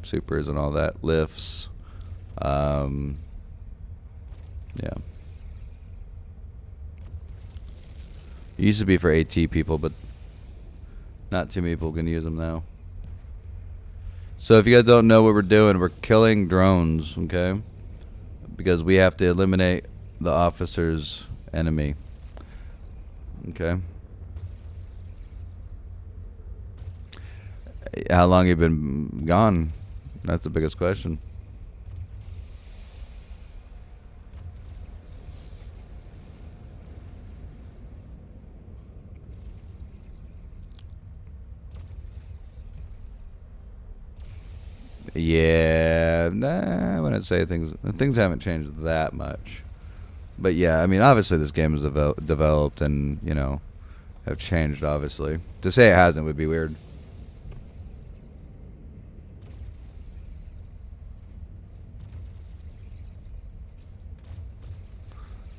supers and all that. Lifts. Yeah. It used to be for AT people, but not too many people can use them now. So if you guys don't know what we're doing, we're killing drones, okay? Because we have to eliminate the officer's enemy. Okay. How long have you been gone? That's the biggest question. Yeah, nah, I wouldn't say things haven't changed that much. But yeah, I mean, obviously this game is developed and, you know, have changed, obviously. To say it hasn't would be weird.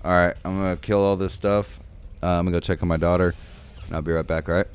All right, I'm gonna kill all this stuff. I'm gonna go check on my daughter, and I'll be right back. All right.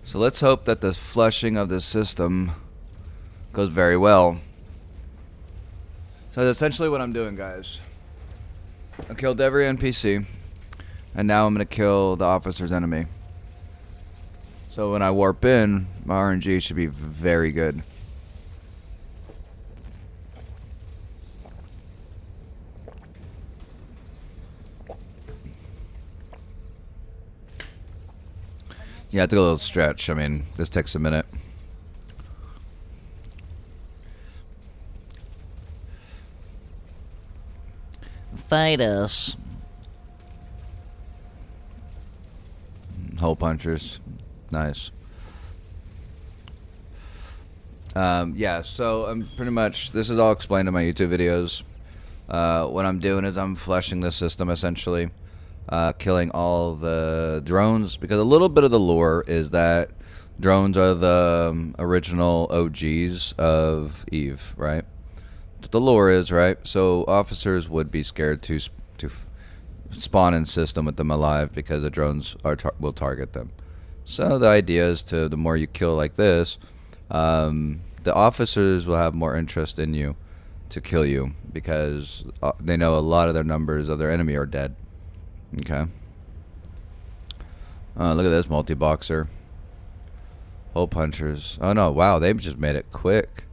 So let's hope that the flushing of the system goes very well. So that's essentially what I'm doing, guys. I killed every NPC, and now I'm going to kill the officer's enemy. So when I warp in, my RNG should be very good. Yeah, it took a little stretch. I mean, this takes a minute. Fight us. Hole punchers. Nice. Yeah, so I'm pretty much, this is all explained in my YouTube videos. What I'm doing is I'm flushing the system essentially. Killing all the drones, because a little bit of the lore is that drones are the original OGs of EVE, right? But the lore is, right? So officers would be scared to spawn in system with them alive because the drones will target them. So the idea is the more you kill like this, the officers will have more interest in you to kill you because they know a lot of their numbers of their enemy are dead. Okay. Look at this multi-boxer. Hole punchers. Oh no! Wow, they just made it quick.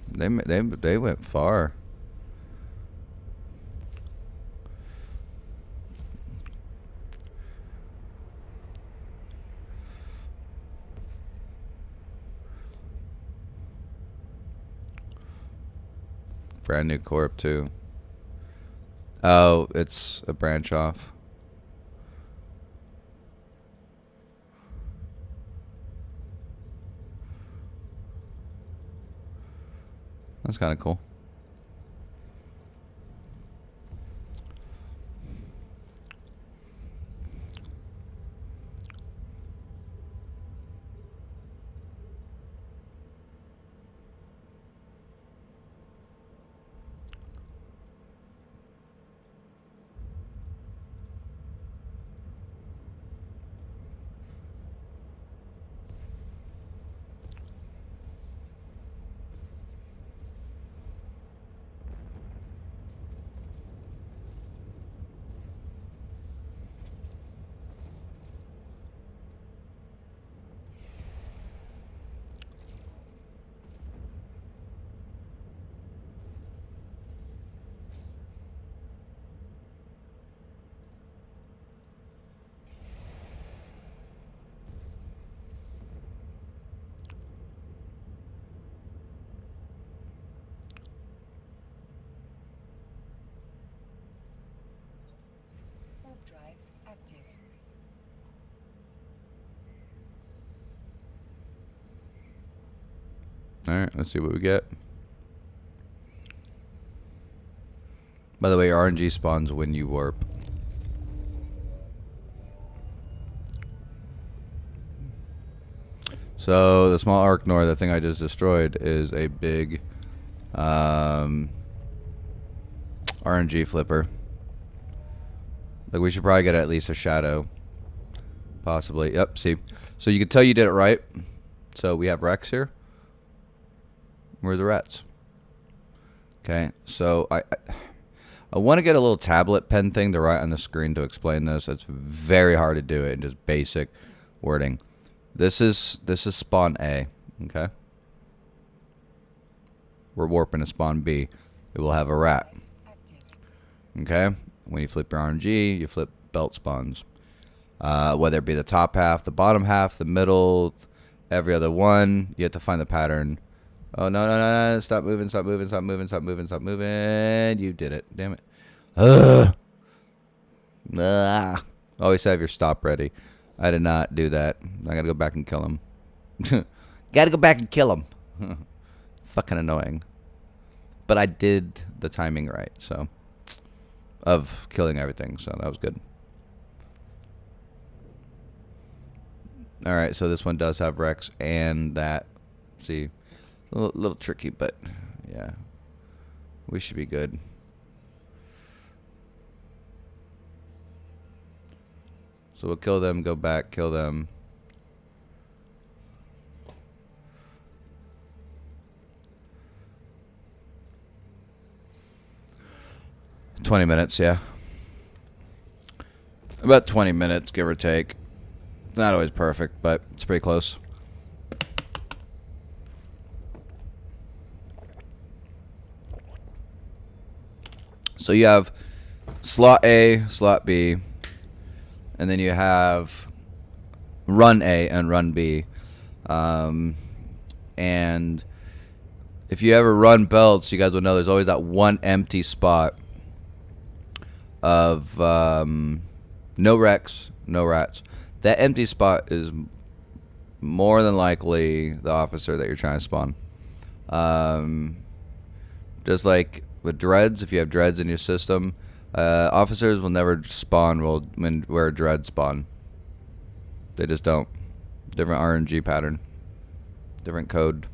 They went far. Brand new corp too. Oh, it's a branch off. That's kind of cool. Warp drive active. Alright, let's see what we get. By the way, RNG spawns when you warp. So the small Arknor, the thing I just destroyed, is a big RNG flipper. Like, we should probably get at least a shadow. Possibly. Yep, see. So you can tell you did it right. So we have Rex here. Where are the rats? Okay, so I want to get a little tablet pen thing to write on the screen to explain this. It's very hard to do it in just basic wording. This is spawn A, okay? We're warping to spawn B. It will have a rat. Okay? When you flip your RNG, you flip belt spawns. Whether it be the top half, the bottom half, the middle, every other one, you have to find the pattern. Oh, no. Stop moving. You did it. Damn it. Always have your stop ready. I did not do that. I gotta go back and kill him. Gotta go back and kill him. Fucking annoying. But I did the timing right, so. Of killing everything, so that was good. Alright, so this one does have Rex and that. See, a little tricky, but yeah. We should be good. So we'll kill them, go back, kill them. $20 minutes, yeah. About 20 minutes, give or take. It's not always perfect, but it's pretty close. So you have slot A, slot B, and then you have run A and run B. And if you ever run belts, you guys will know there's always that one empty spot of no Rex, no rats. That empty spot is more than likely the officer that you're trying to spawn. Just like with dreads, if you have dreads in your system, officers will never spawn where dreads spawn. They just don't. Different RNG pattern. Different code.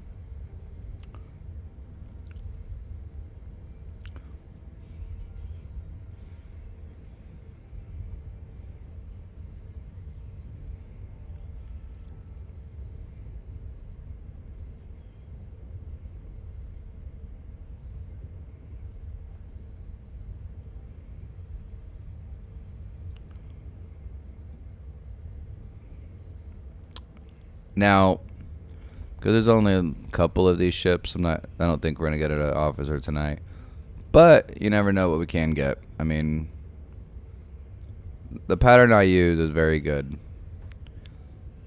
Now, because there's only a couple of these ships, I don't think we're gonna get an officer tonight. But you never know what we can get. I mean, the pattern I use is very good.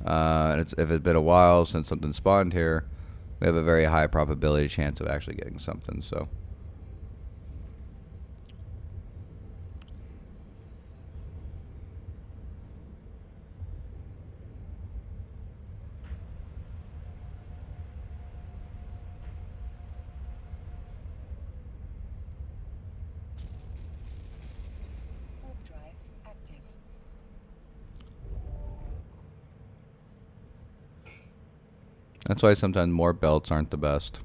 If it's been a while since something spawned here, we have a very high probability chance of actually getting something. So That's why sometimes more belts aren't the best.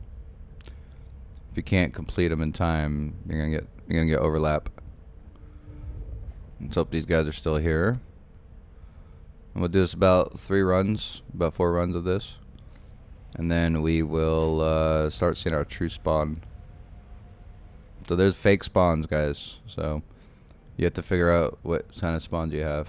If you can't complete them in time, you're gonna get overlap. Let's hope these guys are still here. And we'll do this about 4 runs of this, and then we will start seeing our true spawn. So there's fake spawns, guys. So you have to figure out what kind of spawns you have.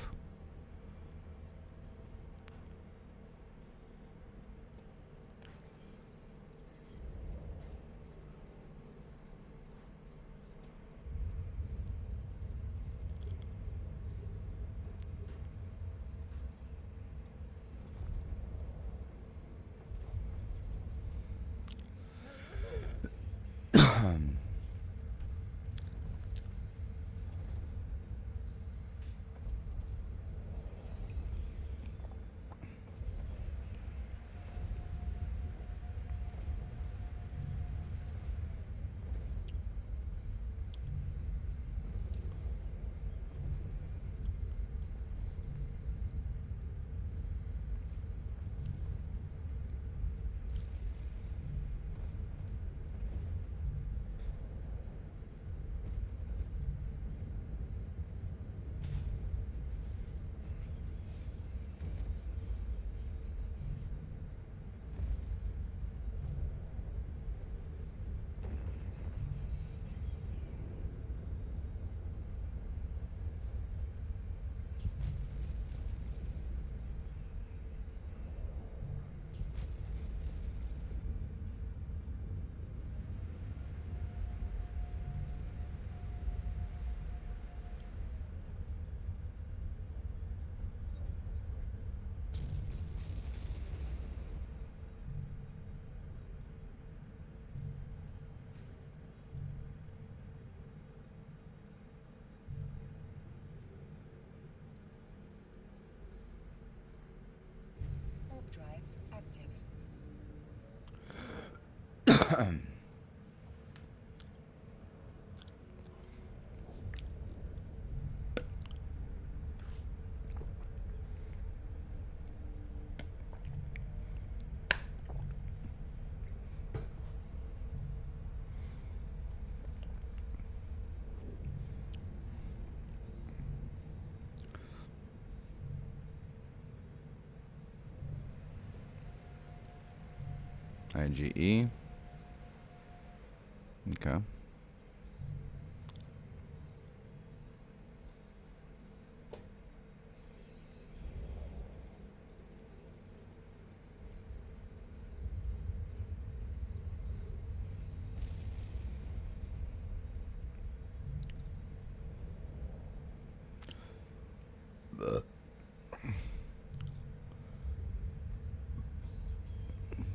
Warp drive active. IGE. Okay.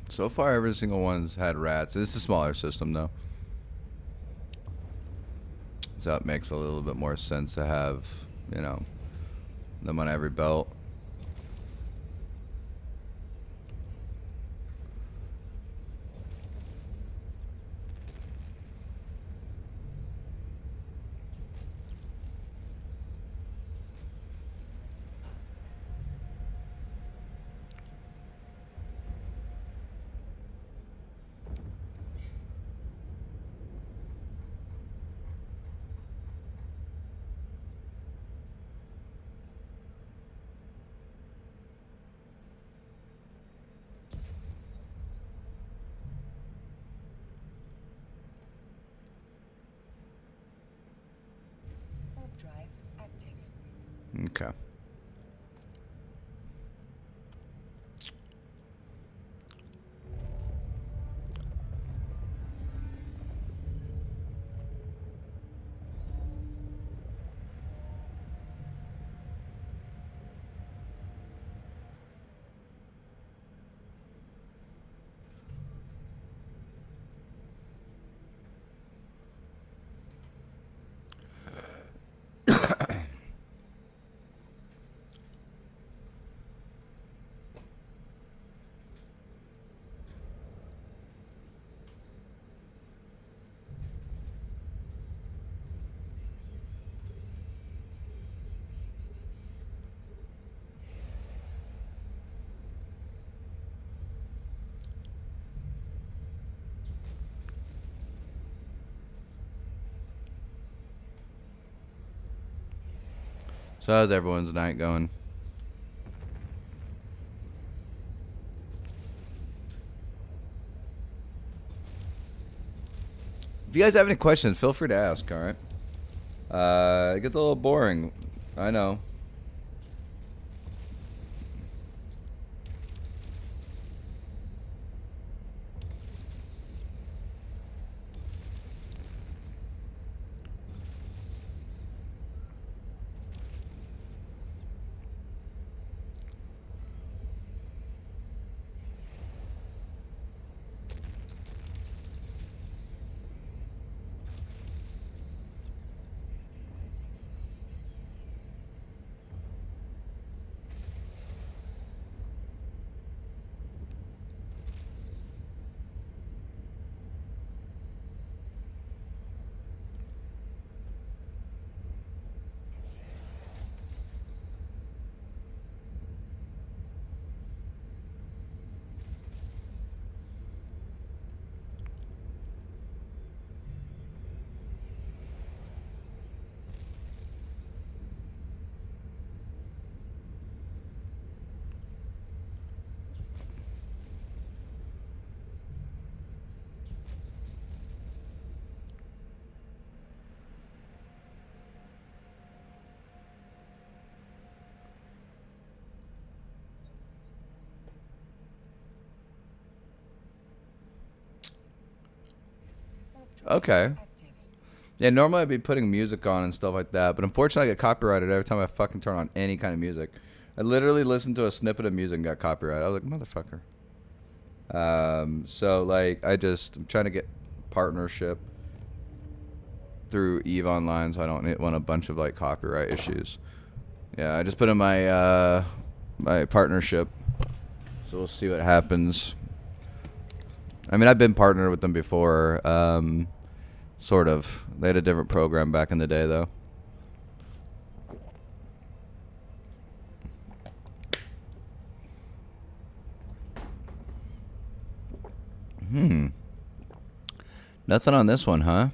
So far, every single one's had rats. This is a smaller system, though. So it makes a little bit more sense to have, you know, them on every belt. Warp drive active. Okay. So how's everyone's night going? If you guys have any questions, feel free to ask, alright? It gets a little boring. I know. Okay. Active. Yeah, normally I'd be putting music on and stuff like that, but unfortunately I get copyrighted every time I fucking turn on any kind of music. I literally listened to a snippet of music and got copyrighted. I was like, motherfucker. So like I'm trying to get partnership through EVE Online, so I don't want a bunch of like copyright issues. Yeah, I just put in my my partnership, so we'll see what happens. I mean, I've been partnered with them before, sort of. They had a different program back in the day, though. Nothing on this one, huh?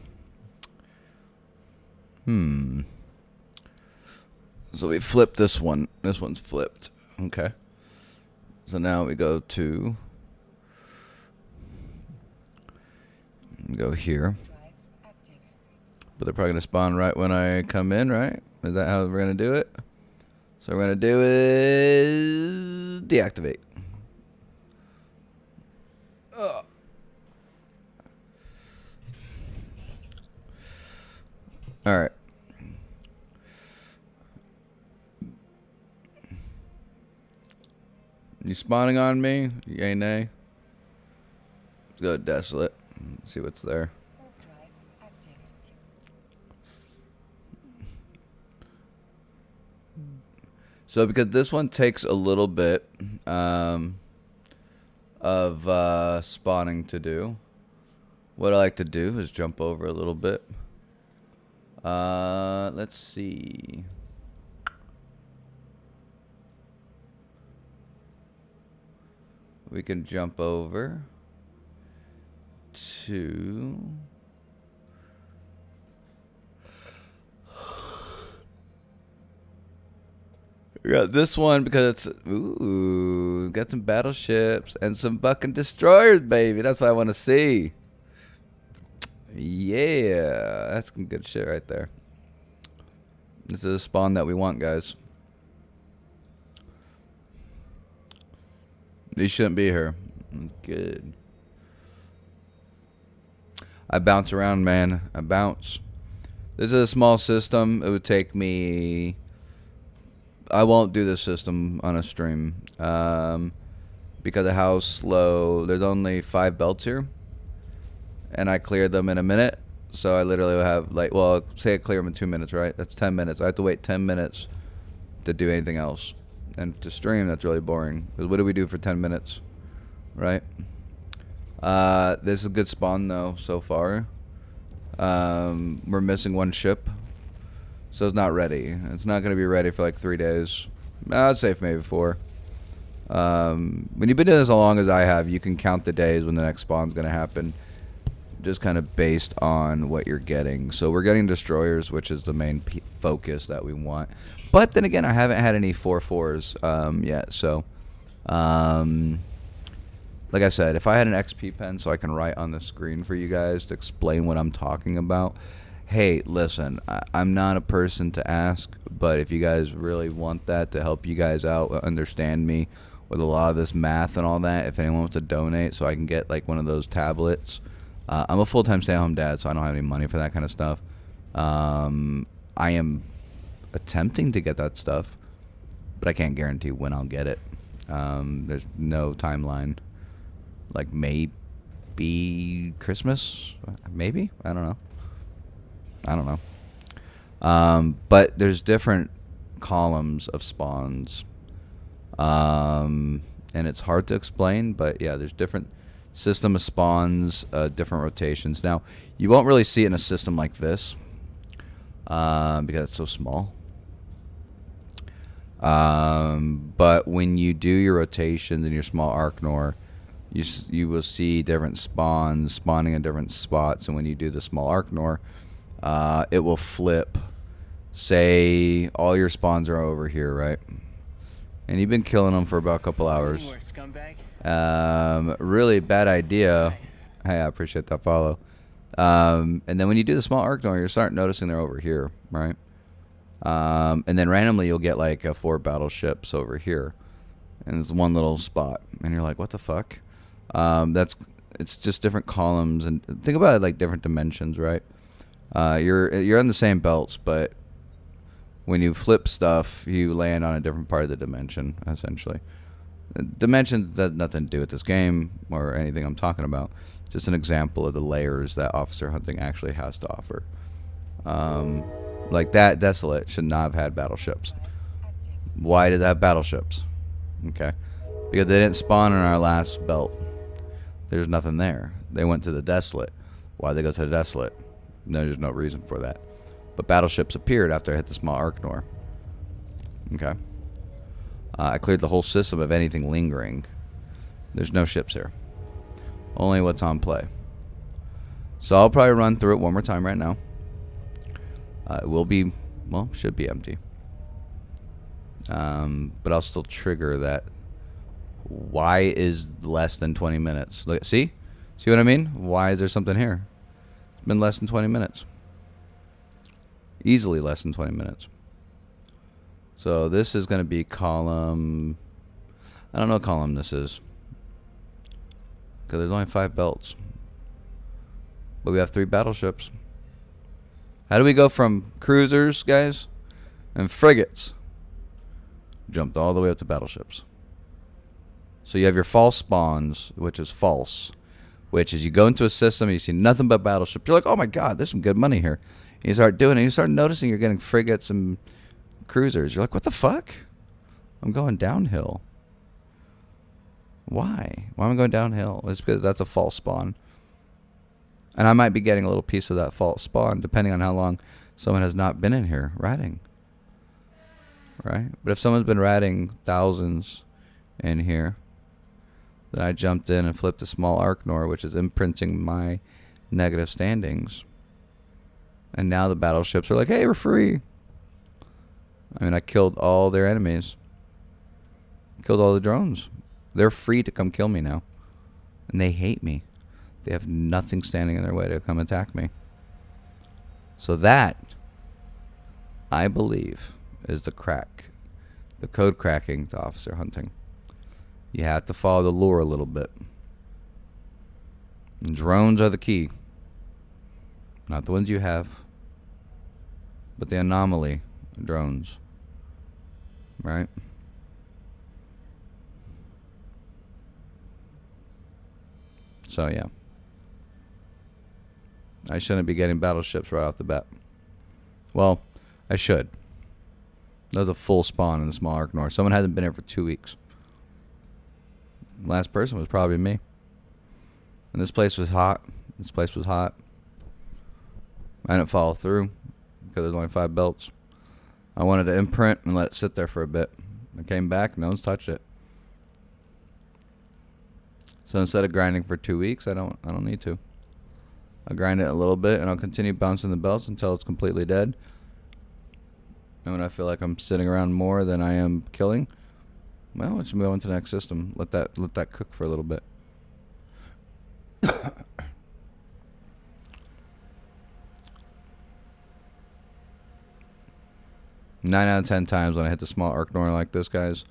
So we flipped this one. This one's flipped. Okay. So now we go to... go here. Drive active. But they're probably going to spawn right when I come in, right? Is that how we're going to do it? So we're going to do is deactivate. Ugh. All right. You spawning on me? Yay, nay? Let's go to Desolate. See what's there. Drive active. So because this one takes a little bit of spawning to do, what I like to do is jump over a little bit. Let's see. We can jump over to... We got this one because it's... Ooh, got some battleships and some fucking destroyers, baby. That's what I want to see. Yeah, that's some good shit right there. This is a spawn that we want, guys. These shouldn't be here. Good. I bounce around, man. I bounce. This is a small system. It would take me... I won't do this system on a stream. Because of how slow... There's only 5 belts here. And I cleared them in a minute. So I literally have, like... Well, say I clear them in 2 minutes, right? That's 10 minutes. I have to wait 10 minutes to do anything else. And to stream, that's really boring. Because what do we do for 10 minutes? Right? This is a good spawn, though, so far. We're missing 1 ship. So it's not ready. It's not going to be ready for like 3 days. I'd say maybe 4. When you've been doing this as long as I have, you can count the days when the next spawn's going to happen. just kind of based on what you're getting. So we're getting destroyers, which is the main focus that we want. But then again, I haven't had any 4/4s yet. So, like I said, if I had an XP pen so I can write on the screen for you guys to explain what I'm talking about, hey, listen, I'm not a person to ask, but if you guys really want that to help you guys out, understand me with a lot of this math and all that, if anyone wants to donate so I can get like one of those tablets. I'm a full-time stay-at-home dad, so I don't have any money for that kind of stuff. I am attempting to get that stuff, but I can't guarantee when I'll get it. There's no timeline. Like maybe Christmas? Maybe? I don't know. But there's different columns of spawns. And it's hard to explain, but yeah, there's different system of spawns, different rotations. Now, you won't really see it in a system like this, because it's so small. But when you do your rotations in your small Arknor, you will see different spawns spawning in different spots, and when you do the small Arknor, it will flip. Say all your spawns are over here, right? And you've been killing them for about a couple hours. Really bad idea. Hey, I appreciate that follow. And then when you do the small Arknor, you start noticing they're over here, right? And then randomly you'll get like 4 battleships over here, and there's one little spot, and you're like, what the fuck? It's just different columns, and think about it like different dimensions, right? You're on the same belts, but when you flip stuff, you land on a different part of the dimension, essentially. Dimension has nothing to do with this game or anything I'm talking about. Just an example of the layers that officer hunting actually has to offer. Like that Desolate should not have had battleships. Why did it have battleships? Okay. Because they didn't spawn in our last belt. There's nothing there. They went to the Desolate. Why'd they go to the Desolate? No, there's no reason for that. But battleships appeared after I hit the small Arknor. Okay. I cleared the whole system of anything lingering. There's no ships here. Only what's on play. So I'll probably run through it one more time right now. It will be, well, should be empty. But I'll still trigger that. Why is less than 20 minutes? Look, see what I mean? Why is there something here? It's been less than 20 minutes. Easily less than 20 minutes. So this is going to be column, I don't know what column this is, because there's only 5 belts, but we have 3 battleships. How do we go from cruisers, guys, and frigates? Jumped all the way up to battleships. So you have your false spawns, which is false, which is you go into a system and you see nothing but battleships. You're like, oh my god, there's some good money here. And you start doing it, and you start noticing you're getting frigates and cruisers. You're like, what the fuck? I'm going downhill. Why am I going downhill? It's because that's a false spawn. And I might be getting a little piece of that false spawn depending on how long someone has not been in here ratting. Right? But if someone's been ratting thousands in here, then I jumped in and flipped a small Arknor, which is imprinting my negative standings. And now the battleships are like, hey, we're free. I mean, I killed all their enemies. Killed all the drones. They're free to come kill me now. And they hate me. They have nothing standing in their way to come attack me. So that, I believe, is the crack. The code cracking to officer hunting. You have to follow the lore a little bit. And drones are the key. Not the ones you have, but the anomaly drones. Right? So yeah. I shouldn't be getting battleships right off the bat. Well, I should. That was a full spawn in the small Arknor. Someone hasn't been here for 2 weeks. Last person was probably me. And this place was hot. This place was hot. I didn't follow through because there's only 5 belts. I wanted to imprint and let it sit there for a bit. I came back, no one's touched it. So instead of grinding for 2 weeks, I don't need to. I'll grind it a little bit, and I'll continue bouncing the belts until it's completely dead. And when I feel like I'm sitting around more than I am killing, well, let's move on to the next system. Let that cook for a little bit. 9 out of 10 times when I hit the small Arknor like this, guys,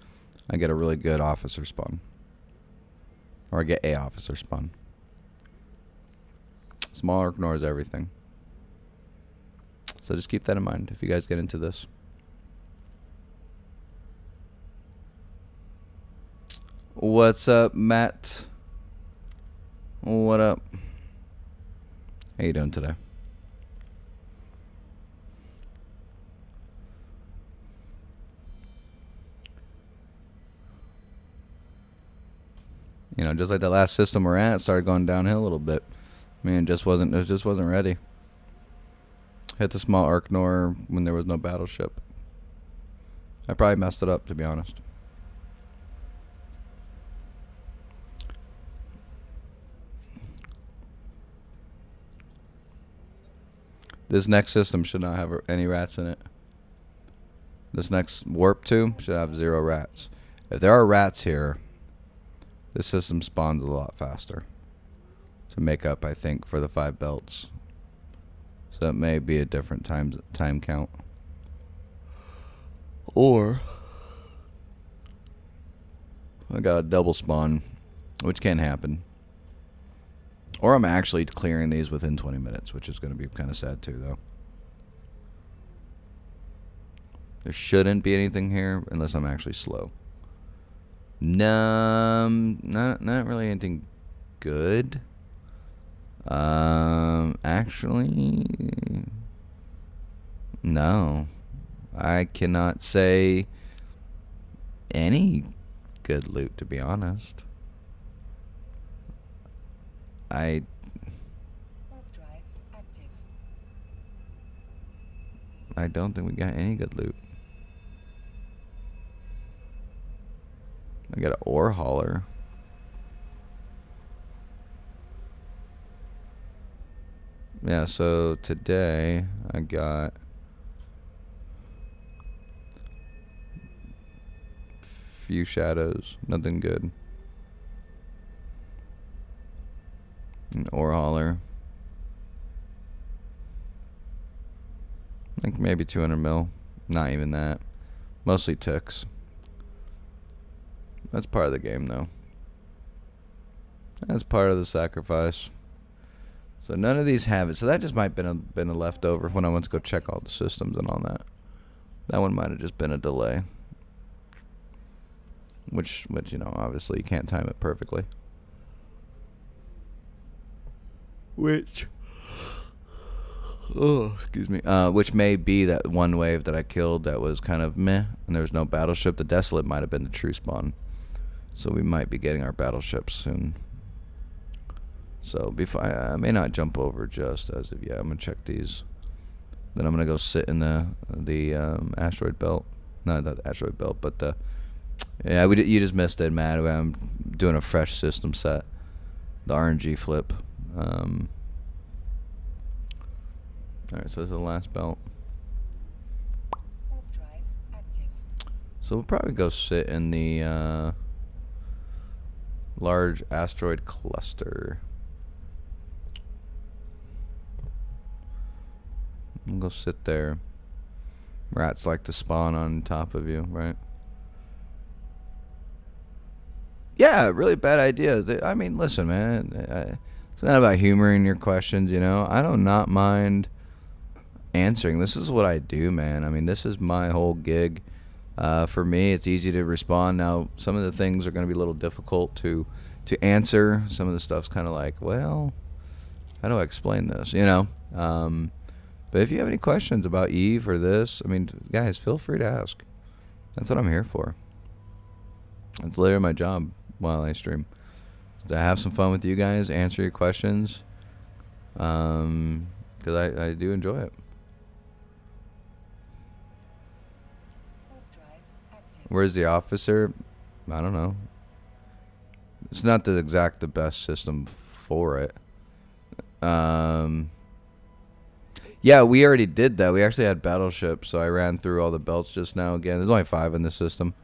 I get a really good officer spawn. Or I get a officer spawn. Small Arknor is everything. So just keep that in mind if you guys get into this. What's up, Matt? What up? How you doing today? You know, just like the last system we're at, it started going downhill a little bit. I mean, it just wasn't ready. Hit the small Arknor when there was no battleship. I probably messed it up, to be honest. This next system should not have any rats in it. This next warp 2 should have 0 rats. If there are rats here, this system spawns a lot faster to make up, I think, for the 5 belts. So it may be a different time count. Or I got a double spawn, which can happen. Or I'm actually clearing these within 20 minutes, which is going to be kind of sad too, though. There shouldn't be anything here unless I'm actually slow. No, not really anything good. Actually, no. I cannot say any good loot, to be honest. Warp drive active. I don't think we got any good loot. I got an ore hauler. Yeah, so today I got few shadows, nothing good. An ore hauler. I think maybe 200 mil. Not even that. Mostly ticks. That's part of the game, though. That's part of the sacrifice. So none of these have it. So that just might have been a leftover when I went to go check all the systems and all that. That one might have just been a delay. Which you know, obviously you can't time it perfectly. Which may be that one wave that I killed that was kind of meh, and there was no battleship. The Desolate might have been the true spawn. So we might be getting our battleship soon. So before I may not jump over just as of yet. I'm gonna check these. Then I'm gonna go sit in the asteroid belt. Not the asteroid belt, but the yeah. You just missed it, Matt. I'm doing a fresh system set. The RNG flip. Alright, so this is the last belt. Warp drive active. So we'll probably go sit in the large asteroid cluster. We'll go sit there. Rats like to spawn on top of you, right? Yeah, really bad idea. I mean, listen, man. It's not about humoring your questions, you know. I do not mind answering. This is what I do, man. I mean, this is my whole gig. For me, it's easy to respond. Now, some of the things are going to be a little difficult to answer. Some of the stuff's kind of like, well, how do I explain this, you know? But if you have any questions about Eve or this, I mean, guys, feel free to ask. That's what I'm here for. That's literally my job while I stream. To have some fun with you guys, answer your questions, because I do enjoy it. Warp drive active. Where's the officer? I don't know. It's not the best system for it. Yeah, we already did that. We actually had battleships, so I ran through all the belts just now again. There's only 5 in the system.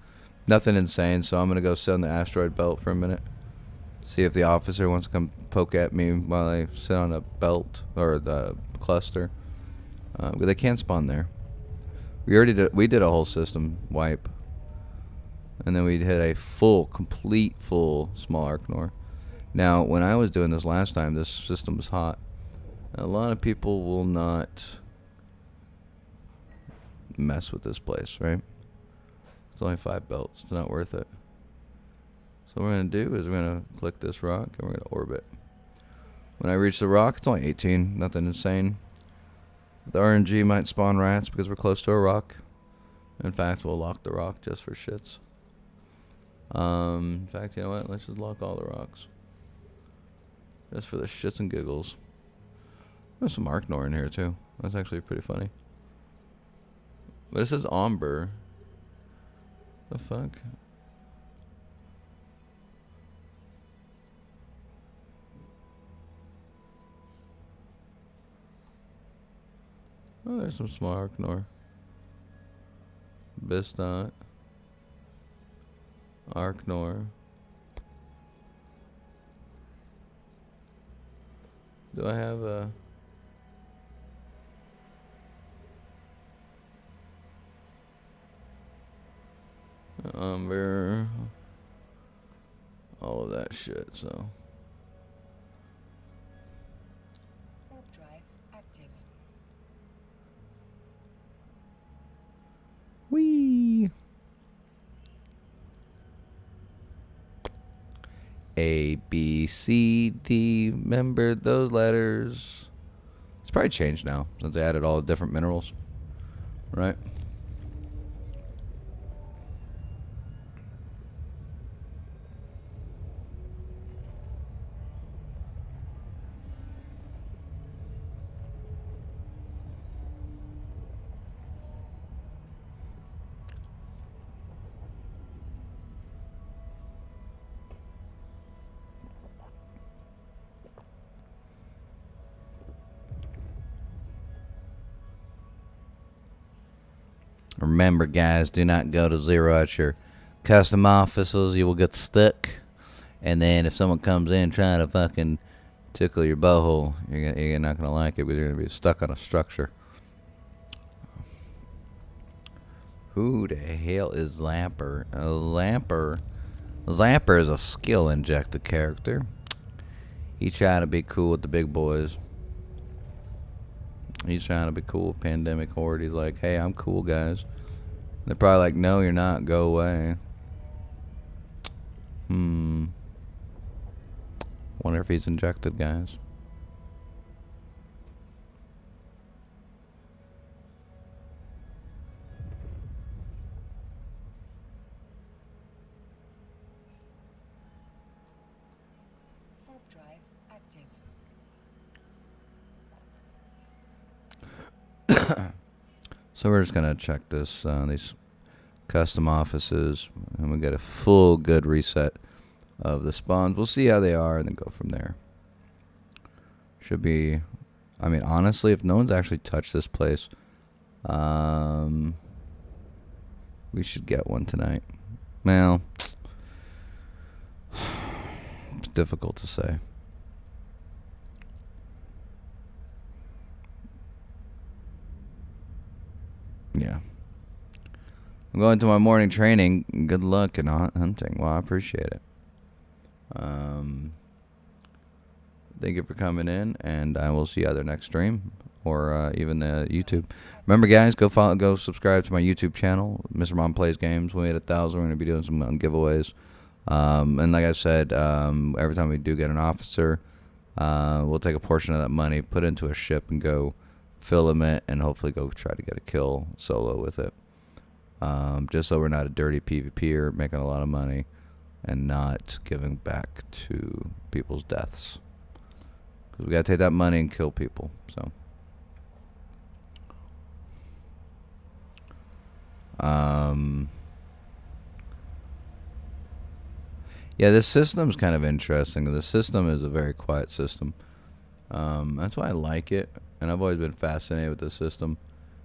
Nothing insane, so I'm going to go sit on the asteroid belt for a minute. See if the officer wants to come poke at me while I sit on a belt or the cluster. But they can't spawn there. We did a whole system wipe. And then we hit a complete small Arknor. Now, when I was doing this last time, this system was hot. A lot of people will not mess with this place, right? It's only 5 belts. It's not worth it. So what we're going to do is we're going to click this rock and we're going to orbit. When I reach the rock, it's only 18. Nothing insane. The RNG might spawn rats because we're close to a rock. In fact, we'll lock the rock just for shits. In fact, you know what? Let's just lock all the rocks. Just for the shits and giggles. There's some Arknor in here too. That's actually pretty funny. But it says Omber. The fuck? Oh, there's some small Arknor. Bistot. Arknor. Do I have a... Umber, all of that shit, so. Warp drive active. Whee! A, B, C, D, remember those letters. It's probably changed now, since they added all the different minerals, right? Remember, guys, do not go to 0 at your custom offices. You will get stuck. And then if someone comes in trying to fucking tickle your butthole, you're not going to like it because you're going to be stuck on a structure. Who the hell is Lapper? Lapper is a skill-injected character. He's trying to be cool with the big boys. He's trying to be cool with Pandemic Horde. He's like, hey, I'm cool, guys. They're probably like, no, you're not. Go away. Wonder if he's injected, guys. Warp drive active. So we're just gonna check this these custom offices, and we'll get a full good reset of the spawns. We'll see how they are, and then go from there. Should be, I mean, honestly, if no one's actually touched this place, we should get one tonight. Well, it's difficult to say. Yeah. I'm going to my morning training. Good luck in hunting. Well, I appreciate it. Thank you for coming in, and I will see you either next stream or even YouTube. Remember, guys, go subscribe to my YouTube channel, Mr. Mom Plays Games. When we hit 1,000, we're going to be doing some giveaways. And like I said, every time we do get an officer, we'll take a portion of that money, put it into a ship, and go film it, and hopefully go try to get a kill solo with it. Just so we're not a dirty PvPer making a lot of money and not giving back to people's deaths. Because we got to take that money and kill people. So, yeah, this system's kind of interesting. The system is a very quiet system. That's why I like it, and I've always been fascinated with the system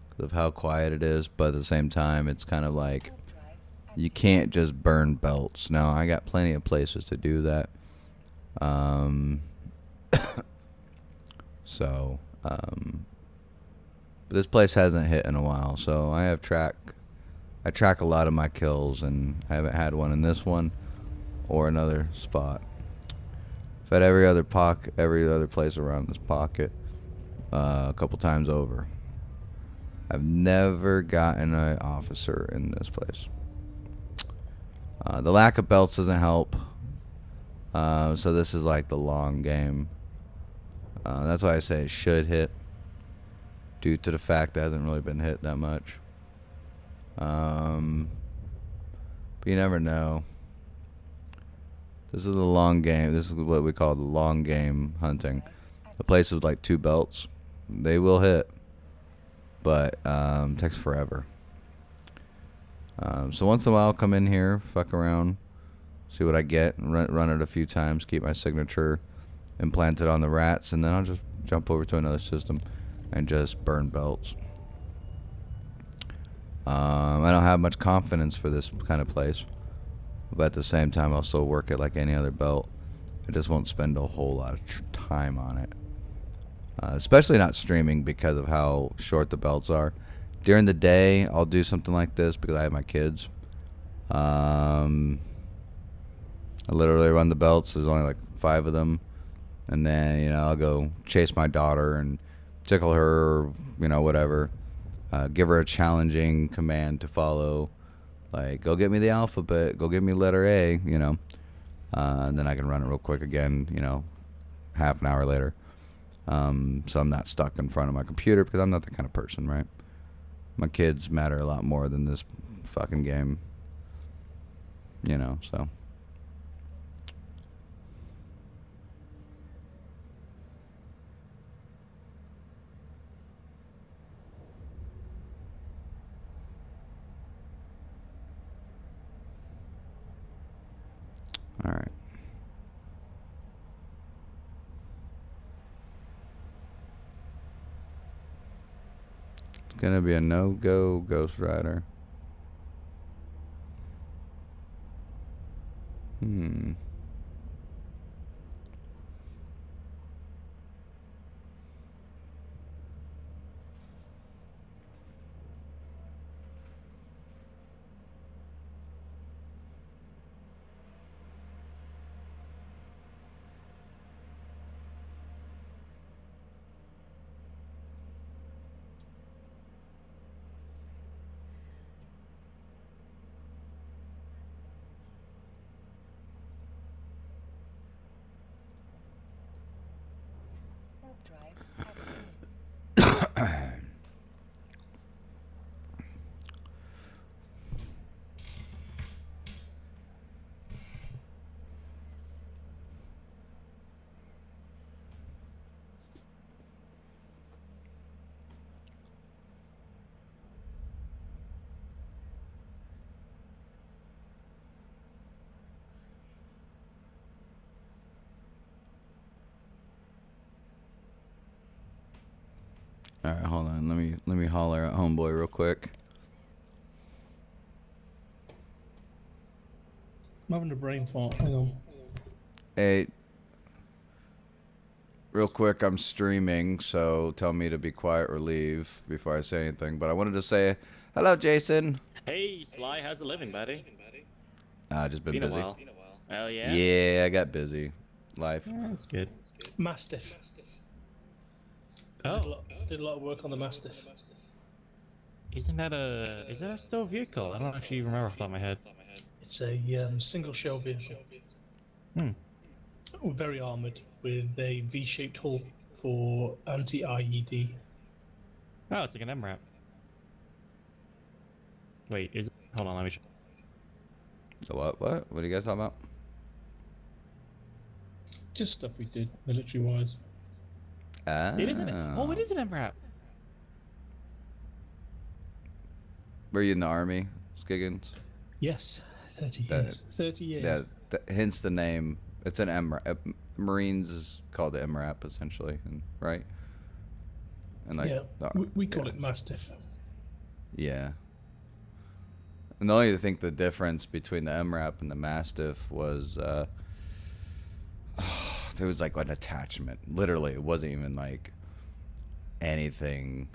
because of how quiet it is. But at the same time, it's kind of like Warp drive you active. can't just burn belts. Now I got plenty of places to do that. So, but this place hasn't hit in a while, so I track a lot of my kills, and I haven't had one in this one or another spot. I've had every other place around this pocket a couple times over. I've never gotten an officer in this place. The lack of belts doesn't help. So this is like the long game. That's why I say it should hit, due to the fact that it hasn't really been hit that much. But you never know. This is a long game. This is what we call the long game hunting. The place with like 2 belts, they will hit, but it takes forever. So once in a while, I'll come in here, fuck around, see what I get, run it a few times, keep my signature implanted on the rats, and then I'll just jump over to another system and just burn belts. I don't have much confidence for this kind of place, but at the same time, I'll still work it like any other belt. I just won't spend a whole lot of time on it, especially not streaming because of how short the belts are. During the day, I'll do something like this because I have my kids. I literally run the belts. There's only like 5 of them. And then, I'll go chase my daughter and tickle her, or, whatever. Give her a challenging command to follow. Like, go get me the alphabet. Go get me letter A, and then I can run it real quick again, half an hour later. So I'm not stuck in front of my computer because I'm not that kind of person, right? My kids matter a lot more than this fucking game, so. All right. It's gonna be a no-go Ghost Rider. Warp drive active. All right, hold on. Let me holler at homeboy real quick. I'm having a brain fart. Hang on. Hey, real quick, I'm streaming, so tell me to be quiet or leave before I say anything. But I wanted to say hello, Jason. Hey, Sly, how's the living, buddy? Just been Been a busy. while. Oh, yeah? Yeah, I got busy. Life. Yeah, that's good. Mastiff. Oh, Did a lot of work on the Mastiff. is that still a vehicle? I don't actually remember off the top of my head. It's a single shell vehicle. Hmm. Very armoured with a V-shaped hull for anti-IED. Oh, it's like an MRAP. Wait, hold on, let me check. So what? What are you guys talking about? Just stuff we did military-wise. It is an MRAP. Were you in the army, Skiggins? Yes, 30 That- years. 30 years. That hence the name. It's an Marines is called the MRAP essentially, and right? And like, yeah, we call yeah. it Mastiff. Yeah. And the only think the difference between the MRAP and the Mastiff was there was like an attachment. Literally, it wasn't even like anything.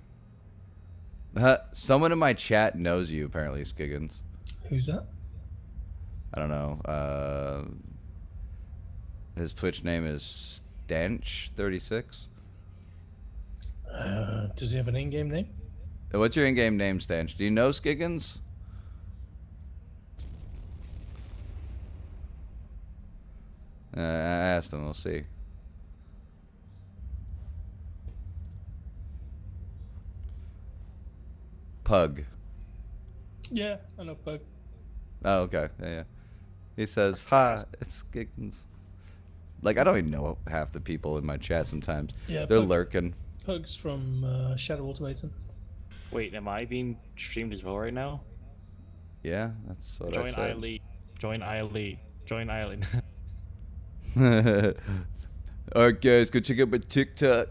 Someone in my chat knows you apparently, Skiggins. Who's that? I don't know. His Twitch name is Stanch36. Does he have an in-game name? What's your in-game name, Stanch? Do you know Skiggins? I asked him. We'll see. Pug. Yeah, I know Pug. Oh, okay. Yeah. He says, "Hi, it's Skiggins." Like, I don't even know half the people in my chat sometimes. Yeah, They're Pug. lurking. Pug's from Shadow Ultimatum. Wait, am I being streamed as well right now? Yeah, that's what Join I said. iElite. Join iElite. Join iElite. Alright, guys, go check out my TikTok.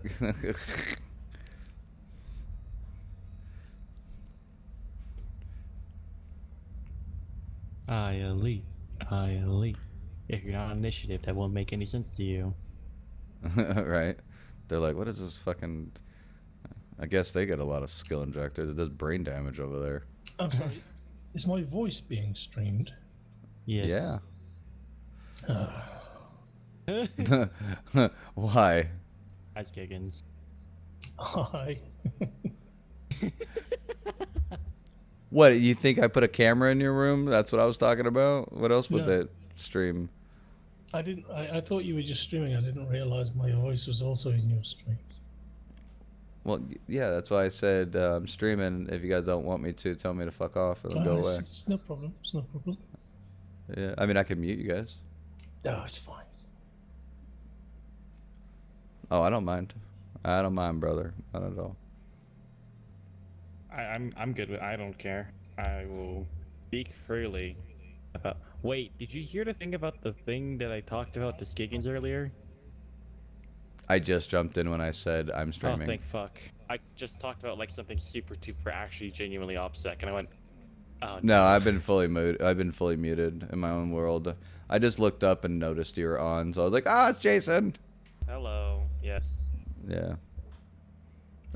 iElite. iElite. If you're not on initiative, that won't make any sense to you. Right? They're like, what is this fucking... I guess they get a lot of skill injectors. It does brain damage over there. I'm sorry. Is my voice being streamed? Yes. Yeah. Why? As Giggins. Hi. What, you think I put a camera in your room? That's what I was talking about? What else would No. that stream? I didn't. I thought you were just streaming. I didn't realize my voice was also in your stream. Well, yeah, that's why I said I'm streaming. If you guys don't want me to, tell me to fuck off. It'll go away. It's no problem. It's no problem. Yeah, I mean, I can mute you guys. No, it's fine. Oh, I don't mind. I don't mind, brother. Not at all. I'm good with. I don't care. I will speak freely about. Wait, did you hear the thing about the thing that I talked about to Skiggins earlier? I just jumped in when I said I'm Oh, streaming. thank fuck. I just talked about like something super duper actually genuinely OPSEC, and I went, oh No, I've been fully muted. I've been fully muted in my own world. I just looked up and noticed you were on, so I was like, "Ah, it's Jason." hello. Yes. Yeah.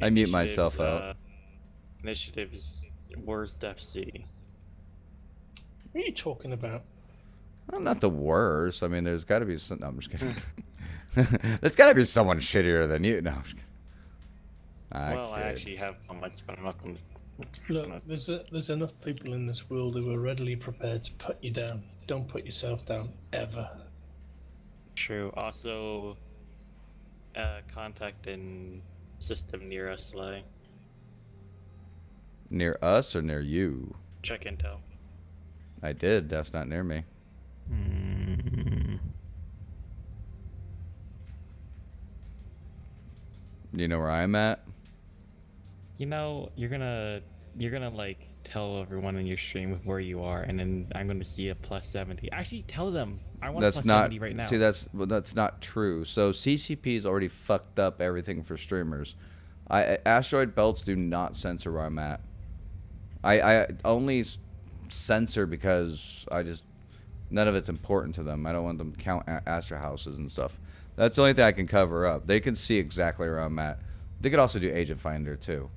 I mute myself Initiatives, out. Initiatives worst FC. What are you talking about? Well, not the worst. I mean, there's got to be some. No, I'm just kidding. There's got to be someone shittier than you. No, I'm just kidding. Well, I kid. actually have comments, but I'm not going to. Look, there's enough people in this world who are readily prepared to put you down. Don't put yourself down ever. True. Also, contact in system near us, Sly. Near us or near you? Check intel. I did. That's not near me. You know where I'm at? You know, you're gonna like tell everyone in your stream where you are, and then I'm gonna see a plus 70. Actually, tell them I want a That's plus not 70 right now. see. That's not true. So CCP's already fucked up everything for streamers. Asteroid belts do not censor where I'm at. I only censor because none of it's important to them. I don't want them to count Astro houses and stuff. That's the only thing I can cover up. They can see exactly where I'm at. They could also do Agent Finder too.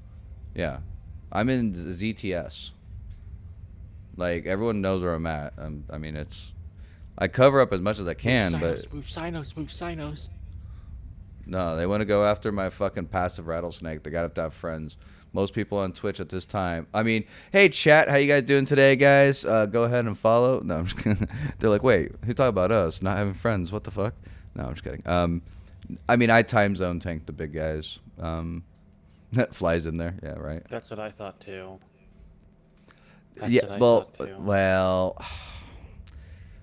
Yeah, I'm in ZTS. Like, everyone knows where I'm at. I mean, I cover up as much as I can, but move Sinos. no, they want to go after my fucking passive rattlesnake. They got to have friends. Most people on Twitch at this time. I mean, hey chat, how you guys doing today, guys? Go ahead and follow. No, I'm just kidding. They're like, wait, who talking about us not having friends? What the fuck? No, I'm just kidding. I mean, I time zone tank the big guys. That flies in there. Yeah, right. That's what I thought too. Well,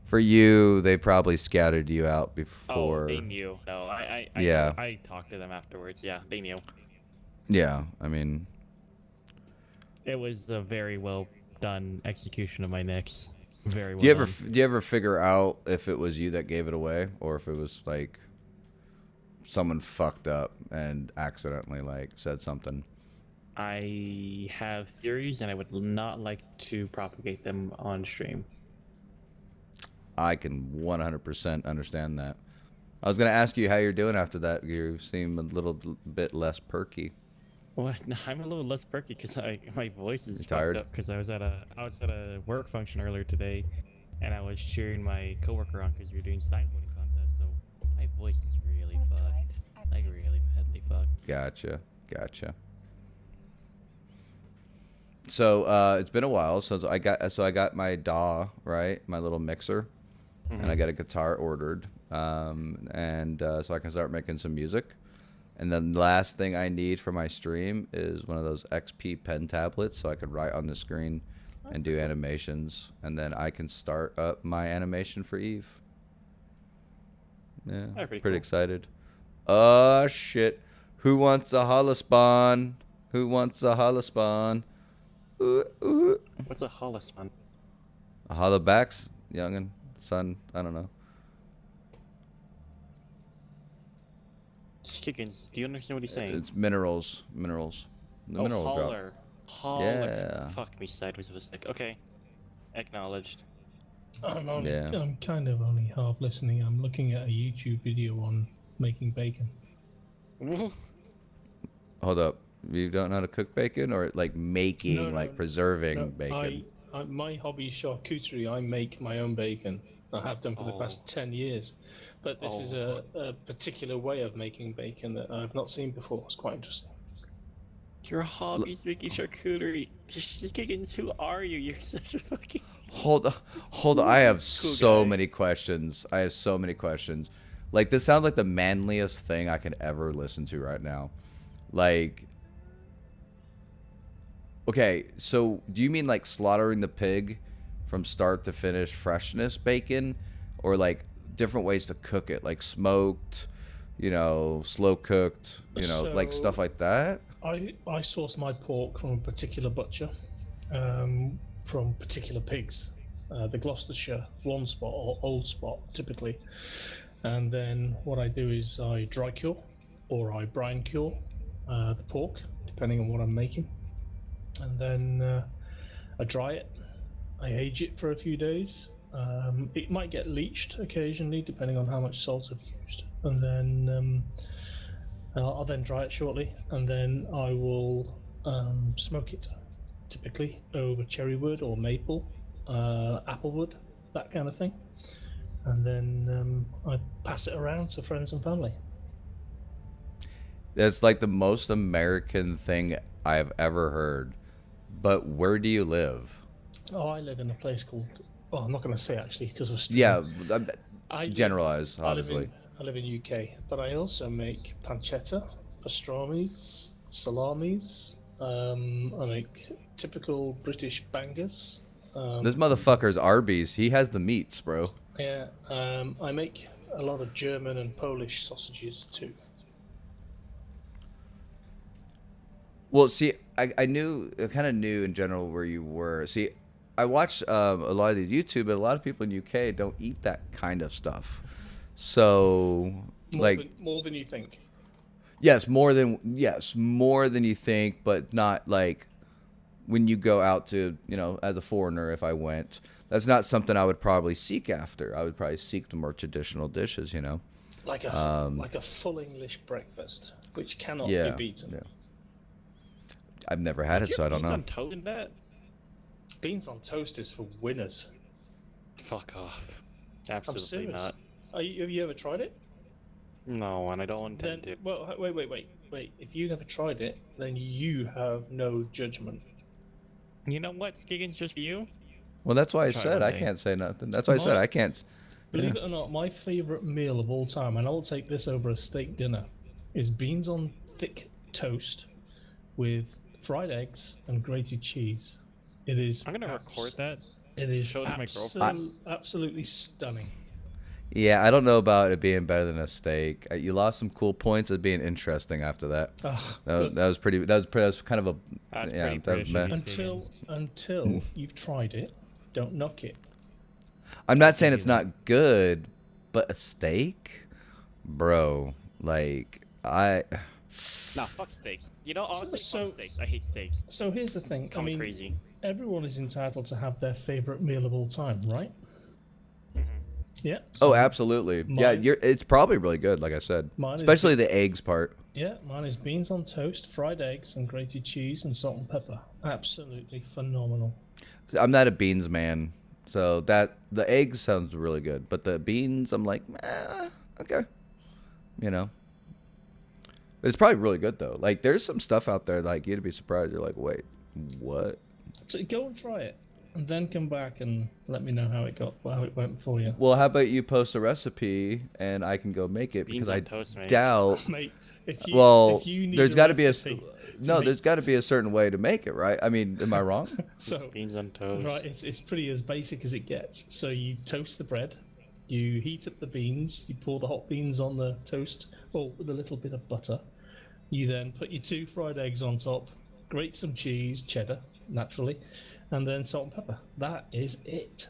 for you, they probably scouted you out Oh, before. they knew. No, Yeah. I talked to them afterwards. Yeah, they knew. Yeah, I mean, It was a very well done execution of my Nyx. Very well do you done. ever figure out if it was you that gave it away, or if it was like someone fucked up and accidentally like said something. I have theories, and I would not like to propagate them on stream. I can 100% understand that. I was gonna ask you how you're doing after that. You seem a little bit less perky. What? No, I'm a little less perky because my voice is You tired? fucked up because I was at a work function earlier today, and I was cheering my coworker on because we were doing Stein voting contest. So my voice is really fucked, like really badly fucked. Gotcha. So it's been a while since I got my DAW, right, my little mixer, and I got a guitar ordered, and so I can start making some music. And then the last thing I need for my stream is one of those XP pen tablets, so I could write on the screen and do animations, and then I can start up my animation for Eve. Yeah, Pretty pretty cool. excited. Oh shit! Who wants a holospawn? Who wants a holospawn? What's a holospawn? A hollowbacks, youngin, son. I don't know. Chickens. Do you understand what he's saying? It's minerals. The mineral drop. holler. Holler. Yeah. Fuck me sideways with a stick. Okay. Acknowledged. I'm kind of only half listening. I'm looking at a YouTube video on making bacon. Hold up. You don't know how to cook bacon, or like making, No, like no, preserving No, bacon? my hobby is charcuterie. I make my own bacon. I have done for the past 10 years. But this is a particular way of making bacon that I've not seen before. It's quite interesting. Your hobby's making charcuterie. Chickens, who are you? You're such a fucking... Hold on. I have Cool so guy. many questions. Like, this sounds like the manliest thing I could ever listen to right now. Like, okay, so do you mean like slaughtering the pig from start to finish freshness bacon, or like different ways to cook it, like smoked, slow cooked, like So- stuff like that? I source my pork from a particular butcher, from particular pigs, the Gloucestershire One Spot or Old Spot typically, and then what I do is I dry cure or I brine cure the pork depending on what I'm making, and then I dry it, I age it for a few days. It might get leached occasionally depending on how much salt I've used, and then I'll then dry it shortly, and then I will smoke it, typically over cherry wood or maple, apple wood, that kind of thing. And then I pass it around to friends and family. That's like the most American thing I've ever heard. But where do you live? Oh, I live in a place called... Oh, I'm not going to say actually because we're streaming. Yeah, I generalize, live obviously. I live in UK, but I also make pancetta, pastrami's, salamis. I make typical British bangers. This motherfucker's Arby's. He has the meats, bro. Yeah, I make a lot of German and Polish sausages too. Well, see, I kind of knew in general where you were. See, I watch a lot of these YouTube, but a lot of people in UK don't eat that kind of stuff. So, More than you think. yes, more than you think, but not like when you go out to, as a foreigner, if I went, that's not something I would probably seek after. I would probably seek the more traditional dishes, Like a full English breakfast, which cannot Yeah. be beaten. Yeah. I've never had it, so I don't know. On toast in that? Beans on toast is for winners. Fuck off. I'm Absolutely serious. not. Have you ever tried it? No, and I don't intend Then, to. well, wait. If you never tried it, then you have no judgment. You know what? Skiggins just for you? Well, that's why I Try said one I day. can't say nothing. That's why I said I can't. Believe it or not, my favorite meal of all time, and I'll take this over a steak dinner, is beans on thick toast with fried eggs and grated cheese. It is. I'm gonna record that. It is show it to my girlfriend. absolutely stunning. Yeah, I don't know about it being better than a steak. You lost some cool points of being interesting after that. Ah, That was pretty. That was kind of a. That's yeah, pretty that was British bad. of you. until you've tried it, don't knock it. I'm not saying it's not good, but a steak, bro. Like Nah, fuck steaks. You know, honestly, So- fuck steaks. I hate steaks. So here's the thing. Call I me mean, crazy. everyone is entitled to have their favorite meal of all time, right? Yeah. Oh, so- absolutely. Yeah, mine- it's probably really good, like I said. Mine is Especially the eggs part. Yeah, mine is beans on toast, fried eggs, and grated cheese and salt and pepper. Absolutely phenomenal. I'm not a beans man, so that the eggs sounds really good, but the beans, I'm like, okay, you know. But it's probably really good though. Like, there's some stuff out there like you'd be surprised. You're like, wait, what? So go and try it, and then come back and let me know how it went for you. Well, how about you post a recipe and I can go make it Beans because on I toast, mate. doubt. Mate, if you, Well, if you need there's got to be a recipe to no. make- There's got to be a certain way to make it, right? I mean, am I wrong? so Beans on toast. right, it's pretty as basic as it gets. So you toast the bread, you heat up the beans, you pour the hot beans on the toast, or with a little bit of butter. You then put your 2 fried eggs on top, grate some cheese, cheddar, naturally, and then salt and pepper. That is it.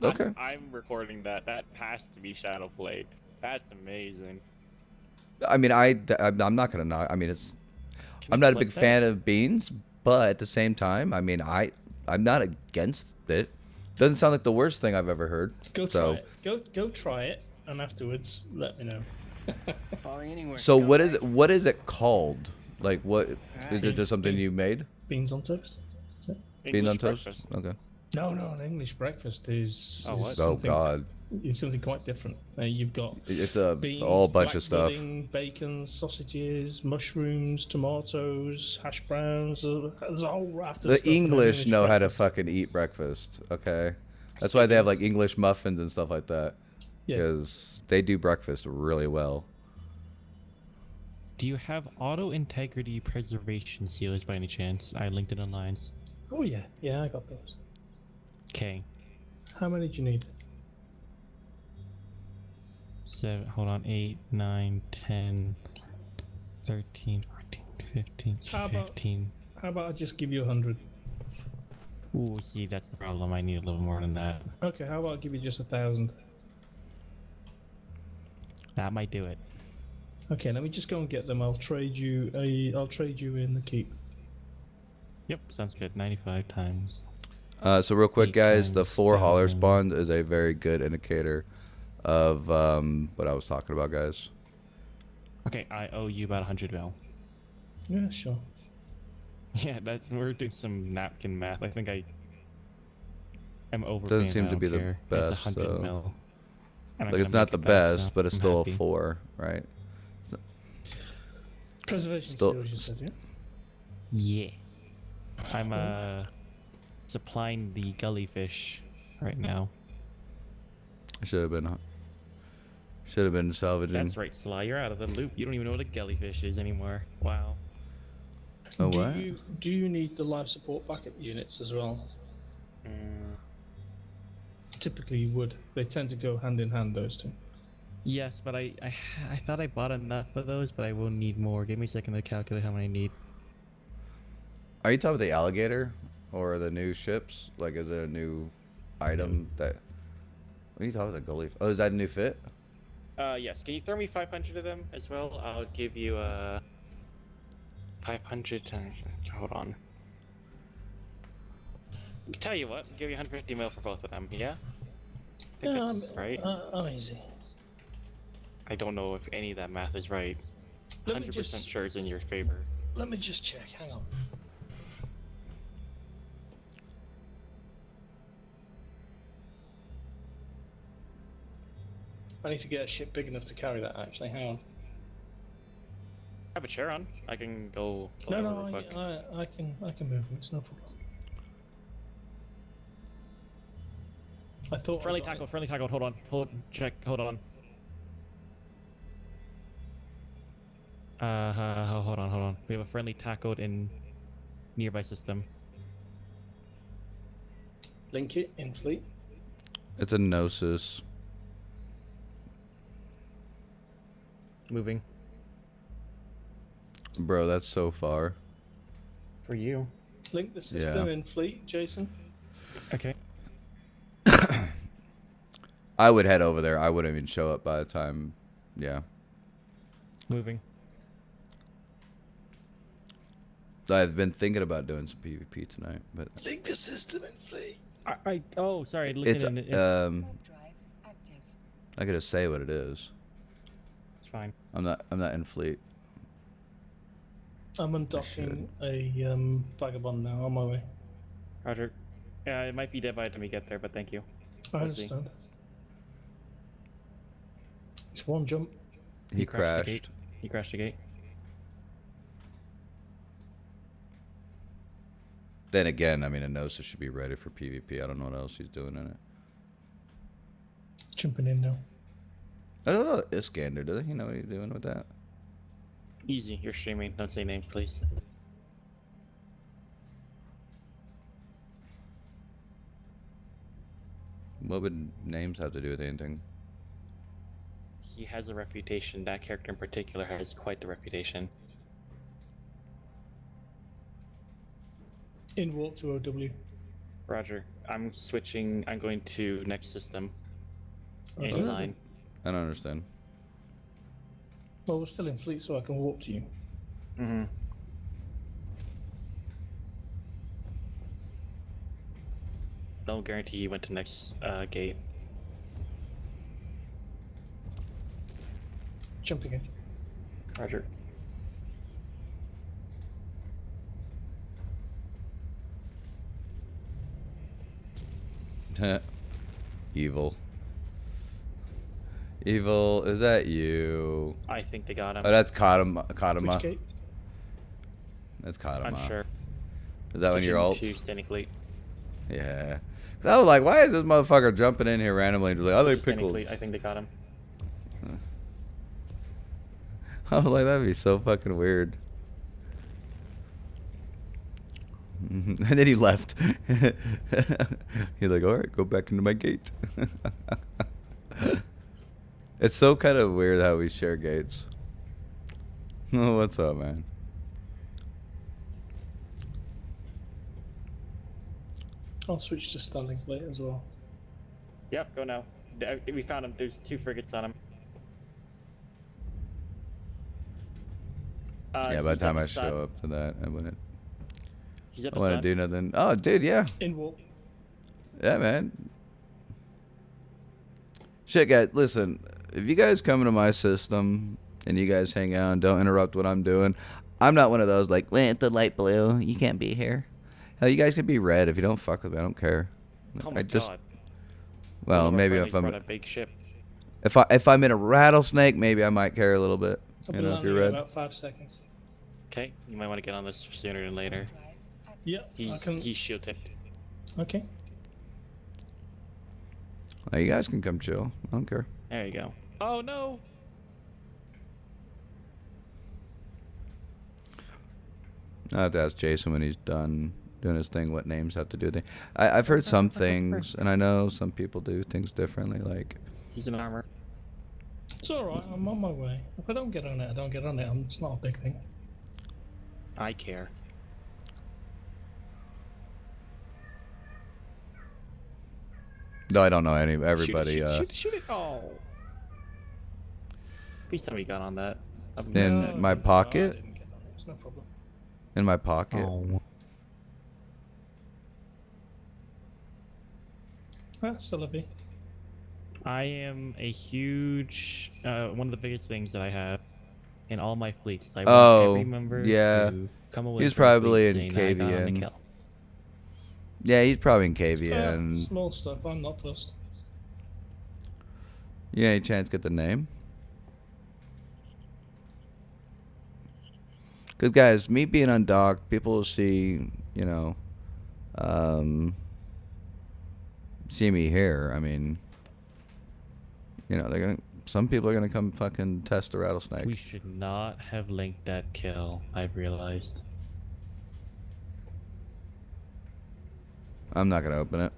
Okay. I'm recording that. That has to be Shadow Blade. That's amazing. I mean, I'm not gonna knock. I mean, Can I'm you not a clip big that? fan of beans, but at the same time, I mean, I'm not against it. Doesn't sound like the worst thing I've ever heard. Go try So- it. Go try it, and afterwards let me know. So what is it called? Like, what is it? Just something you made? Beans on toast. That's it. Beans English on toast? breakfast. Okay. No, an English breakfast is. Oh, what? is Oh something- God, It's something quite different. You've got it's a beans, whole bunch black of stuff. pudding, bacon, sausages, mushrooms, tomatoes, hash browns. There's a whole raft of The stuff in an English know how to breakfast. fucking eat breakfast. Okay, that's why they have like English muffins and stuff like that. Yes. Because they do breakfast really well. Do you have auto integrity preservation sealers by any chance? I linked it online. Oh yeah, I got those. Okay. How many do you need? 7, hold on, 8, 9, 10, 13, 14, 15, How about- 15. How about I just give you 100? Ooh, see, that's the problem. I need a little more than that. Okay, how about I give you just 1,000? That might do it. Okay, let me just go and get them. I'll trade you in the keep. Yep, sounds good. 95 times. So real quick, 8 guys, the times 4 hauler 1,000. spawn is a very good indicator of what I was talking about, guys. Okay, I owe you about 100 mil. Yeah, sure. Yeah, we're doing some napkin math. I think I am over. Doesn't seem to be the best, It's 100 so- mil. And I'm Like, gonna it's not make the it back, so best, but it's I'm still happy. a 4, right? Preservation Still- seals, you said, yeah? Yeah. I'm supplying the gully fish right now. Should have been salvaging. That's right, Sly. You're out of the loop. You don't even know what a gullyfish is anymore. Wow. Oh, do what? do you need the life support backup units as well? Typically you would. They tend to go hand in hand, those two. Yes, but I thought I bought enough of those, but I will need more. Give me a second to calculate how many I need. Are you talking about the alligator or the new ships? Like, is there a new item that? What are you talking about? The goalie? Oh, is that a new fit? Yes. Can you throw me 500 of them as well? I'll give you 500 times. Hold on. Tell you what, I'll give you 150 mil for both of them. Yeah. I think that's right. I'm easy. I don't know if any of that math is right. Let me 100% just- sure it's in your favor. Let me just check. Hang on. I need to get a ship big enough to carry that. Actually, hang on. I have a chair on. I can go. No, over no, real quick. I can move them. It's no problem. I thought Friendly I got tackle. Friendly tackle. Hold on. Check. Hold on. Hold on. We have a friendly tackled in nearby system. Link it in fleet. It's a Gnosis. Moving. Bro, that's so far. For you. Link the system Yeah. in fleet, Jason. Okay. I would head over there. I wouldn't even show up by the time. Yeah. Moving. I've been thinking about doing some PvP tonight, but Link the system in fleet. Oh, sorry. it's Looking in, Warp drive active. I gotta say what it is. it's fine. I'm not in fleet. I'm undocking a vagabond now on my way. Roger. Yeah, it might be dead by the time we get there, but thank you. I We'll see. understand. It's one jump. He crashed the crashed. gate. He crashed the gate. Then again, I mean, Enosa should be ready for PvP. I don't know what else he's doing in it. Jumping in now. Oh, Iskander, does he know what he's doing with that? Easy. You're streaming. Don't say names, please. What would names have to do with anything? He has a reputation. That character in particular has quite the reputation. In warp to OW. Roger. I'm switching. I'm going to next system. Okay. In line. I don't understand. Well, we're still in fleet, so I can warp to you. Mm-hmm. No guarantee he went to next gate. Jumping in. Roger. Evil. Evil, is that you? I think they got him. Oh, that's Kadama. Which Kadama. gate? That's Kadama. I'm sure. Is that when your Switching ult? to standing fleet. Yeah. 'Cause I was like, why is this motherfucker jumping in here randomly? And just like, I like Standing pickles. fleet. I think they got him. I was like, that'd be so fucking weird. And then he left. He's like, all right, go back into my gate. It's so kind of weird how we share gates. Oh, what's up, man? I'll switch to Starling fleet as well. Yep, go now. We found him. There's 2 frigates on him. Yeah, by he's the time at I the side. show up to that, I wouldn't. He's at I the wouldn't side. do nothing. Oh, dude, yeah. In warp. Yeah, man. Shit, guys, listen. If you guys come into my system and you guys hang out and don't interrupt what I'm doing, I'm not one of those like, well, it's the light blue. You can't be here. Hell, you guys can be red if you don't fuck with me. I don't care. Oh my I just, god. well, One of our maybe friendlies if I'm brought a big ship. if I'm in a rattlesnake, maybe I might care a little bit. I'll You be know, if landing you're in red. about 5 seconds. Okay, you might want to get on this sooner than later. Drive active. Yeah, I can. He's shield tipped. Okay. Oh, you guys can come chill. I don't care. There you go. Oh no! I have to ask Jason when he's done doing his thing what names have to do with it. I've heard some things, and I know some people do things differently. Like, He's in armor. It's alright, I'm on my way. If I don't get on it, I don't get on it. It's not a big thing. I care. no, I don't know everybody. Shoot it. Oh. Please tell me you got on that. In No, my no, pocket? I didn't get on it. It's no problem. In my pocket. Oh. Still a B. I am a huge, one of the biggest things that I have in all my fleets. I want Oh, every member yeah. to come away He's from the probably fleet in saying that I got on the KVN. kill. Yeah, he's probably in KVN. Small stuff, I'm not fussed. You any chance to get the name? Because, guys, me being undocked, people will see, you know, see me here. I mean, you know, some people are gonna come fucking test the rattlesnake. We should not have linked that kill, I've realized. I'm not gonna open it.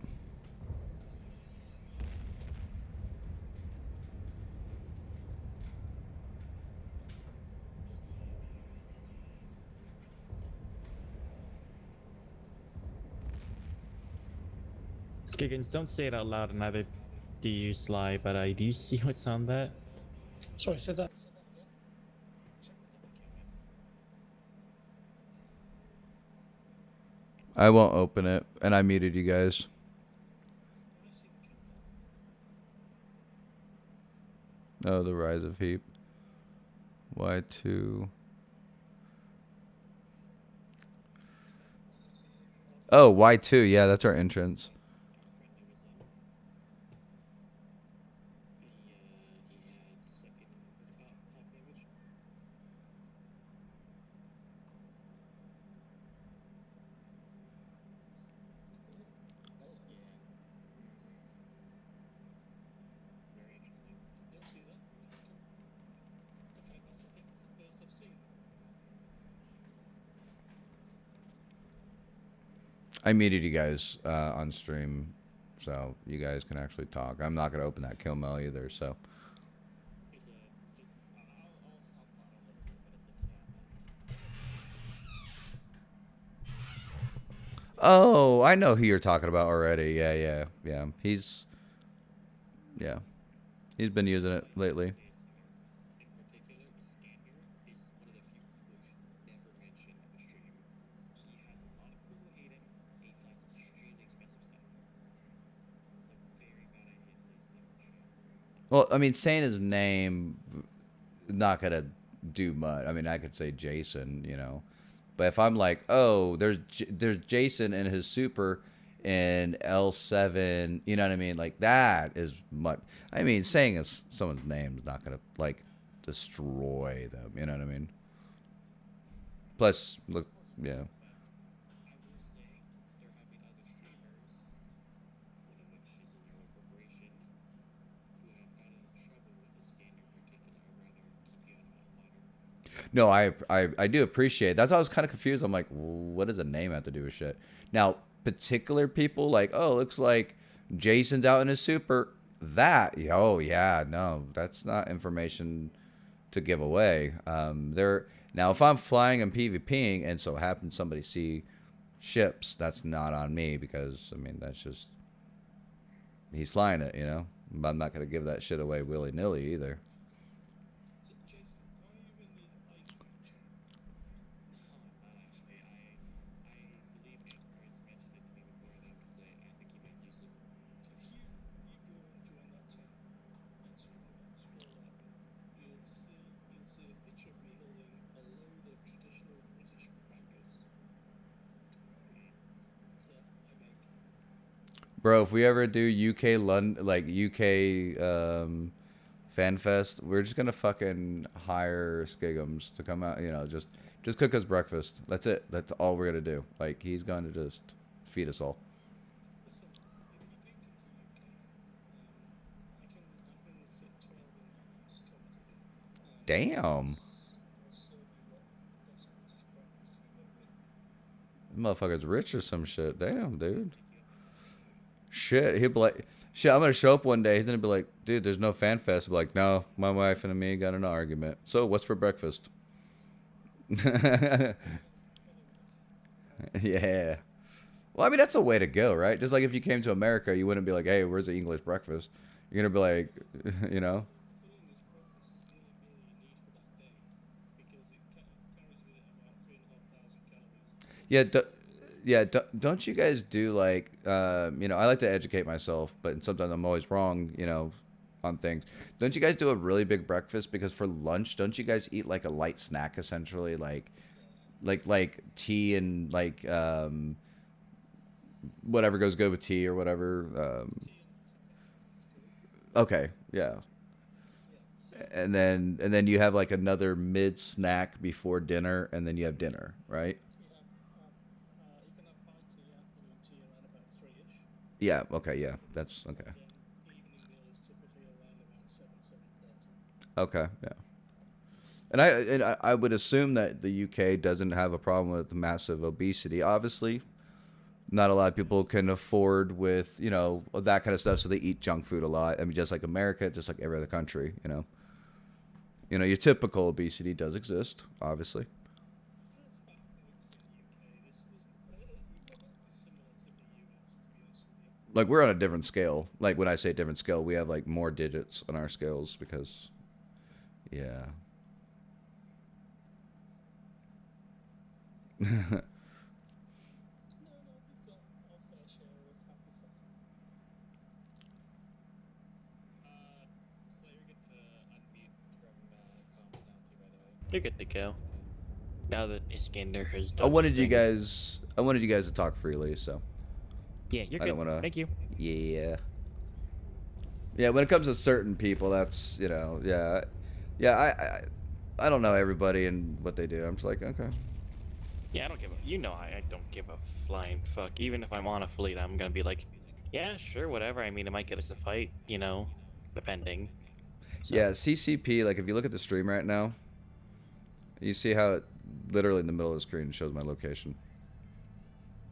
Skiggins, don't say it out loud, and neither do you, Sly, but do you see what's on that? Sorry, said that. I won't open it, and I muted you guys. Oh, the rise of heap. Y2. Oh, Y2. Yeah, that's our entrance. I muted you guys on stream, so you guys can actually talk. I'm not going to open that kill mail either, so. Oh, I know who you're talking about already. Yeah. He's been using it lately. Well, I mean, saying his name, not gonna do much. I mean, I could say Jason, you know, but if I'm like, oh, there's Jason and his super in L7, you know what I mean? Like that is much. I mean, saying someone's name is not gonna like destroy them. You know what I mean? Plus, look, yeah. No, I do appreciate it. That's why I was kind of confused. I'm like, what does a name have to do with shit? Now, particular people like, oh, looks like Jason's out in his super. That, oh yeah, no, that's not information to give away. Now, if I'm flying and PvPing and so happens somebody see ships, that's not on me because I mean that's just he's flying it, you know. But I'm not gonna give that shit away willy nilly either. Bro, if we ever do UK London, like UK FanFest, we're just gonna fucking hire Skigums to come out. You know, just cook us breakfast. That's it. That's all we're gonna do. Like he's gonna just feed us all. Damn. Motherfucker's rich or some shit. Damn, dude. Shit, he'll be like, shit, I'm gonna show up one day. He's gonna be like, dude, there's no fan fest. I'll be like, no, my wife and me got in an argument. So, what's for breakfast? Yeah. Well, I mean, that's a way to go, right? Just like if you came to America, you wouldn't be like, hey, where's the English breakfast? You're gonna be like, you know? Yeah, don't you guys do like, you know, I like to educate myself, but sometimes I'm always wrong, you know, on things. Don't you guys do a really big breakfast? Because for lunch, don't you guys eat like a light snack essentially, like tea and like whatever goes good with tea or whatever. Okay, yeah. And then you have like another mid snack before dinner, and then you have dinner, right? Yeah. Okay. Yeah. That's okay. Okay. Yeah. And I would assume that the UK doesn't have a problem with massive obesity. Obviously, not a lot of people can afford with, you know, that kind of stuff, so they eat junk food a lot. I mean, just like America, just like every other country, you know. You know, your typical obesity does exist, obviously. Like we're on a different scale. Like when I say different scale, we have like more digits on our scales because, yeah. You're good to go. Now that Iskander has done I wanted his you thing. guys. I wanted you guys to talk freely, so Yeah, you're I good. don't wanna- Thank you. yeah. Yeah, when it comes to certain people, that's I don't know everybody and what they do. I'm just like, okay. Yeah, I don't give a. You know, I don't give a flying fuck. Even if I'm on a fleet, I'm gonna be like, yeah, sure, whatever. I mean, it might get us a fight, you know, depending. So, Yeah, CCP. Like, if you look at the stream right now, you see how it literally in the middle of the screen shows my location,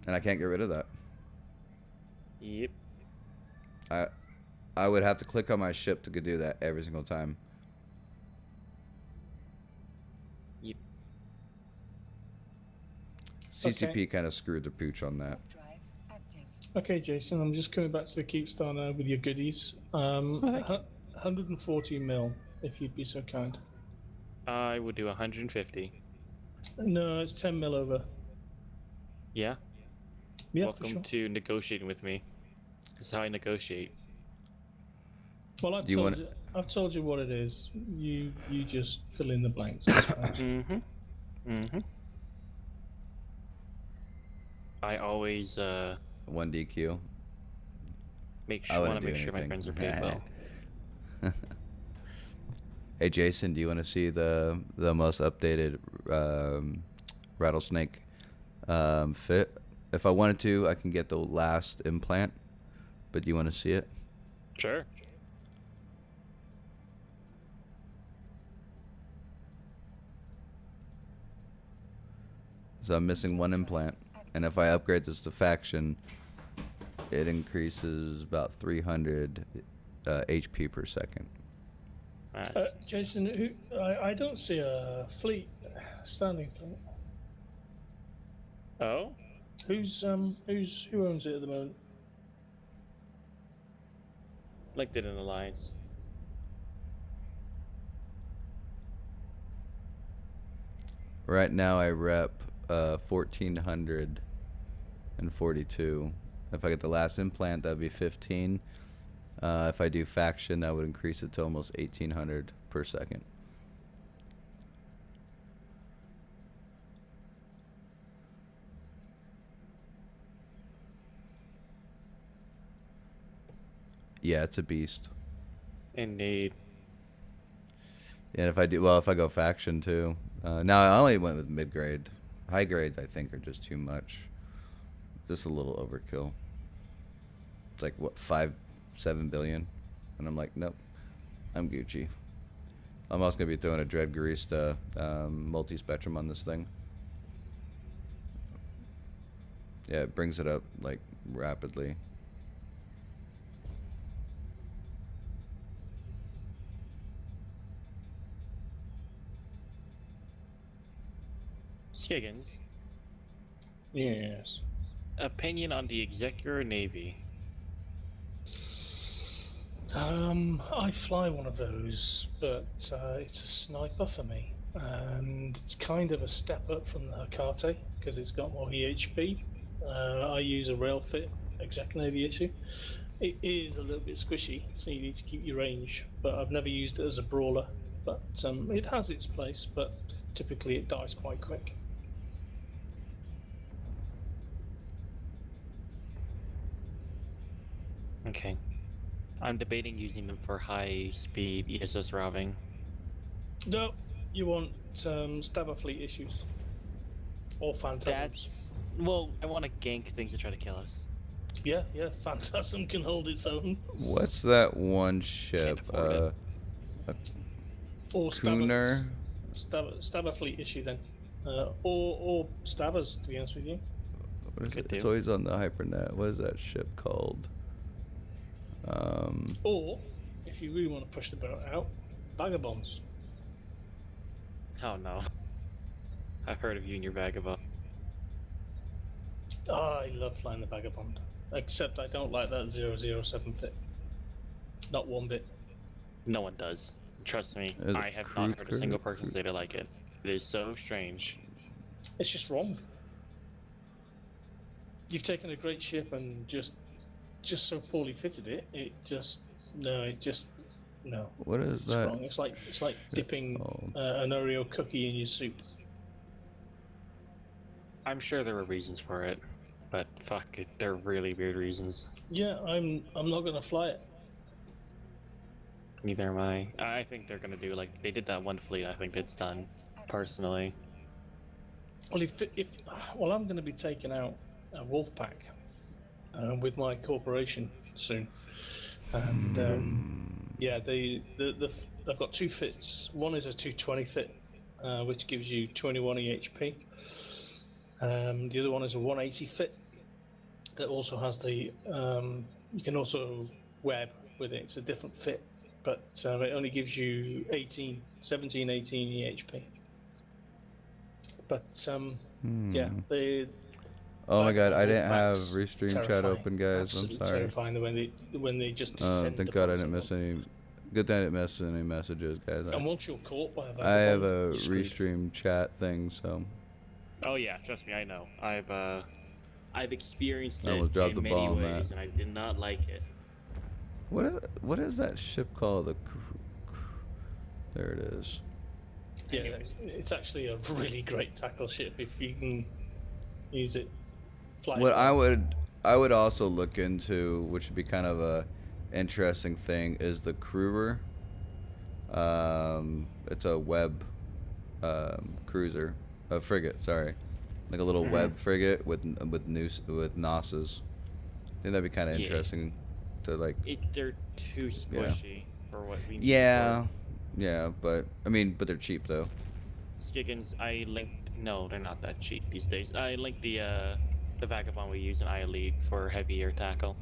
and I can't get rid of that. Yep. I would have to click on my ship to do that every single time. Yep. CCP kind of screwed the pooch on that. Drive active. Okay, Jason, I'm just coming back to the Keepstar now with your goodies. 140 mil, if you'd be so kind. I would do 150. No, it's 10 mil over. Yeah. Yeah, Welcome for sure. to negotiating with me. This is how I negotiate. Well, Do you wanna- I've told you what it is. You just fill in the blanks. That's fine. Mm-hmm. Mm-hmm. I always 1 DQ. make I sure wouldn't do my anything. friends are paid well. Hey Jason, do you want to see the most updated rattlesnake fit? If I wanted to, I can get the last implant. But do you want to see it? Sure. So I'm missing 1 implant, and if I upgrade this to faction, it increases about 300 HP per second. That's- Jason, I don't see a fleet standing fleet. Oh? Who owns it at the moment? LinkedIn and Alliance. Right now I rep 1442. If I get the last implant, that'd be 15. If I do faction, that would increase it to almost 1800 per second. Yeah, it's a beast. Indeed. And if I go faction too. Now I only went with mid grade. High grades I think are just too much. Just a little overkill. It's like what 5-7 billion, and I'm like, nope, I'm Gucci. I'm also gonna be throwing a Dread Garista multi spectrum on this thing. Yeah, it brings it up like rapidly. Skiggins, Yes. opinion on the Executor Navy. I fly one of those, but it's a sniper for me, and it's kind of a step up from the Hecate because it's got more EHP. I use a Railfit Exec Navy issue. It is a little bit squishy, so you need to keep your range. But I've never used it as a brawler. But it has its place, but typically it dies quite quick. Okay. I'm debating using them for high speed ESS routing. No, you want Stabber Fleet issues or Phantasms. That's. Well, I want to gank things to try to kill us. Yeah, Phantasm can hold its own. What's that one ship? afford Or Cooner? Stabber Fleet issue then. Or Stabbers, to be honest with you. What is Could it? It's do. always on the hypernet. What is that ship called? Or, if you really want to push the boat out, Vagabonds. Oh no. I've heard of you and your vagabond. I love flying the Vagabond. Except I don't like that 007 fit. Not one bit. No one does. Trust me, The I have not heard a single person crew. say they like it. It is so strange. It's just wrong. You've taken a great ship and just so poorly fitted it. It just No. What is It's that? wrong. It's like dipping called? an Oreo cookie in your soup. I'm sure there were reasons for it, but fuck it, they're really weird reasons. Yeah, I'm not gonna fly it. Neither am I. I think they're gonna do like they did that one fleet. I think it's done. Personally, Well, well, I'm going to be taking out a Wolfpack with my corporation soon, and yeah, they've got 2 fits. One is a 220 fit, which gives you 21 EHP. The other one is a 180 fit that also has the you can also web with it. It's a different fit, but it only gives you 18 EHP. But yeah, they. Oh my god, I didn't have Wolfpack's Restream chat terrifying. open, guys. Absolutely I'm sorry. terrifying when they just descend Thank God I upon didn't miss someone. any. Good thing I didn't miss any messages, guys. And once you're caught by a I have vagabond, a you're screwed. Restream chat thing, so oh yeah, trust me, I know. I've experienced I it almost dropped in the many ball on ways, that. and I did not like it. what is that ship called? There it is. Yeah, Anyways. it's actually a really great tackle ship if you can use it. Fly What it. I would also look into, which would be kind of a interesting thing, is the Kruger. It's a web cruiser, a frigate. Sorry, like a little web frigate with nosses. I think that'd be kind of Yeah. interesting to like. They're too squishy for what we need. Yeah, yeah, but I mean, but they're cheap though. Skiggins, I linked. No, they're not that cheap these days. I linked the Vagabond we use in iElite for heavy air tackle.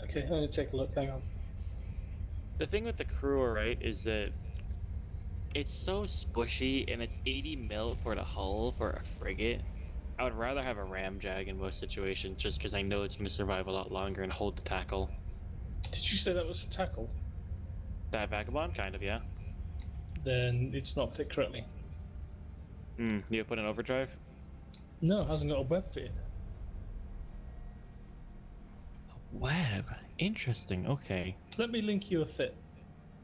Okay, I'm gonna take a look. Hang on. The thing with the Kruger, right, is that it's so squishy and it's 80 mil for the hull for a frigate. I would rather have a Ramjag in most situations just because I know it's going to survive a lot longer and hold the tackle. Did you say that was for tackle? That Vagabond, kind of, yeah. Then it's not fit correctly. You put in overdrive? No, it hasn't got a web fitted. Web. Interesting, okay. Let me link you a fit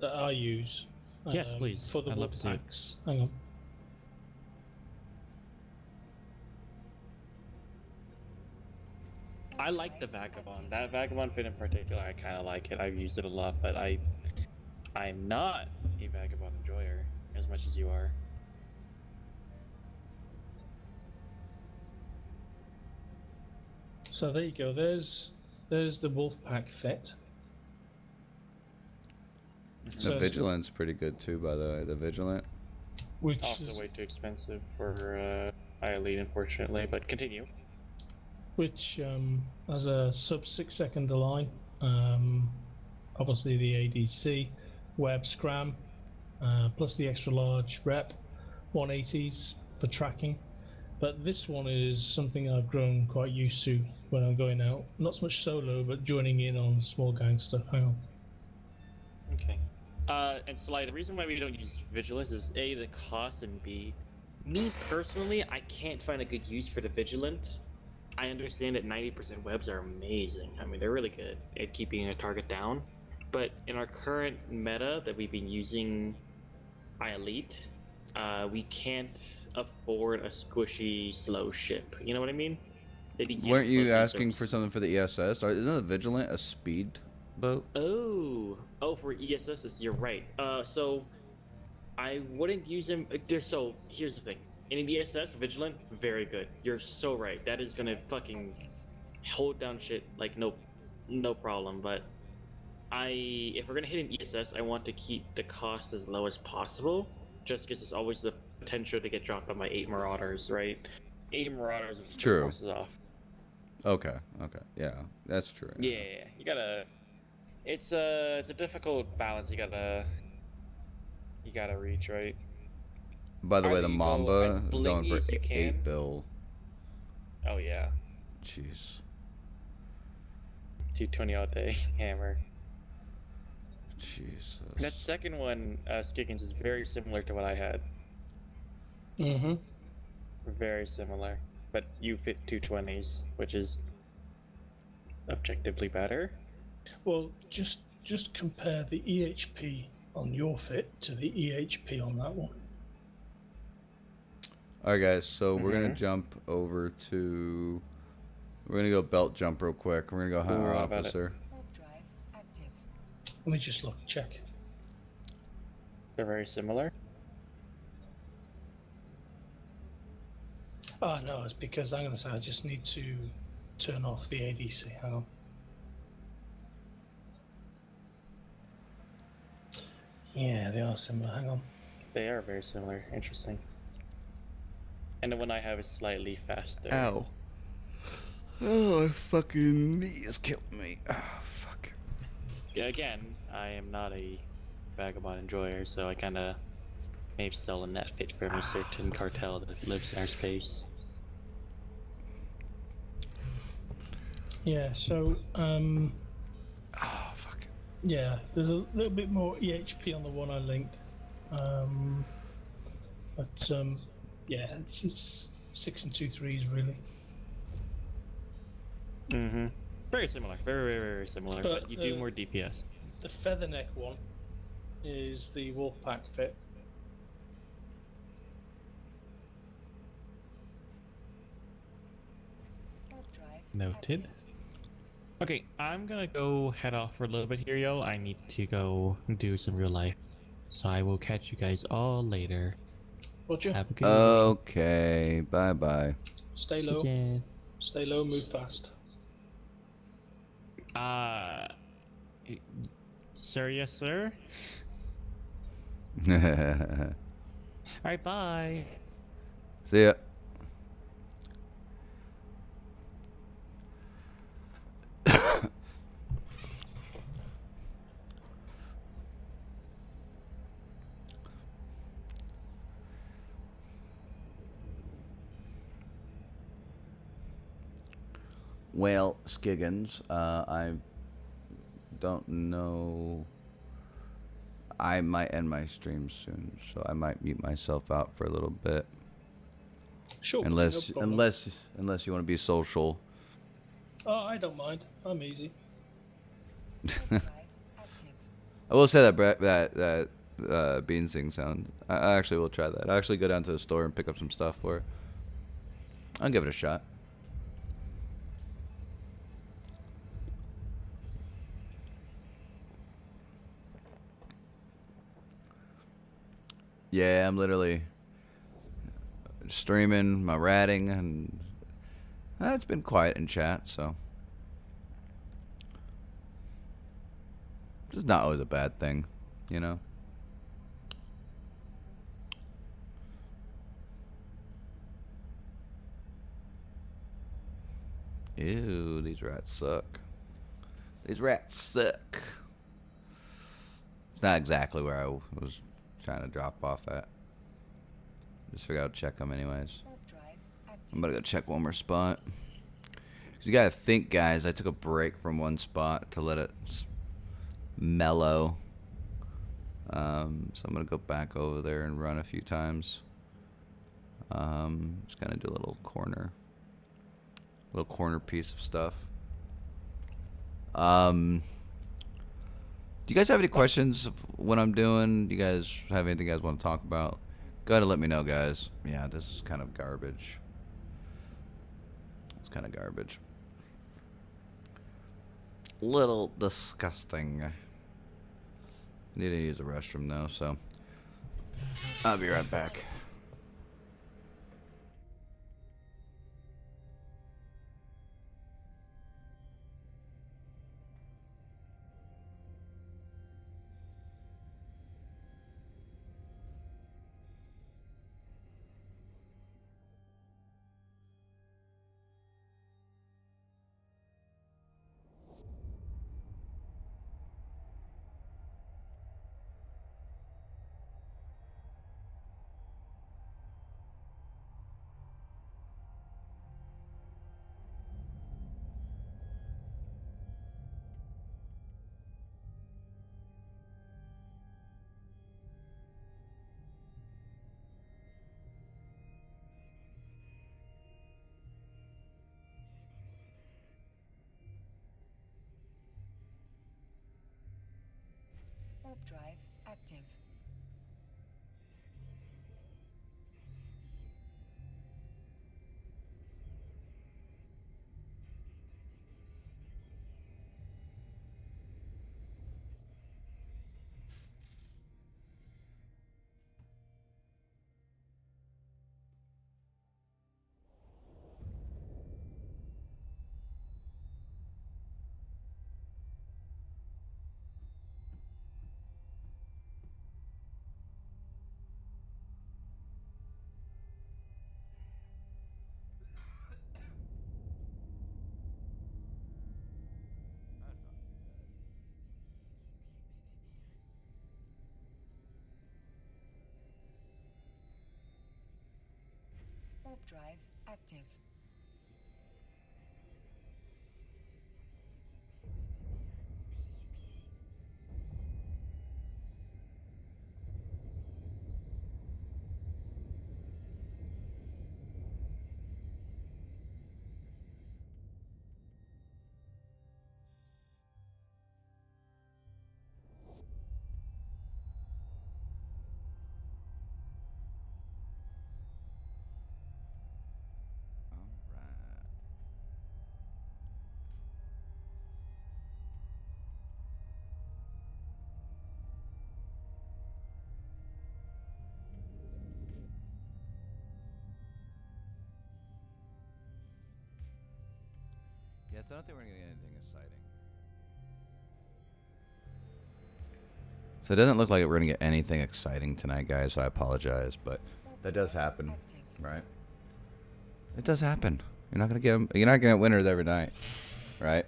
that I use. Yes, please. For the I'd love to see it. Wolfpacks. Hang on. I like the Vagabond. That Vagabond fit in particular, I kind of like it. I've used it a lot, but I'm not a Vagabond enjoyer as much as you are. So there you go. There's the Wolfpack fit. The Vigilant's pretty good too, by the way. The Vigilant. Which Also is, way too expensive for iElite, unfortunately, but continue. which has a sub 6 second align. Obviously the ADC, web scram, plus the extra large rep, 180s for tracking. But this one is something I've grown quite used to when I'm going out. Not so much solo, but joining in on small gang stuff. Hang on. Okay. And Sly, the reason why we don't use Vigilance is A, the cost, and B, me personally, I can't find a good use for the Vigilant. I understand that 90% webs are amazing. I mean, they're really good at keeping a target down. But in our current meta that we've been using iElite, we can't afford a squishy, slow ship. You know what I mean? Weren't you asking for something for the ESS? Or isn't the Vigilant a speed boat? Oh, for ESSs, you're right. So I wouldn't use them. So here's the thing: in an ESS, Vigilant, very good. You're so right. That is gonna fucking hold down shit like no problem. But if we're gonna hit an ESS, I want to keep the cost as low as possible, just because there's always the potential to get dropped by my 8 Marauders, right? 8 Marauders are just True. forces off. Okay, yeah, that's true. Yeah, you gotta. It's a difficult balance. You gotta reach, right? By the way, Either the you go Mamba as is going blingy for as you can. 8 bill. Oh yeah, Jeez. 220 all day hammer. Jesus. That second one, Skiggins, is very similar to what I had. Mm-hmm. Very similar, but you fit 220s, which is objectively better. Well, just just compare the EHP on your fit to the EHP on that one. All right, guys. So we're gonna jump over to. We're gonna go belt jump real quick. We're gonna go hunt our Ooh, how about it? officer. Warp drive active. Let me just look, check. They're very similar. Oh no, it's because I'm gonna say I just need to turn off the ADC. Hang on. Yeah, they are similar. Hang on. They are very similar. Interesting. And the one I have is slightly faster. Ow. Oh, my fucking knees killed me. Oh, fuck. Yeah, again, I am not a vagabond enjoyer, so I kind of maybe still in that fit from a certain cartel that lives in our space. Yeah, so Oh, fuck. yeah, there's a little bit more EHP on the one I linked. But yeah, it's 6 and 2 3s really. Mm-hmm. Very similar. Very, very, very similar. But, But you do more DPS. The Featherneck one is the Wolfpack fit. Warp drive Noted. active. Okay, I'm gonna go head off for a little bit here, yo. I need to go do some real life. So I will catch you guys all later. Roger. Have a good Okay. Bye bye. Stay night. low. Yeah. Stay low, move fast. Sir, yes, sir. Alright, bye. See ya. Well, Skiggins, I don't know. I might end my stream soon, so I might mute myself out for a little bit. Sure. Unless, no problem. unless you want to be social. Oh, I don't mind. I'm easy. Warp drive active. I will say that bean sing sound. I actually will try that. I'll actually go down to the store and pick up some stuff for it. I'll give it a shot. Yeah, I'm literally streaming my ratting, and it's been quiet in chat, so it's not always a bad thing, you know. Ew, these rats suck. These rats suck. It's not exactly where I was trying to drop off at. Just figured I'd check them anyways. Warp drive active. I'm gonna go check one more spot. 'Cause you gotta think, guys, I took a break from one spot to let it mellow. So I'm gonna go back over there and run a few times. Just gonna do a little corner piece of stuff. Do you guys have any questions of what I'm doing? Do you guys have anything you guys want to talk about? Go ahead and let me know, guys. Yeah, this is kind of garbage. It's kind of garbage. Little disgusting. Need to use the restroom though, so I'll be right back. Warp drive active. Warp drive active. All right. Yes, I don't think we're gonna get anything exciting. So it doesn't look like we're gonna get anything exciting tonight, guys. So I apologize, but that does happen, right? It does happen. You're not gonna get 'em- You're not gonna get winners every night, right?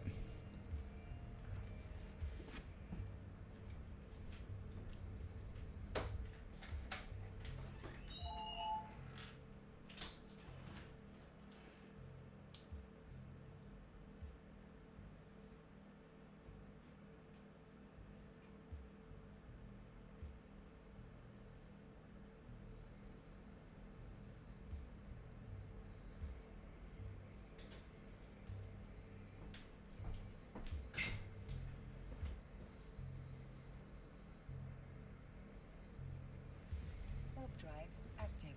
Warp drive active.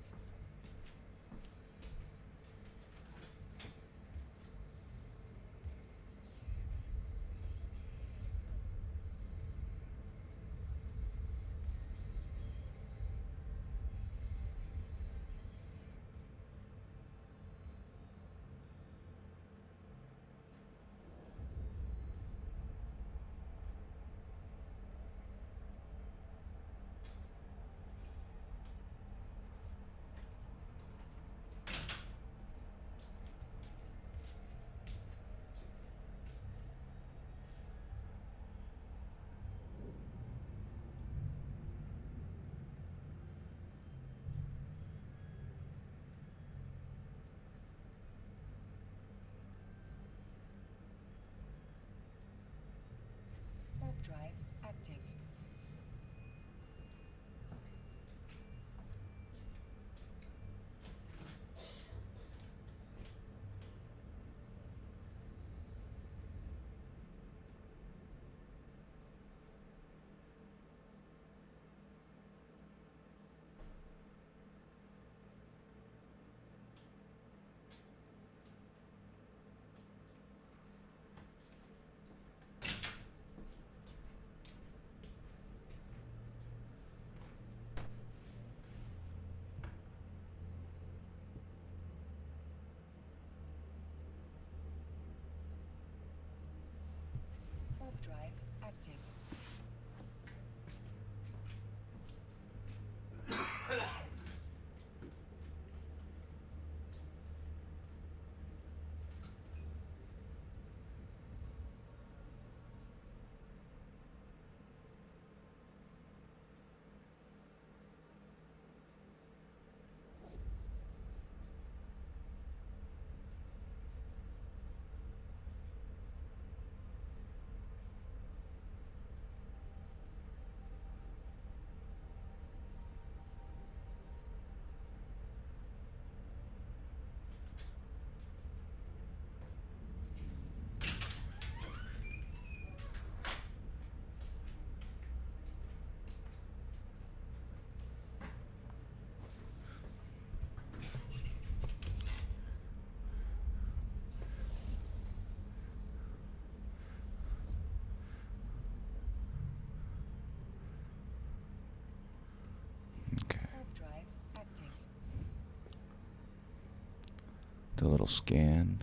Do a little scan.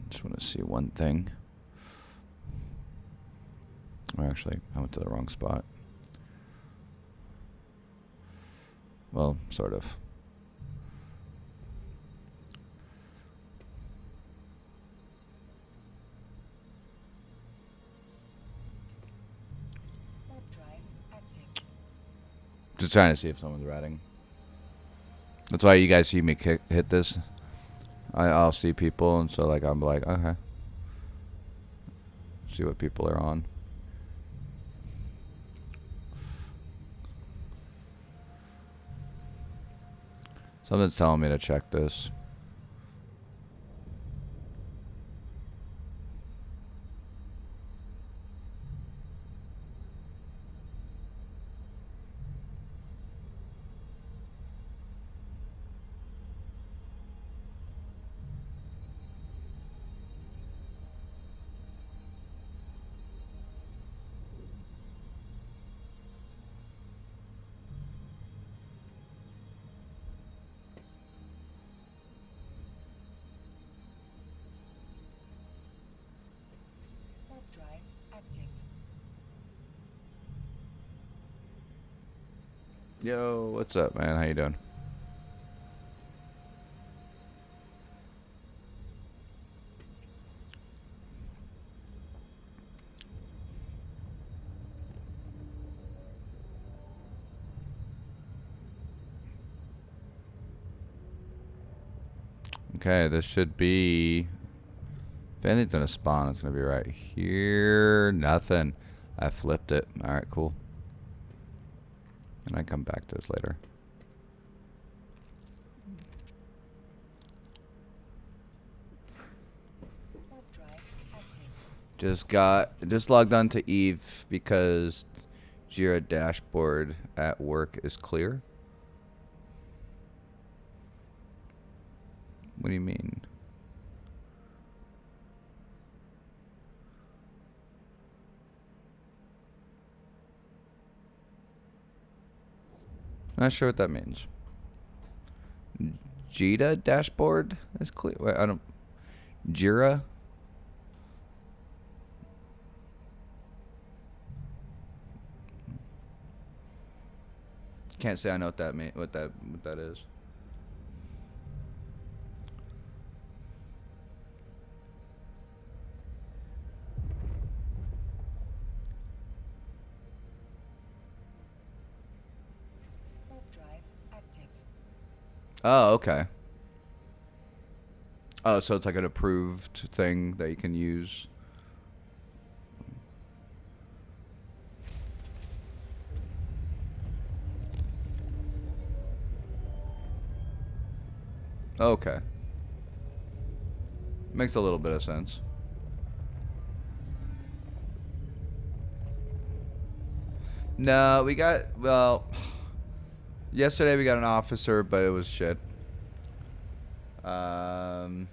Just want to see one thing. Or actually, I went to the wrong spot. Well, sort of. Warp drive active. Just trying to see if someone's ratting. That's why you guys see me hit this. I'll see people, and so like I'm like, okay. See what people are on. Something's telling me to check this. Warp drive active. Yo, what's up, man? How you doing? Okay, this should be... If anything's gonna spawn, it's gonna be right here. Nothing. I flipped it. Alright, cool. And I come back to this later. Warp drive active. Just logged on to Eve because Jira dashboard at work is clear. What do you mean? Not sure what that means. Jira dashboard is clear. Wait, I don't. Jira. Can't say I know what that mean. What that is. Warp drive active. Oh, okay. Oh, so it's like an approved thing that you can use. Okay. Makes a little bit of sense. No, well, yesterday we got an officer, but it was shit. Warp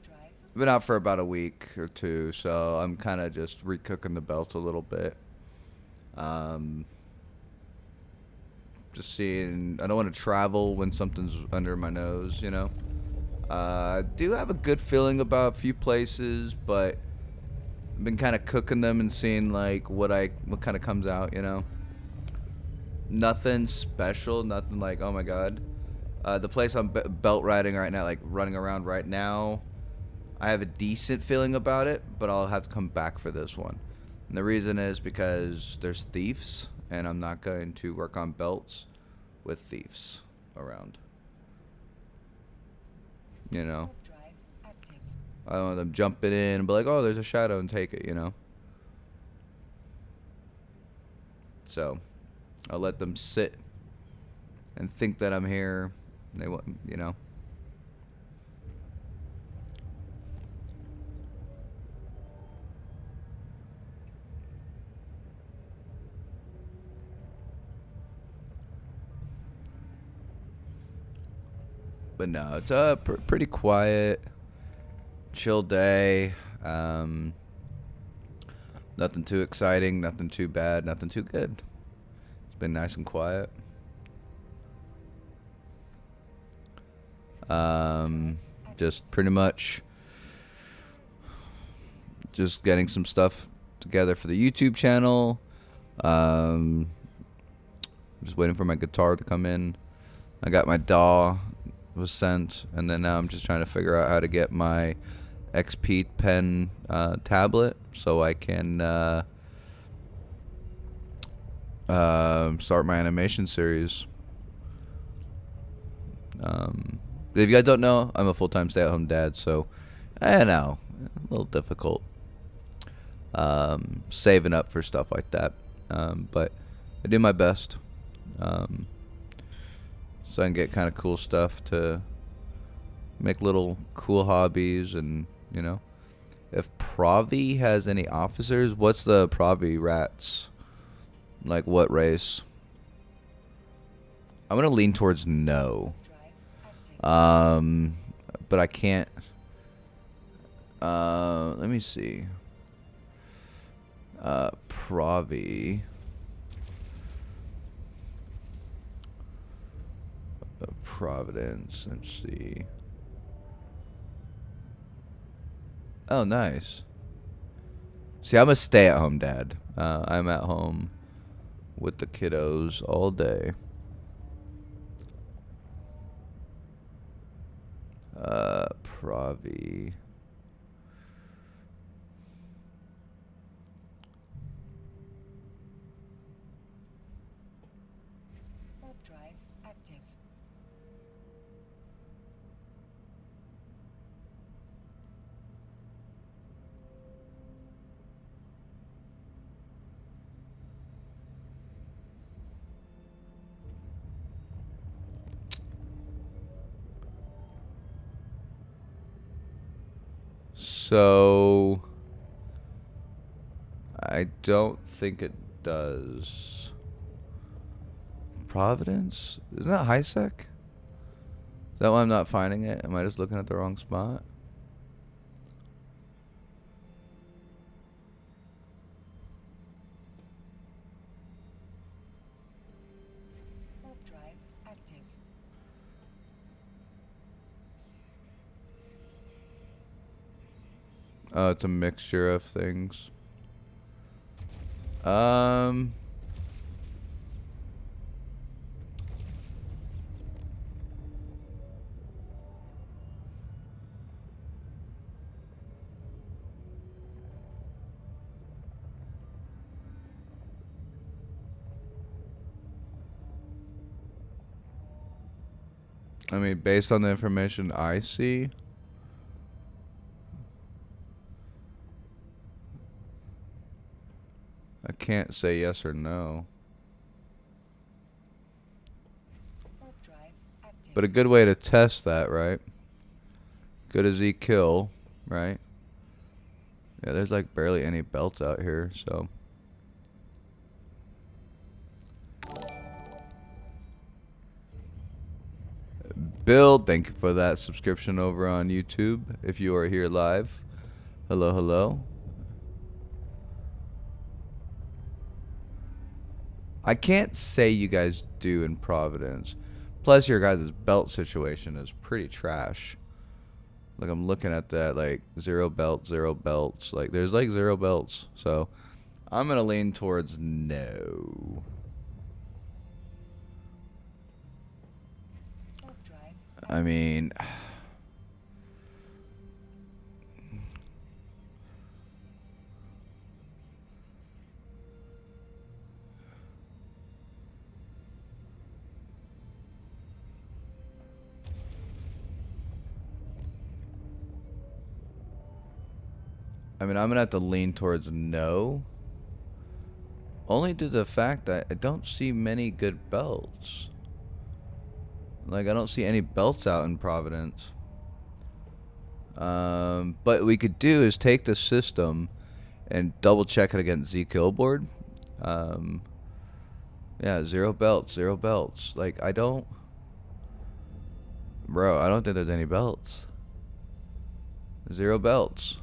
drive. Been out for about a week or two, so I'm kind of just recooking the belt a little bit. Just seeing, I don't want to travel when something's under my nose, you know. I do have a good feeling about a few places, but I've been kind of cooking them and seeing like what kind of comes out, you know. Nothing special, nothing like, oh my god. The place I'm belt riding right now, like running around right now, I have a decent feeling about it, but I'll have to come back for this one. And the reason is because there's thieves, and I'm not going to work on belts with thieves around. You know? Warp drive active. I don't want them jumping in and be like, oh, there's a shadow, and take it, you know? So, I'll let them sit and think that I'm here. And they want, you know? But no, it's a pretty quiet, chill day. Nothing Nothing too exciting, nothing too bad, nothing too good. It's been nice and quiet. Just pretty much just getting some stuff together for the YouTube channel. Just waiting for my guitar to come in. I got my DAW was sent, and then now I'm just trying to figure out how to get my XP pen tablet so I can start my animation series. If you guys don't know, I'm a full-time stay-at-home dad, so I know, a little difficult saving up for stuff like that. But I do my best, so I can get kind of cool stuff to make little cool hobbies. And you know, if Pravi has any officers, what's the Pravi rats? Like what race? I'm gonna lean towards no. But I can't. Let me see. Pravi. Providence. Let's see. Oh, nice. See, I'm a stay-at-home dad. I'm at home with the kiddos all day. Pravi. Warp drive active. So I don't think it does. Providence? Isn't that HiSec? Is that why I'm not finding it? Am I just looking at the wrong spot? Warp drive active. Oh, it's a mixture of things. I mean, based on the information I see, I can't say yes or no. Warp drive active. But a good way to test that, right? Good as E kill, right? Yeah, there's like barely any belts out here, so. Bill, thank you for that subscription over on YouTube. If you are here live, hello, hello. I can't say you guys do in Providence. Plus, your guys' belt situation is pretty trash. Like, I'm looking at that, like, 0 belts. Like, there's, like, 0 belts. So, I'm going to lean towards no. Warp drive. I mean... I'm gonna have to lean towards no. Only due to the fact that I don't see many good belts. Like, I don't see any belts out in Providence. But what we could do is take the system and double check it against Z Killboard. Yeah, 0 belts. Like, I don't... Bro, I don't think there's any belts. 0 belts.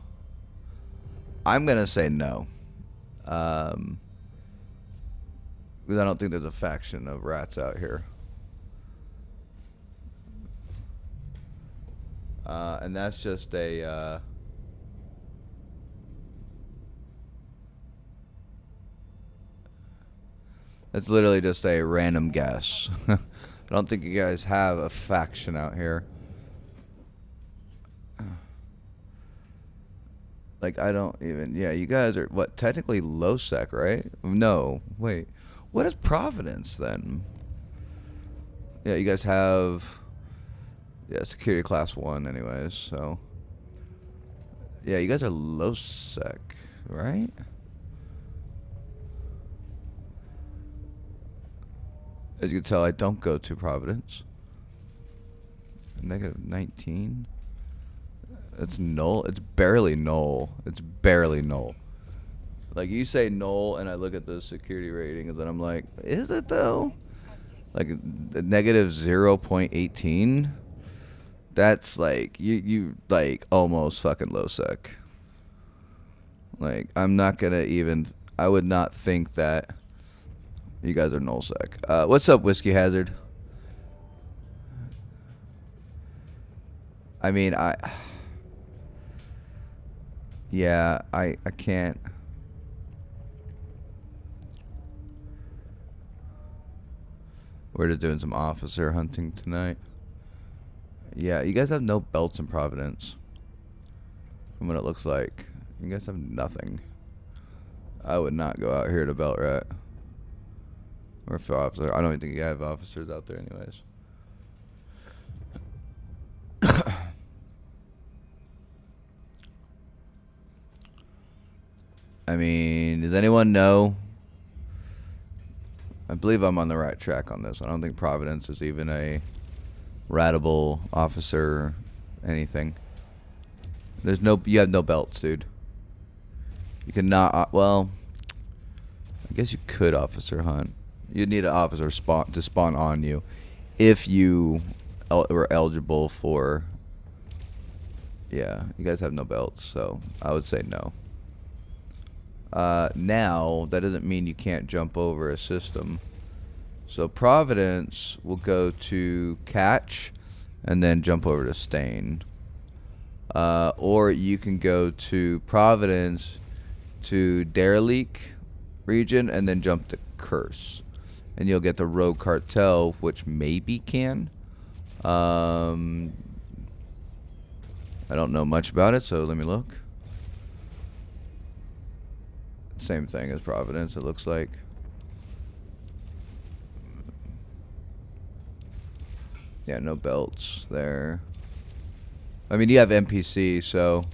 I'm gonna say no. Because I don't think there's a faction of rats out here. And that's just a, that's literally just a random guess. I don't think you guys have a faction out here. Like, I don't even... Yeah, you guys are, what, technically low sec, right? No, wait. What is Providence, then? Yeah, you guys have... Yeah, security class 1 anyways, so... Yeah, you guys are low sec, right? As you can tell, I don't go to Providence. Negative 19. It's null. It's barely null. It's barely null. Like, you say null, and I look at the security rating, and then I'm like, is it though? Like, negative 0.18? That's like, you like, almost fucking low sec. Like, I'm not gonna even, I would not think that you guys are null sec. What's up, Whiskey Hazard? I mean, yeah, I can't. We're just doing some officer hunting tonight. Yeah, you guys have no belts in Providence. From what it looks like. You guys have nothing. I would not go out here to belt rat. Or for officer. I don't even think you have officers out there anyways. I mean, does anyone know? I believe I'm on the right track on this. I don't think Providence is even a ratable officer anything. There's no, you have no belts, dude. You cannot, well, I guess you could officer hunt. You'd need an officer to spawn on you if you were eligible for, yeah, you guys have no belts, so I would say no. Now, that doesn't mean you can't jump over a system. So Providence will go to Catch and then jump over to Stain. Or you can go to Providence to Derelict region and then jump to Curse. And you'll get the Rogue Cartel, which maybe can. I don't know much about it, so let me look. Same thing as Providence, it looks like. Yeah, no belts there. I mean, you have NPC, so...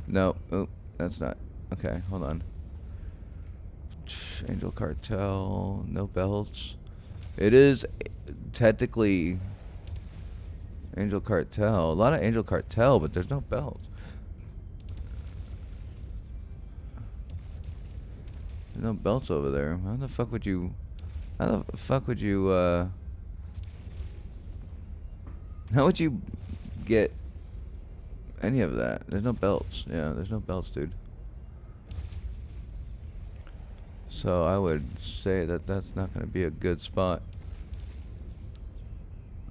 No, oh, that's not... Okay, hold on. Angel Cartel, no belts. It is technically Angel Cartel. A lot of Angel Cartel, but there's no belts. There's no belts over there. How the fuck would you... How the fuck would you, how would you get any of that? There's no belts. Yeah, there's no belts, dude. So I would say that that's not going to be a good spot.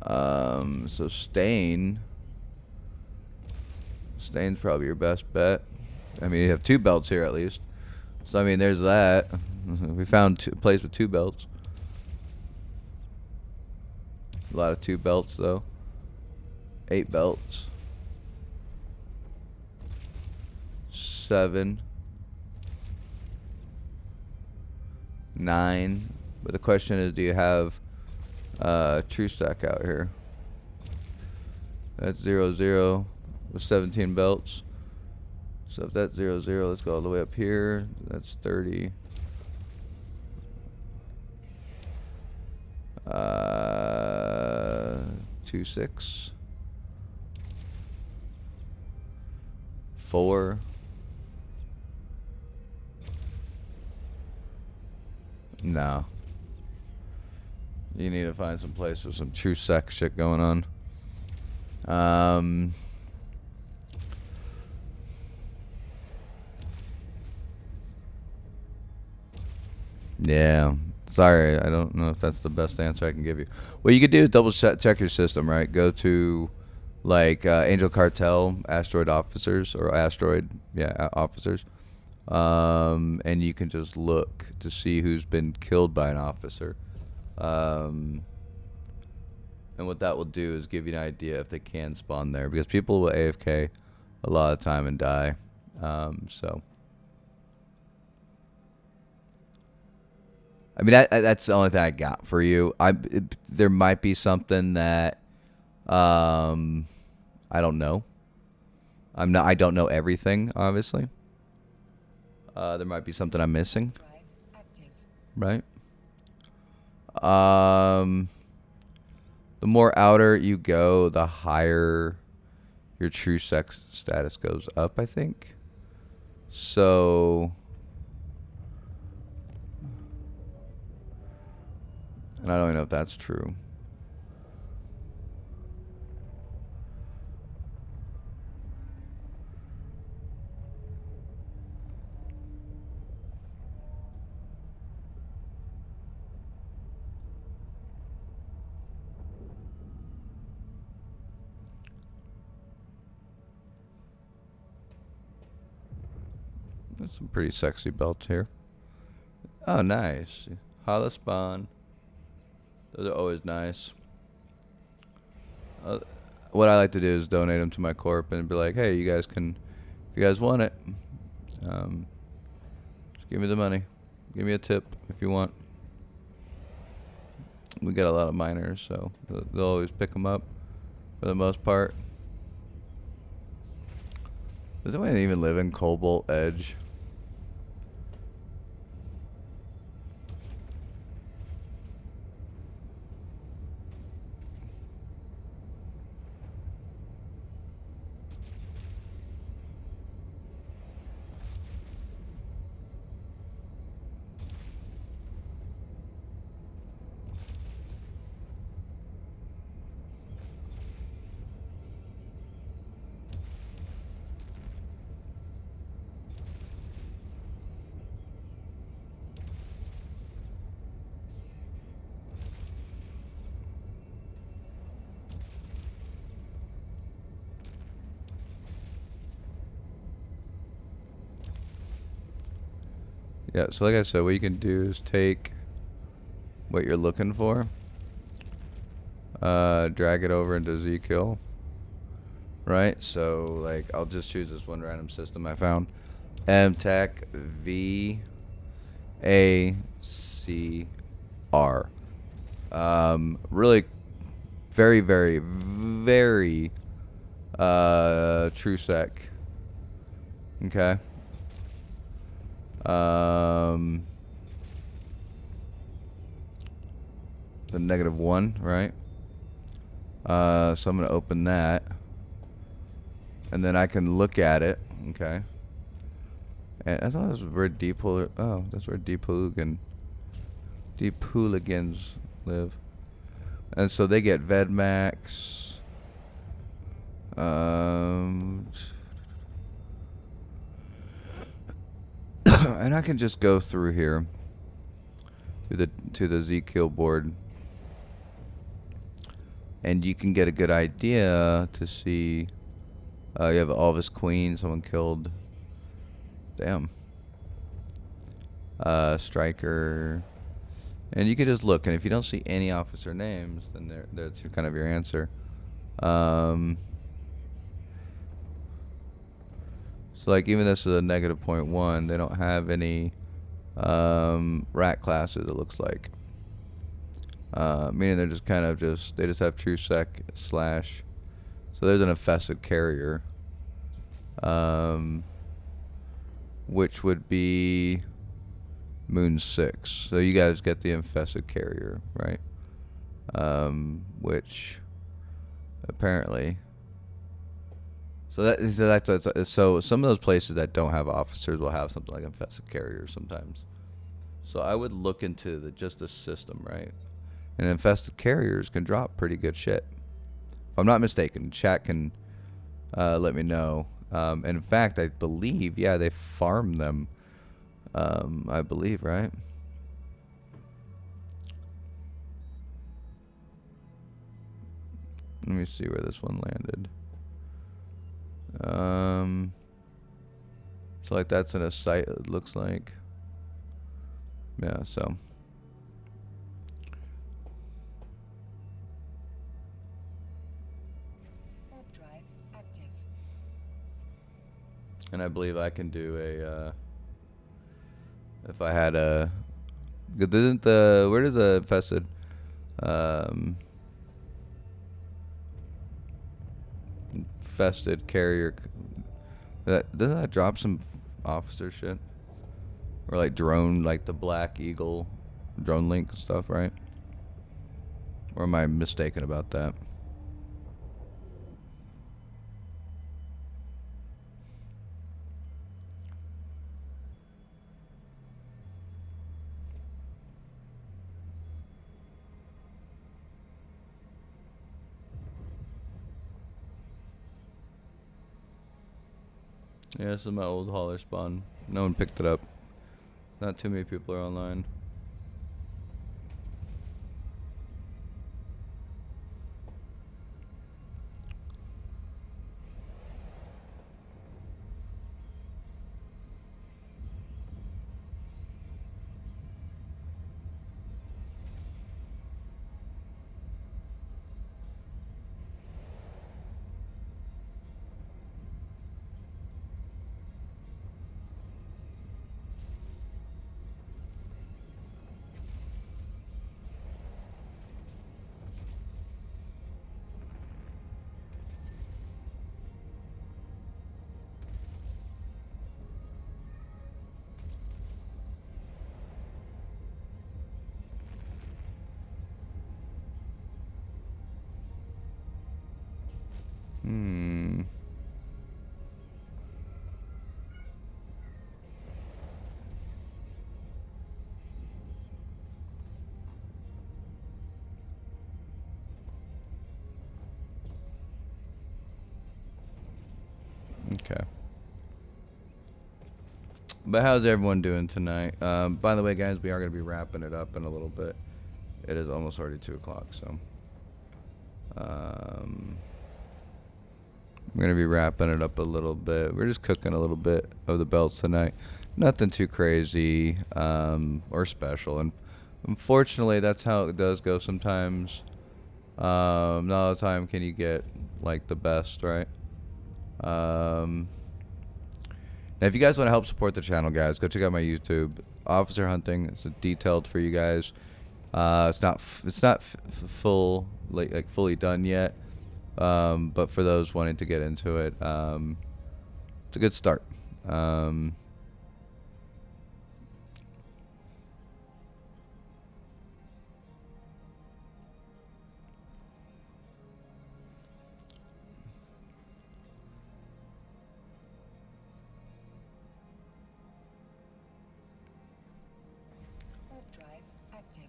So Stain's probably your best bet. I mean, you have 2 belts here at least. So I mean, there's that. We found a place with 2 belts. A lot of 2 belts though. 8 belts. 7. 9. But the question is, do you have True Stack out here? That's 0-0 with 17 belts. So if that's 0-0, let's go all the way up here. That's 30. 2-6. 4. No. You need to find some place with some true sex shit going on. Yeah. Sorry, I don't know if that's the best answer I can give you. What you could do is double check your system, right? Go to like Angel Cartel, Asteroid Officers, or Asteroid, officers. And you can just look to see who's been killed by an officer. And what that will do is give you an idea if they can spawn there, because people will AFK a lot of time and die. So I mean, that's the only thing I got for you. There might be something that I don't know. I don't know everything, obviously. There might be something I'm missing. Right? The more outer you go, the higher your true sex status goes up, I think. So, and I don't even know if that's true. There's some pretty sexy belts here. Oh, nice. Hala spawn. Those are always nice. What I like to do is donate them to my corp and be like, hey, you guys can, if you guys want it, just give me the money. Give me a tip if you want. We got a lot of miners, so they'll always pick them up for the most part. Does anyone even live in Cobalt Edge? Yeah, so like I said, what you can do is take what you're looking for, drag it over into Zkill, right? So like I'll just choose this one random system I found, MTech VACR. Really very, very, very true sec. Okay. The -1, right? So I'm gonna open that, and then I can look at it. Okay. And I thought this was where that's where deep hooligans live. And so they get Vedmax. And I can just go through here to the Zkill board, and you can get a good idea to see. You have Alvis Queen, someone killed. Damn. Striker, and you can just look, and if you don't see any officer names, then that's kind of your answer. So like even this is a -0.1, they don't have any rat classes, it looks like. Meaning they're just kind of they just have true sec /. So there's an infested carrier, which would be Moon 6. So you guys get the infested carrier, right? Which apparently. So some of those places that don't have officers will have something like infested carrier sometimes. So I would look into just the system, right? And infested carriers can drop pretty good shit. If I'm not mistaken, chat can let me know. And in fact, I believe, they farm them. I believe, right? Let me see where this one landed. So like that's in a site, it looks like. Yeah, so. Warp drive active. And I believe I can do a, if I had a, isn't the, where does the infested, infested carrier, doesn't that drop some officer shit? Or like drone, like the Black Eagle drone link stuff, right? Or am I mistaken about that? Yeah, this is my old hauler spawn. No one picked it up. Not too many people are online. Okay. But how's everyone doing tonight? By the way, guys, we are going to be wrapping it up in a little bit. It is almost already 2 o'clock, so. We're going to be wrapping it up a little bit. We're just cooking a little bit of the belts tonight. Nothing too crazy or special. And unfortunately, that's how it does go sometimes. Not all the time can you get, like, the best, right? Now, if you guys want to help support the channel, guys, go check out my YouTube. Officer Hunting. It's detailed for you guys. It's not full, like fully done yet. But for those wanting to get into it, it's a good start. Warp drive active.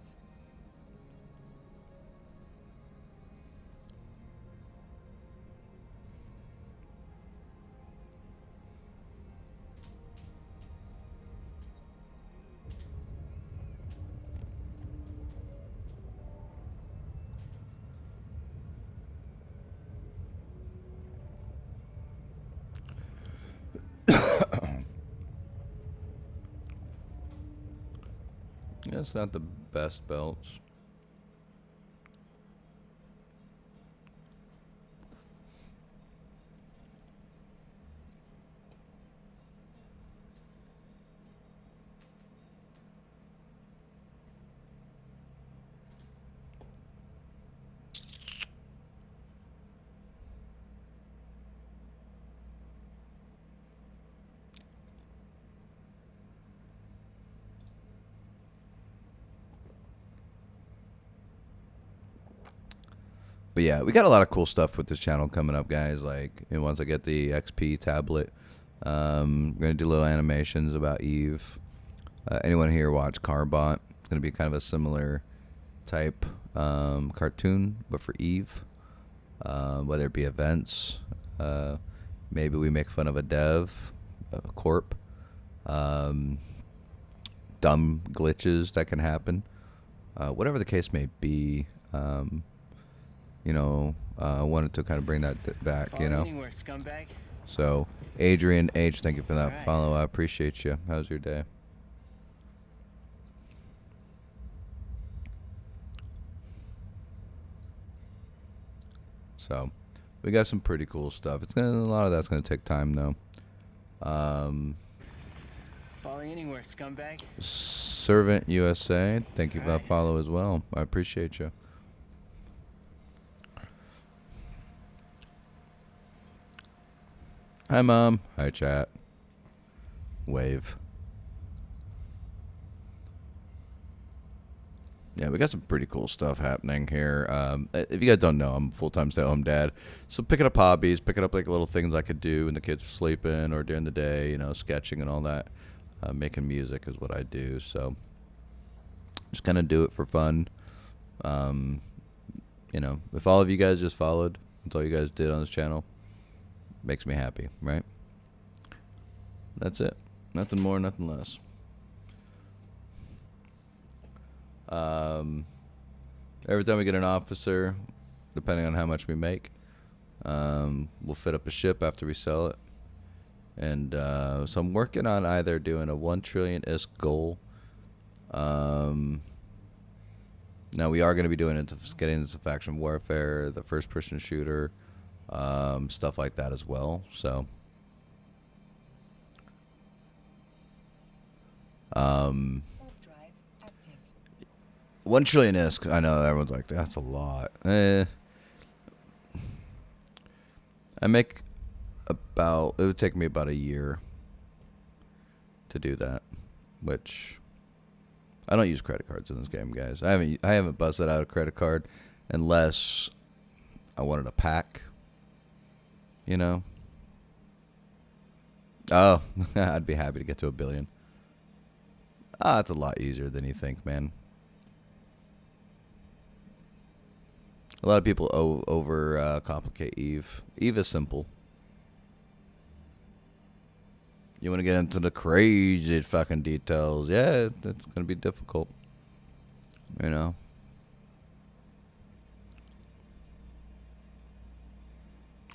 Yeah, it's not the best belts. But yeah, we got a lot of cool stuff with this channel coming up, guys. Like, and once I get the XP tablet, we're gonna do little animations about Eve. Anyone here watch Carbot? It's gonna be kind of a similar type cartoon, but for Eve. Whether it be events, maybe we make fun of a dev, a corp, dumb glitches that can happen, whatever the case may be. you know, I wanted to kind of bring that back, you Fall know. anywhere, scumbag. So, Adrian H, thank you for that Alright. follow. I appreciate you. How's your day? So, we got some pretty cool stuff. A lot of that's gonna take time though. Falling anywhere, scumbag. Servant USA, thank you for that Alright. follow as well. I appreciate you. Hi, Mom. Hi, chat. Wave. Yeah, we got some pretty cool stuff happening here. If you guys don't know, I'm a full-time stay-at-home dad. So picking up hobbies, picking up like little things I could do when the kids are sleeping or during the day, you know, sketching and all that. Making music is what I do. So just kind of do it for fun. You know, if all of you guys just followed, that's all you guys did on this channel, makes me happy, right? That's it. Nothing more, nothing less. Every time we get an officer, depending on how much we make, we'll fit up a ship after we sell it. And so I'm working on either doing a 1 trillion ISK goal. Now we are going to be getting into faction warfare, the first-person shooter, stuff like that as well. So, Warp drive active. 1 trillion ISK. I know everyone's like, that's a lot. I make about, it would take me about a year to do that, which I don't use credit cards in this game, guys. I haven't busted out a credit card unless I wanted a pack, you know. Oh, I'd be happy to get to 1 billion. Ah, it's a lot easier than you think, man. A lot of people over complicate Eve. Eve is simple. You want to get into the crazy fucking details. Yeah, it's going to be difficult. You know.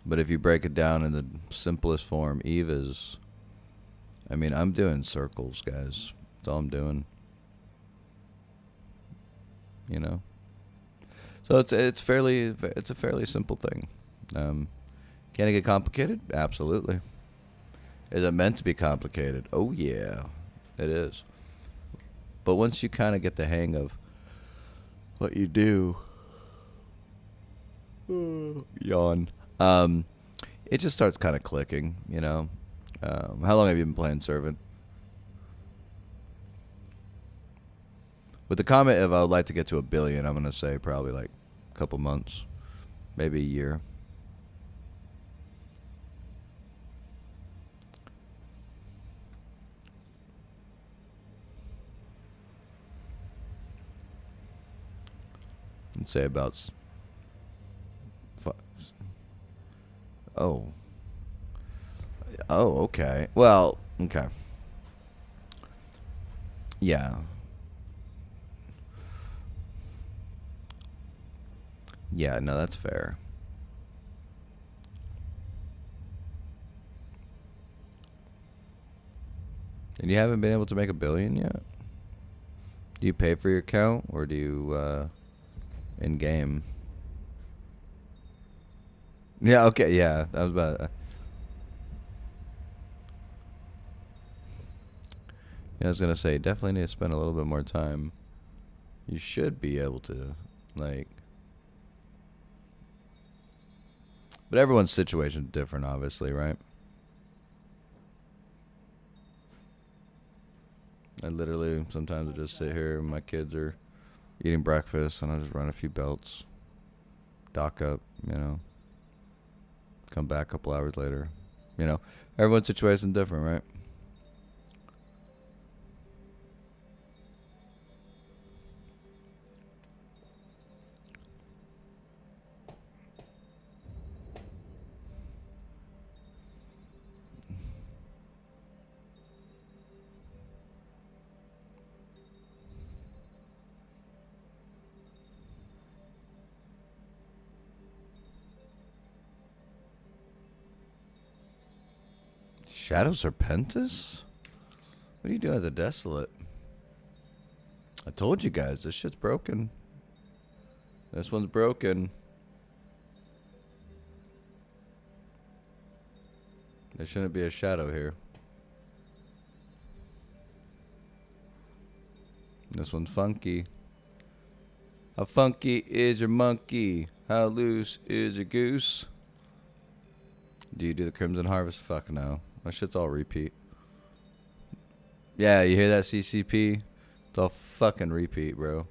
But if you break it down in the simplest form, Eve is... I mean, I'm doing circles, guys. That's all I'm doing. You know. So it's a fairly simple thing. Can it get complicated? Absolutely. Is it meant to be complicated? Oh yeah, it is. But once you kind of get the hang of what you do, yawn. It just starts kind of clicking, you know. How long have you been playing Servant? With the comment of I would like to get to 1 billion, I'm gonna say probably like a couple months, maybe a year. And say about oh, okay. Well, okay. Yeah. Yeah, no, that's fair. And you haven't been able to make 1 billion yet? Do you pay for your account or do you in game? Yeah, okay, yeah. That was about yeah, I was gonna say definitely need to spend a little bit more time. You should be able to, like, but everyone's situation is different, obviously, right? I literally sometimes I just sit here and my kids are eating breakfast and I just run a few belts, dock up, you know, come back a couple hours later. You know, everyone's situation is different, right? Shadow Serpentis? What are you doing at the Desolate? I told you guys, this shit's broken. This one's broken. There shouldn't be a shadow here. This one's funky. How funky is your monkey? How loose is your goose? Do you do the Crimson Harvest? Fuck no. My shit's all repeat. Yeah, you hear that, CCP? It's all fucking repeat, bro.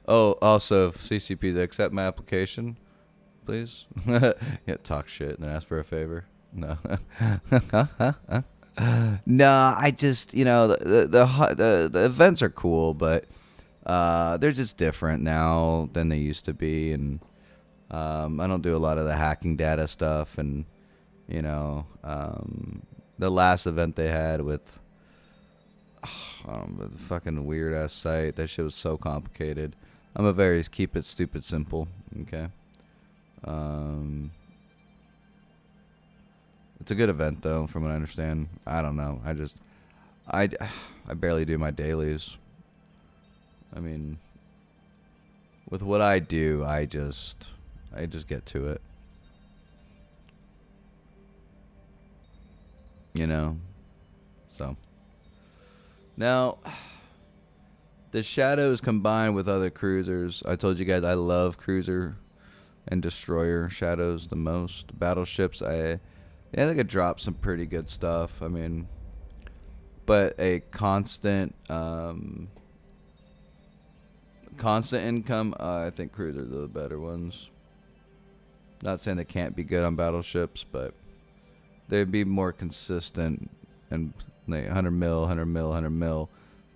Oh, also, CCP, to accept my application, please. Yeah, talk shit and then ask for a favor. No. No, I just, you know, the events are cool, but they're just different now than they used to be, and I don't do a lot of the hacking data stuff, and you know, the last event they had with the fucking weird ass site, that shit was so complicated. I'm a very keep it stupid simple, okay? It's a good event though, from what I understand. I don't know. I barely do my dailies. I mean, with what I do, I just get to it. You know? So. Now, the Shadows combined with other cruisers. I told you guys I love cruiser and destroyer Shadows the most. Battleships, I think it drops some pretty good stuff. I mean, but a constant income, I think cruisers are the better ones. Not saying they can't be good on battleships, but they'd be more consistent and like 100 mil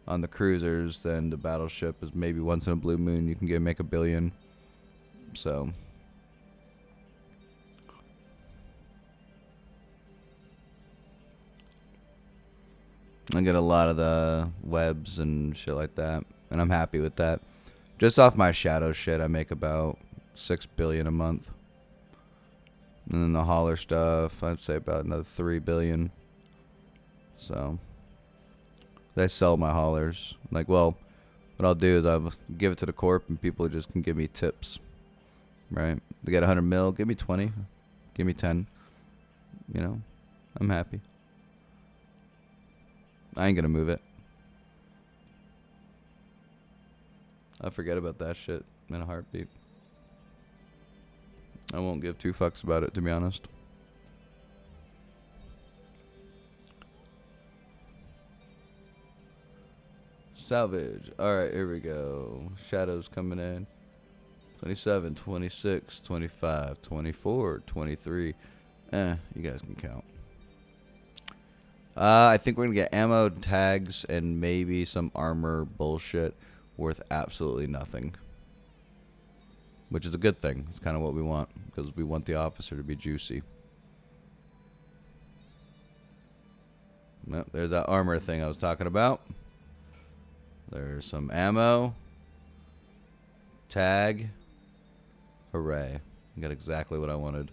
on the cruisers than the battleship is. Maybe once in a blue moon you can make $1 billion. So. I get a lot of the webs and shit like that, and I'm happy with that. Just off my shadow shit, I make about $6 billion a month. And then the hauler stuff, I'd say about another $3 billion. So, I sell my haulers. Like, well, what I'll do is I'll give it to the corp, and people just can give me tips, right? They get 100 mil, give me 20, give me 10. You know, I'm happy. I ain't gonna move it. I forget about that shit in a heartbeat. I won't give 2 fucks about it, to be honest. Salvage. Alright, here we go. Shadows coming in. 27, 26, 25, 24, 23. You guys can count. I think we're going to get ammo, tags, and maybe some armor bullshit worth absolutely nothing. Which is a good thing. It's kind of what we want, because we want the officer to be juicy. Nope, there's that armor thing I was talking about. There's some ammo. Tag. Hooray. I got exactly what I wanted.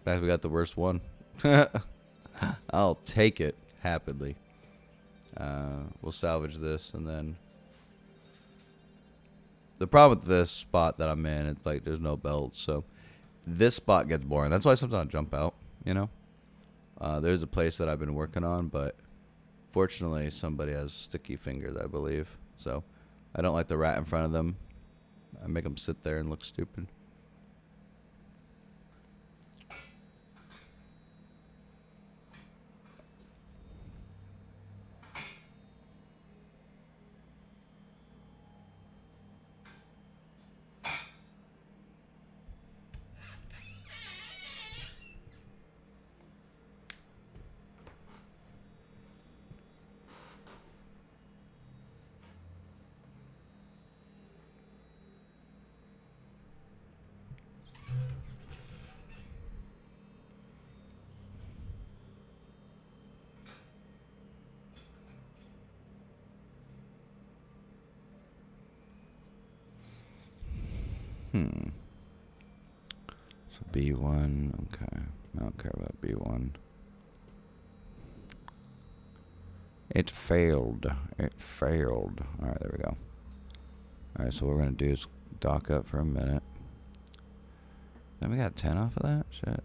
In fact, we got the worst one. I'll take it happily. We'll salvage this, and then the problem with this spot that I'm in, it's like there's no belt, so this spot gets boring. That's why sometimes I jump out, you know. There's a place that I've been working on, but fortunately somebody has sticky fingers, I believe. So I don't like the rat in front of them. I make them sit there and look stupid. So B1, okay. I don't care about B1. It failed. It failed. Alright, there we go. Alright, so what we're going to do is dock up for a minute. Then we got 10 off of that? Shit.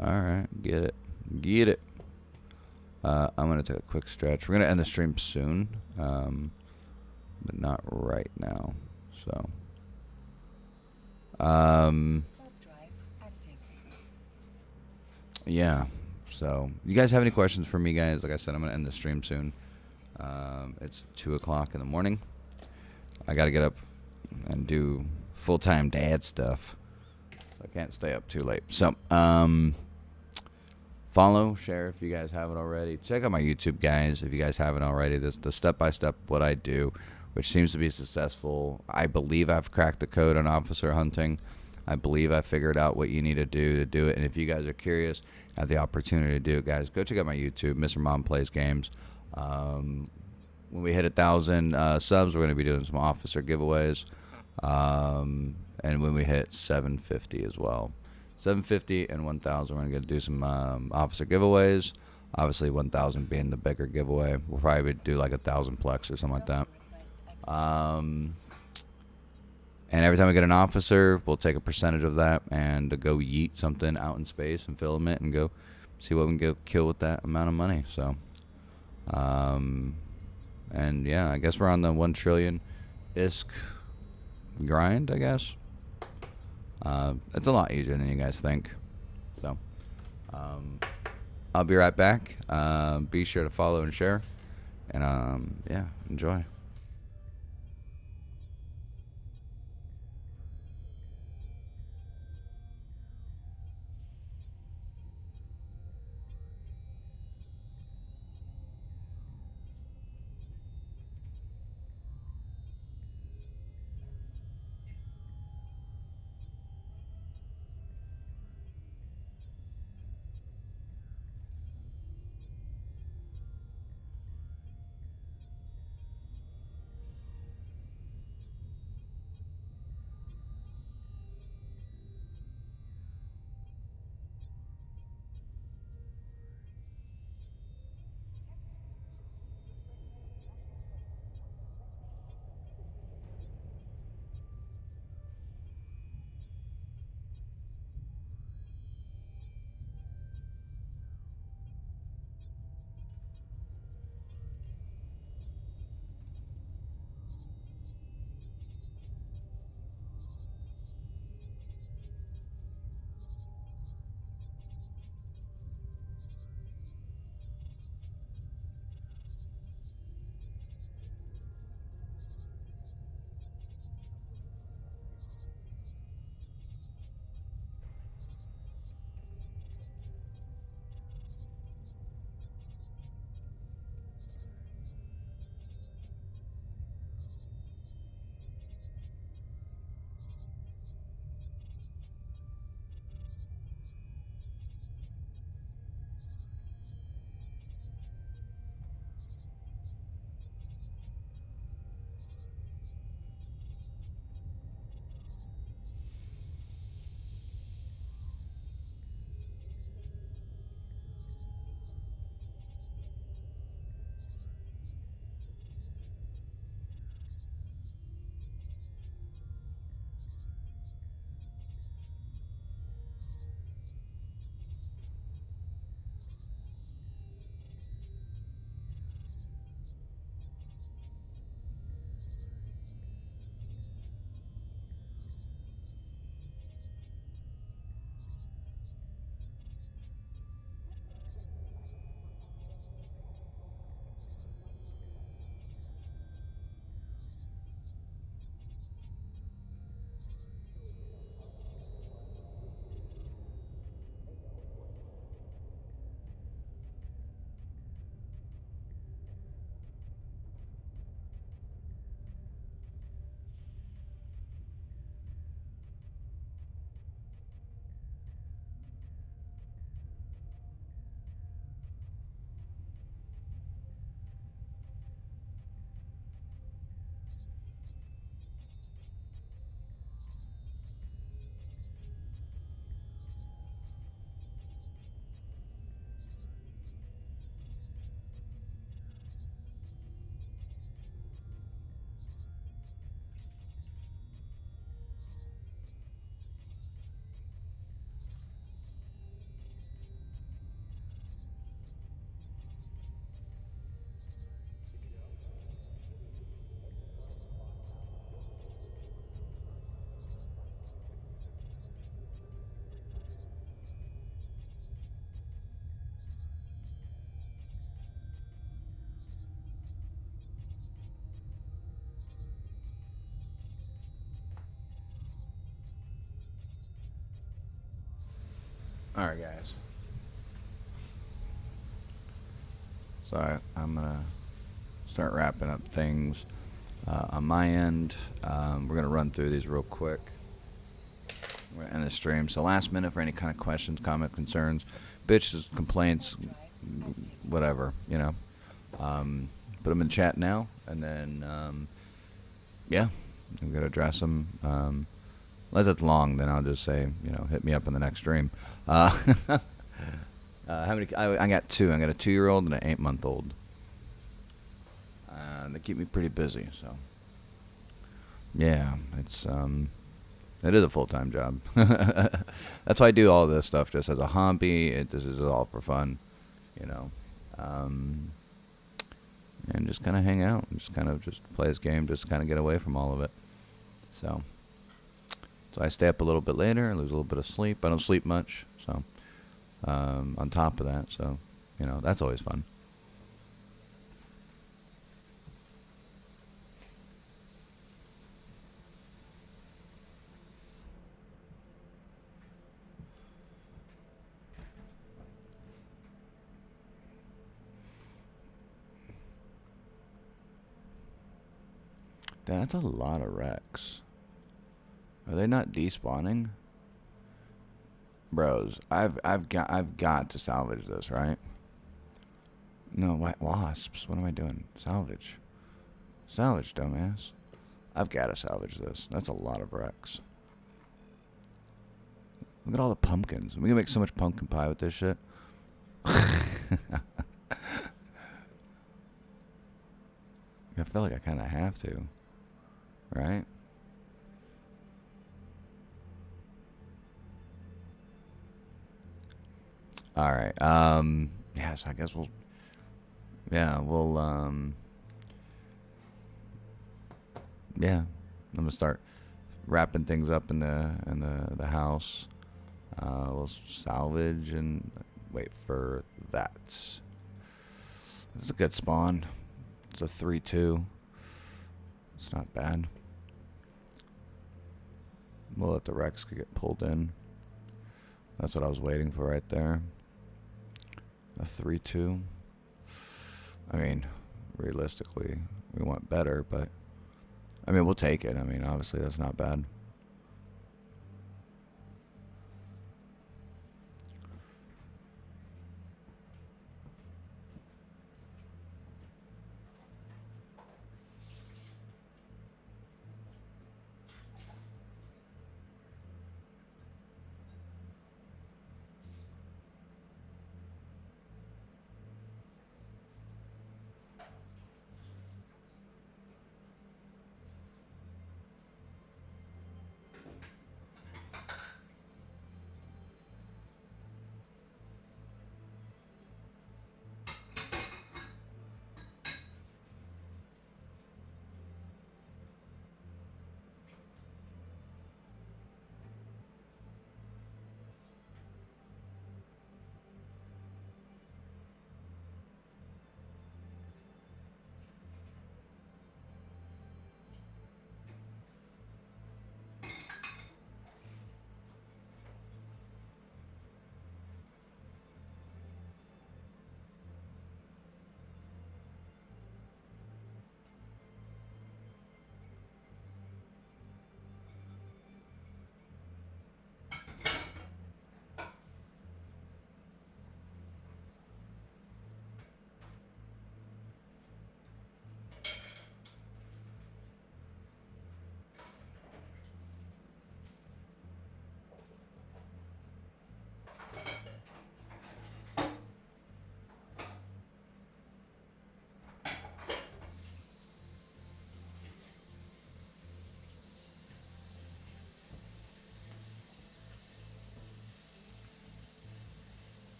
Alright, get it. Get it. I'm going to take a quick stretch. We're going to end the stream soon. But not right now. So. Yeah. So, you guys have any questions for me, guys? Like I said, I'm going to end the stream soon. It's 2 o'clock in the morning. I got to get up and do full-time dad stuff. I can't stay up too late. So, follow, share if you guys haven't already. Check out my YouTube, guys, if you guys haven't already. This the step-by-step what I do, which seems to be successful. I believe I've cracked the code on officer hunting. I believe I figured out what you need to do it. And if you guys are curious, have the opportunity to do it, guys, go check out my YouTube, Mr. Mom Plays Games. When we hit 1,000 subs, we're going to be doing some officer giveaways. And when we hit 750 as well. 750 and 1,000, we're going to do some officer giveaways. Obviously, 1,000 being the bigger giveaway. We'll probably do like 1,000 plex or something like that. And every time we get an officer, we'll take a percentage of that and go yeet something out in space and film it and go see what we can kill with that amount of money. So, and yeah, I guess we're on the 1 trillion ISK grind, I guess. It's a lot easier than you guys think. So, I'll be right back. Be sure to follow and share. And, yeah, enjoy. All right, guys. So I'm gonna start wrapping up things on my end. We're gonna run through these real quick. We're gonna end the stream. So last minute for any kind of questions, comment, concerns, bitches, complaints, whatever, you know. Put them in chat now, and then yeah, I'm gonna address them. Unless it's long, then I'll just say, you know, hit me up in the next stream. How many? I got two. I got a 2-year-old and an 8-month-old. They keep me pretty busy, so yeah, it is a full-time job. That's why I do all this stuff just as a hobby. This is all for fun, you know, and just kind of hang out, and just play this game, just kind of get away from all of it. So I stay up a little bit later, lose a little bit of sleep. I don't sleep much, so on top of that, so you know, that's always fun. That's a lot of wrecks. Are they not despawning? Bros, I've got to salvage this, right? No, what wasps? What am I doing? Salvage. Salvage, dumbass. I've got to salvage this. That's a lot of wrecks. Look at all the pumpkins. We can make so much pumpkin pie with this shit. I feel like I kind of have to. Right? All right. Yes, I guess we'll yeah, I'm gonna start wrapping things up in the house. We'll salvage and wait for that. This is a good spawn. It's a 3-2. It's not bad. We'll let the Rex get pulled in. That's what I was waiting for right there. A 3-2. I mean, realistically, we want better, but I mean, we'll take it. I mean, obviously, that's not bad.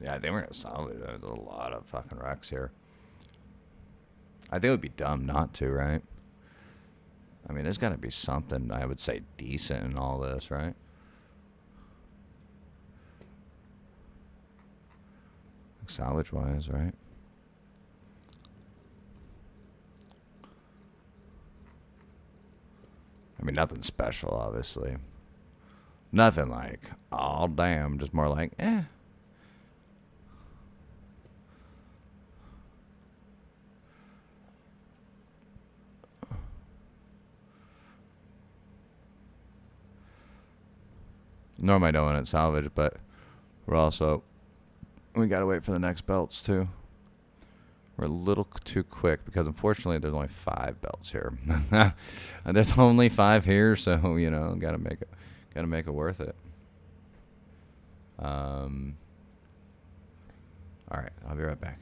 Yeah, I think we're gonna salvage. There's a lot of fucking wrecks here. I think it would be dumb not to, right? I mean, there's gotta be something, I would say, decent in all this, right? Salvage-wise, right? I mean, nothing special, obviously. Nothing like, oh, damn. Just more like, eh. Normally I don't want it salvaged, but we're also... We gotta wait for the next belts, too. We're a little too quick because, unfortunately, there's only 5 belts here. There's only 5 here, so, you know, gotta make it worth it. All right, I'll be right back.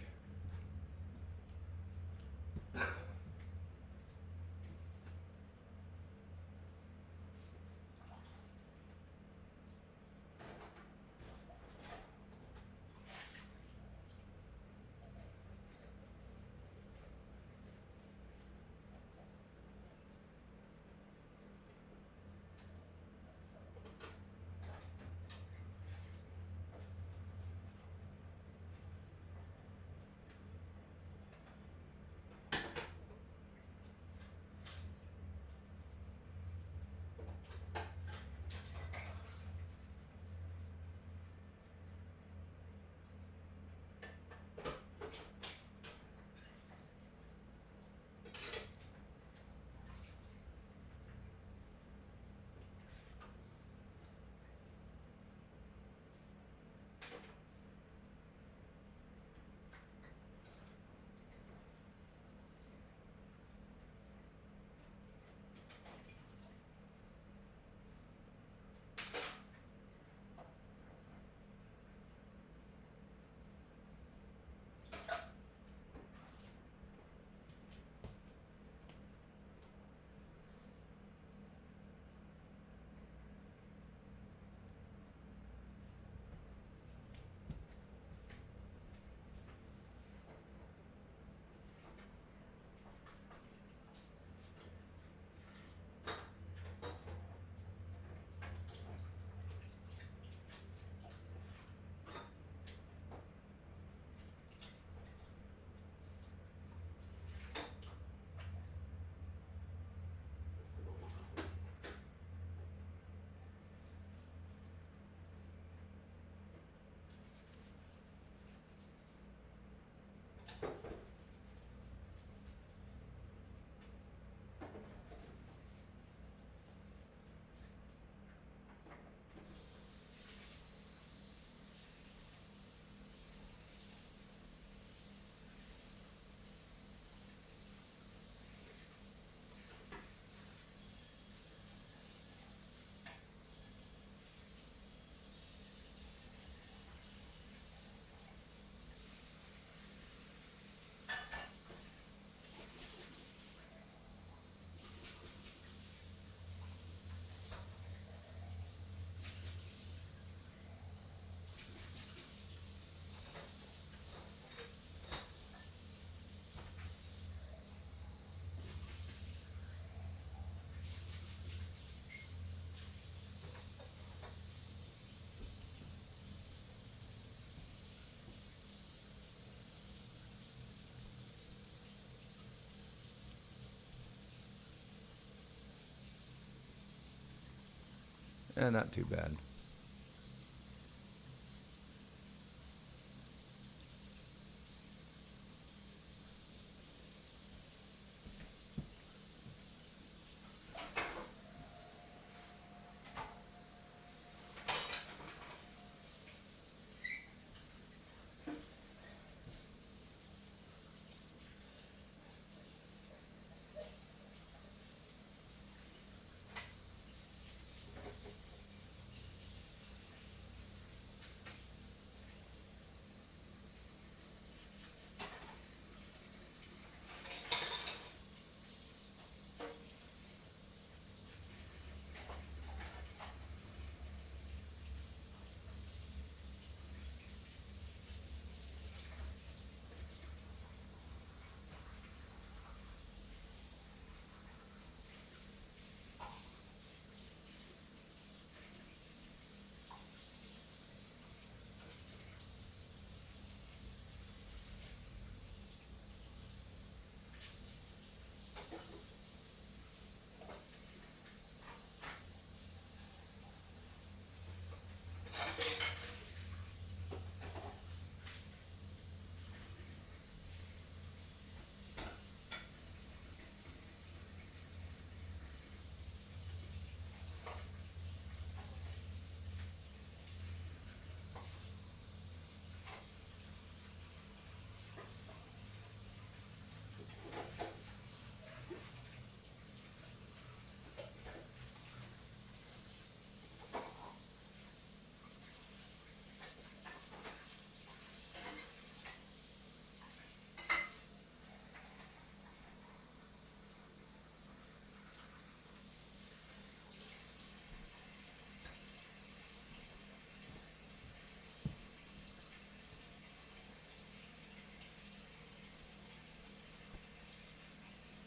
Not too bad.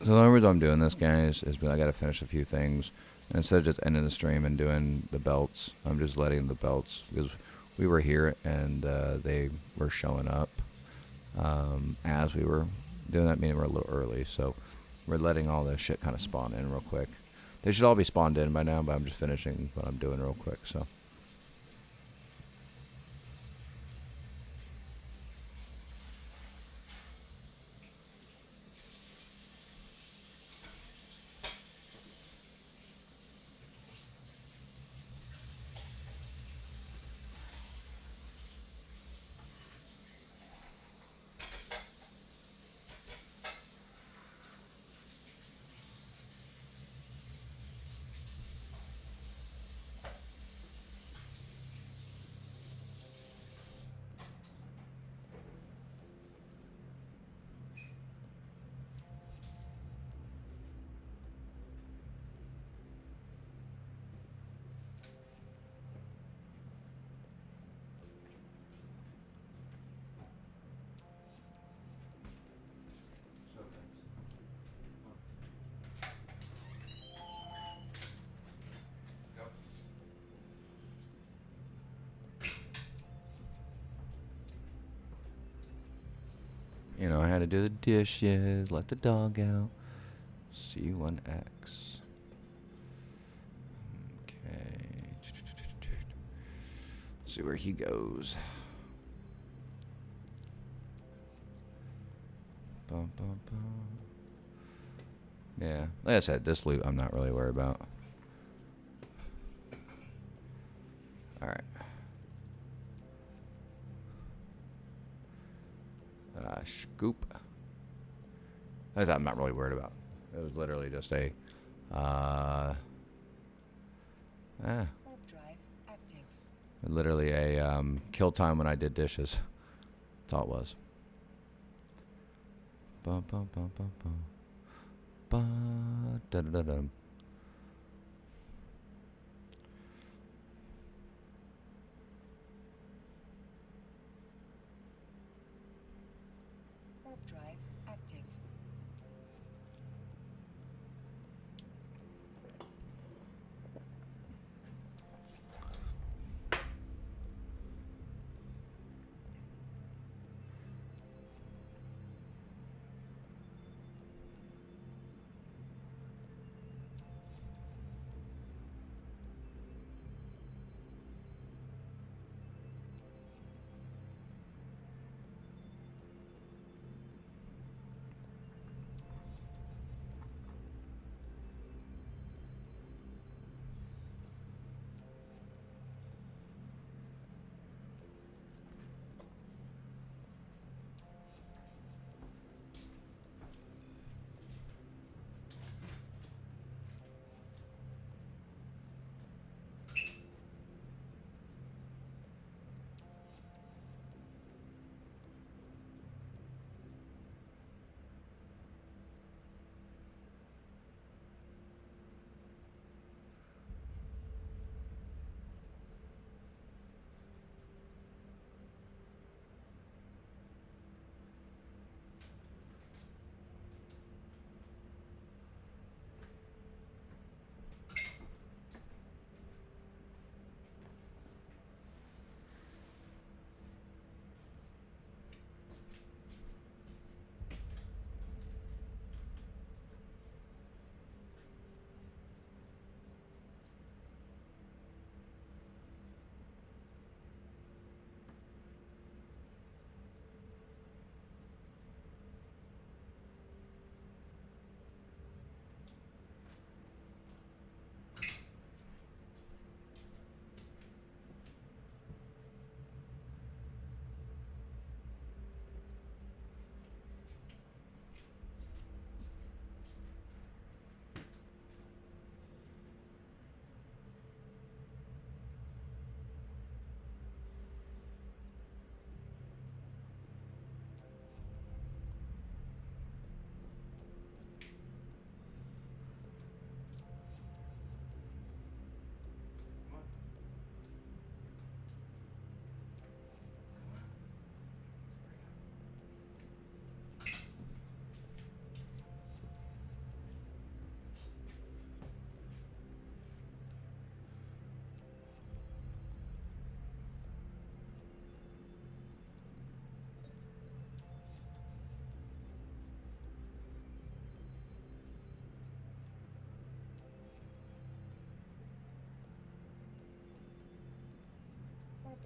So the only reason I'm doing this, guys, is because I gotta finish a few things. And instead of just ending the stream and doing the belts, I'm just letting the belts, because we were here and they were showing up as we were doing that, meaning we're a little early. So we're letting all this shit kind of spawn in real quick. They should all be spawned in by now, but I'm just finishing what I'm doing real quick. So. You know, I had to do the dishes, let the dog out. C1X. Okay. See where he goes. Bum, bum, bum. Yeah, like I said, this loot I'm not really worried about. Alright. Scoop. Like I said, I'm not really worried about. It was literally just a literally a kill time when I did dishes. That's all it was. Bum, bum, bum, bum, bum. Ba, da, da, da, da. Warp drive active.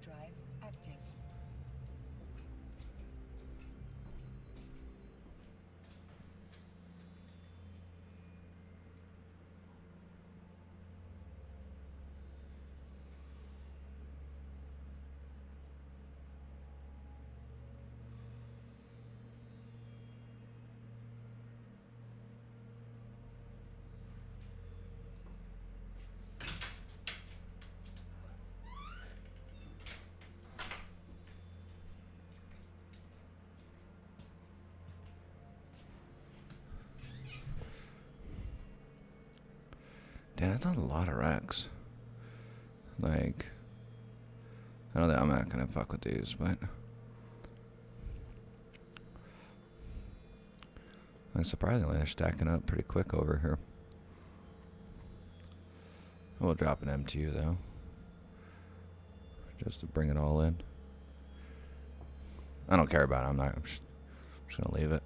Warp drive active. Damn, that's a lot of wrecks. Like, I don't think I'm not gonna fuck with these, but like, surprisingly, they're stacking up pretty quick over here. We'll drop an MTU though, just to bring it all in. I don't care about it. I'm just gonna leave it.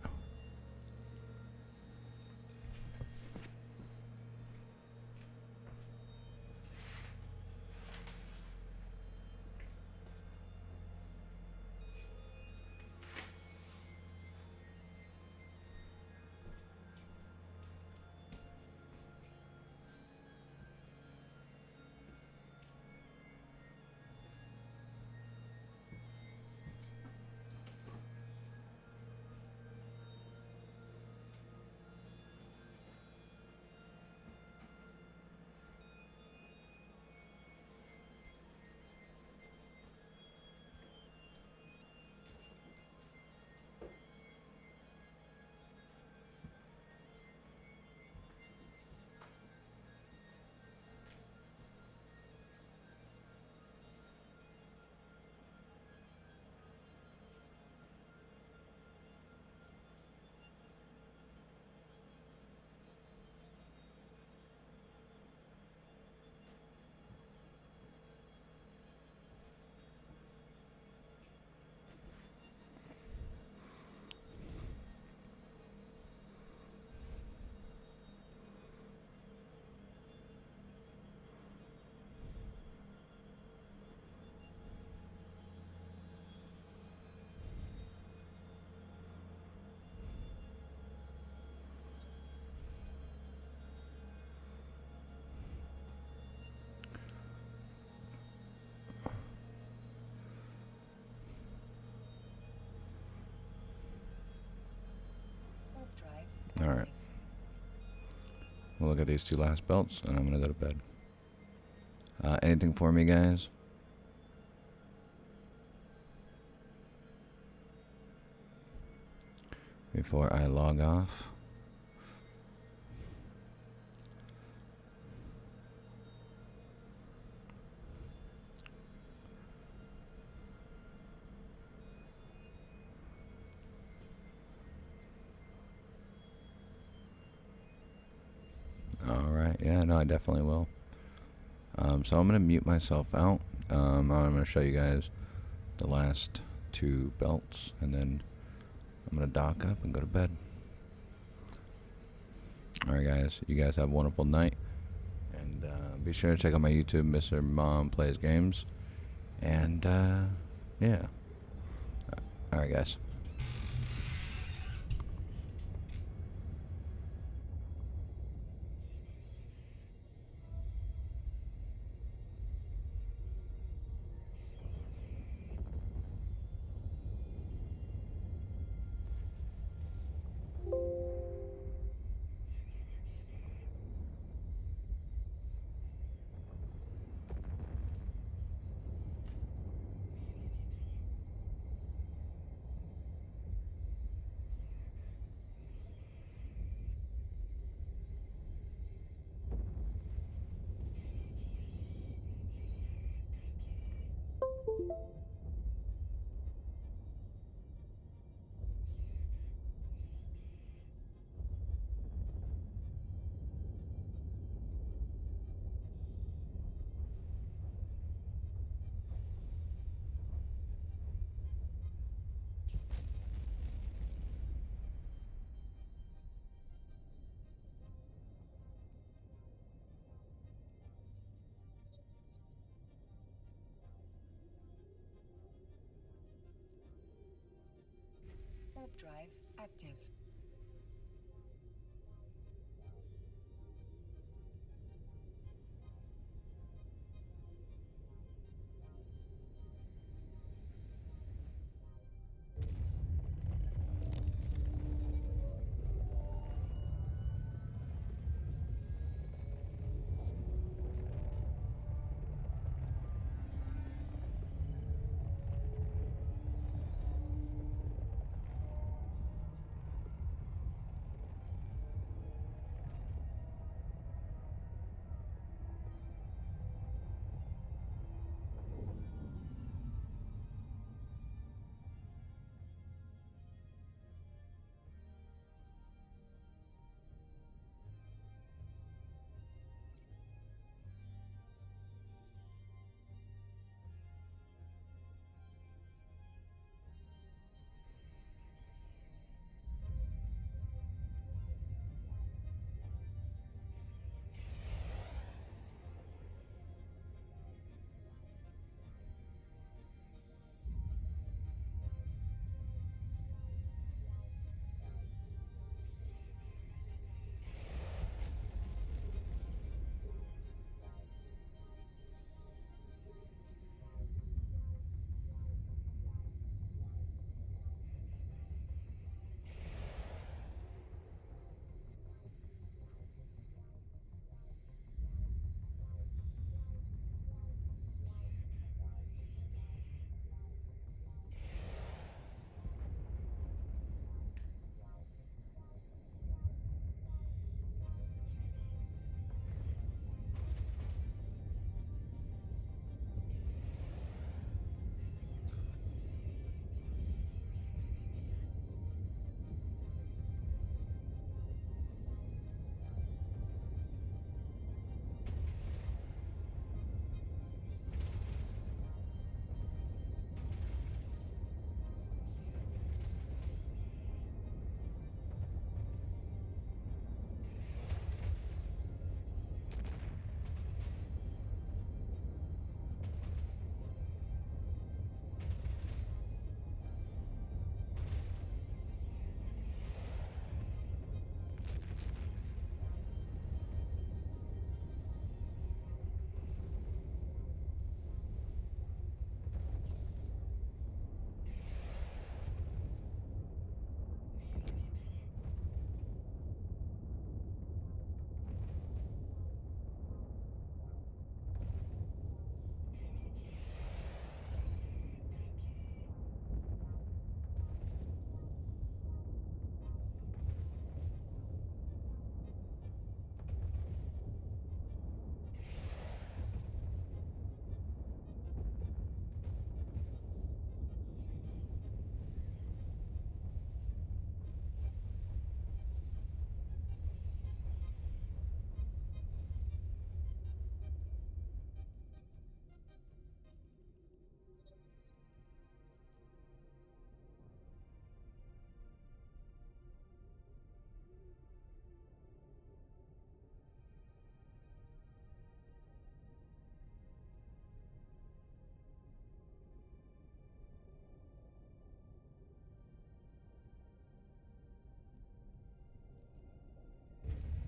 Warp drive. All right. We'll look at these two last belts, and I'm gonna go to bed. Anything for me, guys? Before I log off. Alright, yeah, no, I definitely will. So I'm going to mute myself out. I'm going to show you guys the last two belts, and then I'm going to dock up and go to bed. Alright guys, you guys have a wonderful night. And be sure to check out my YouTube, Mr. Mom Plays Games. And yeah. Alright guys. Warp drive active.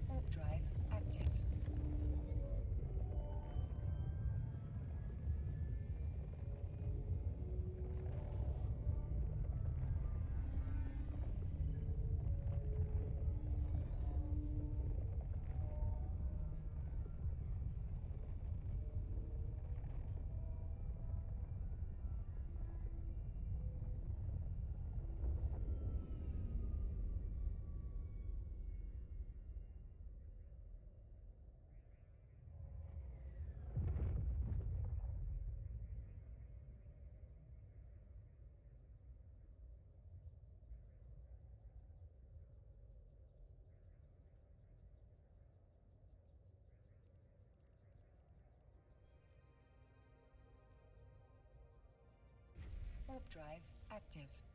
Warp drive active. Warp drive active.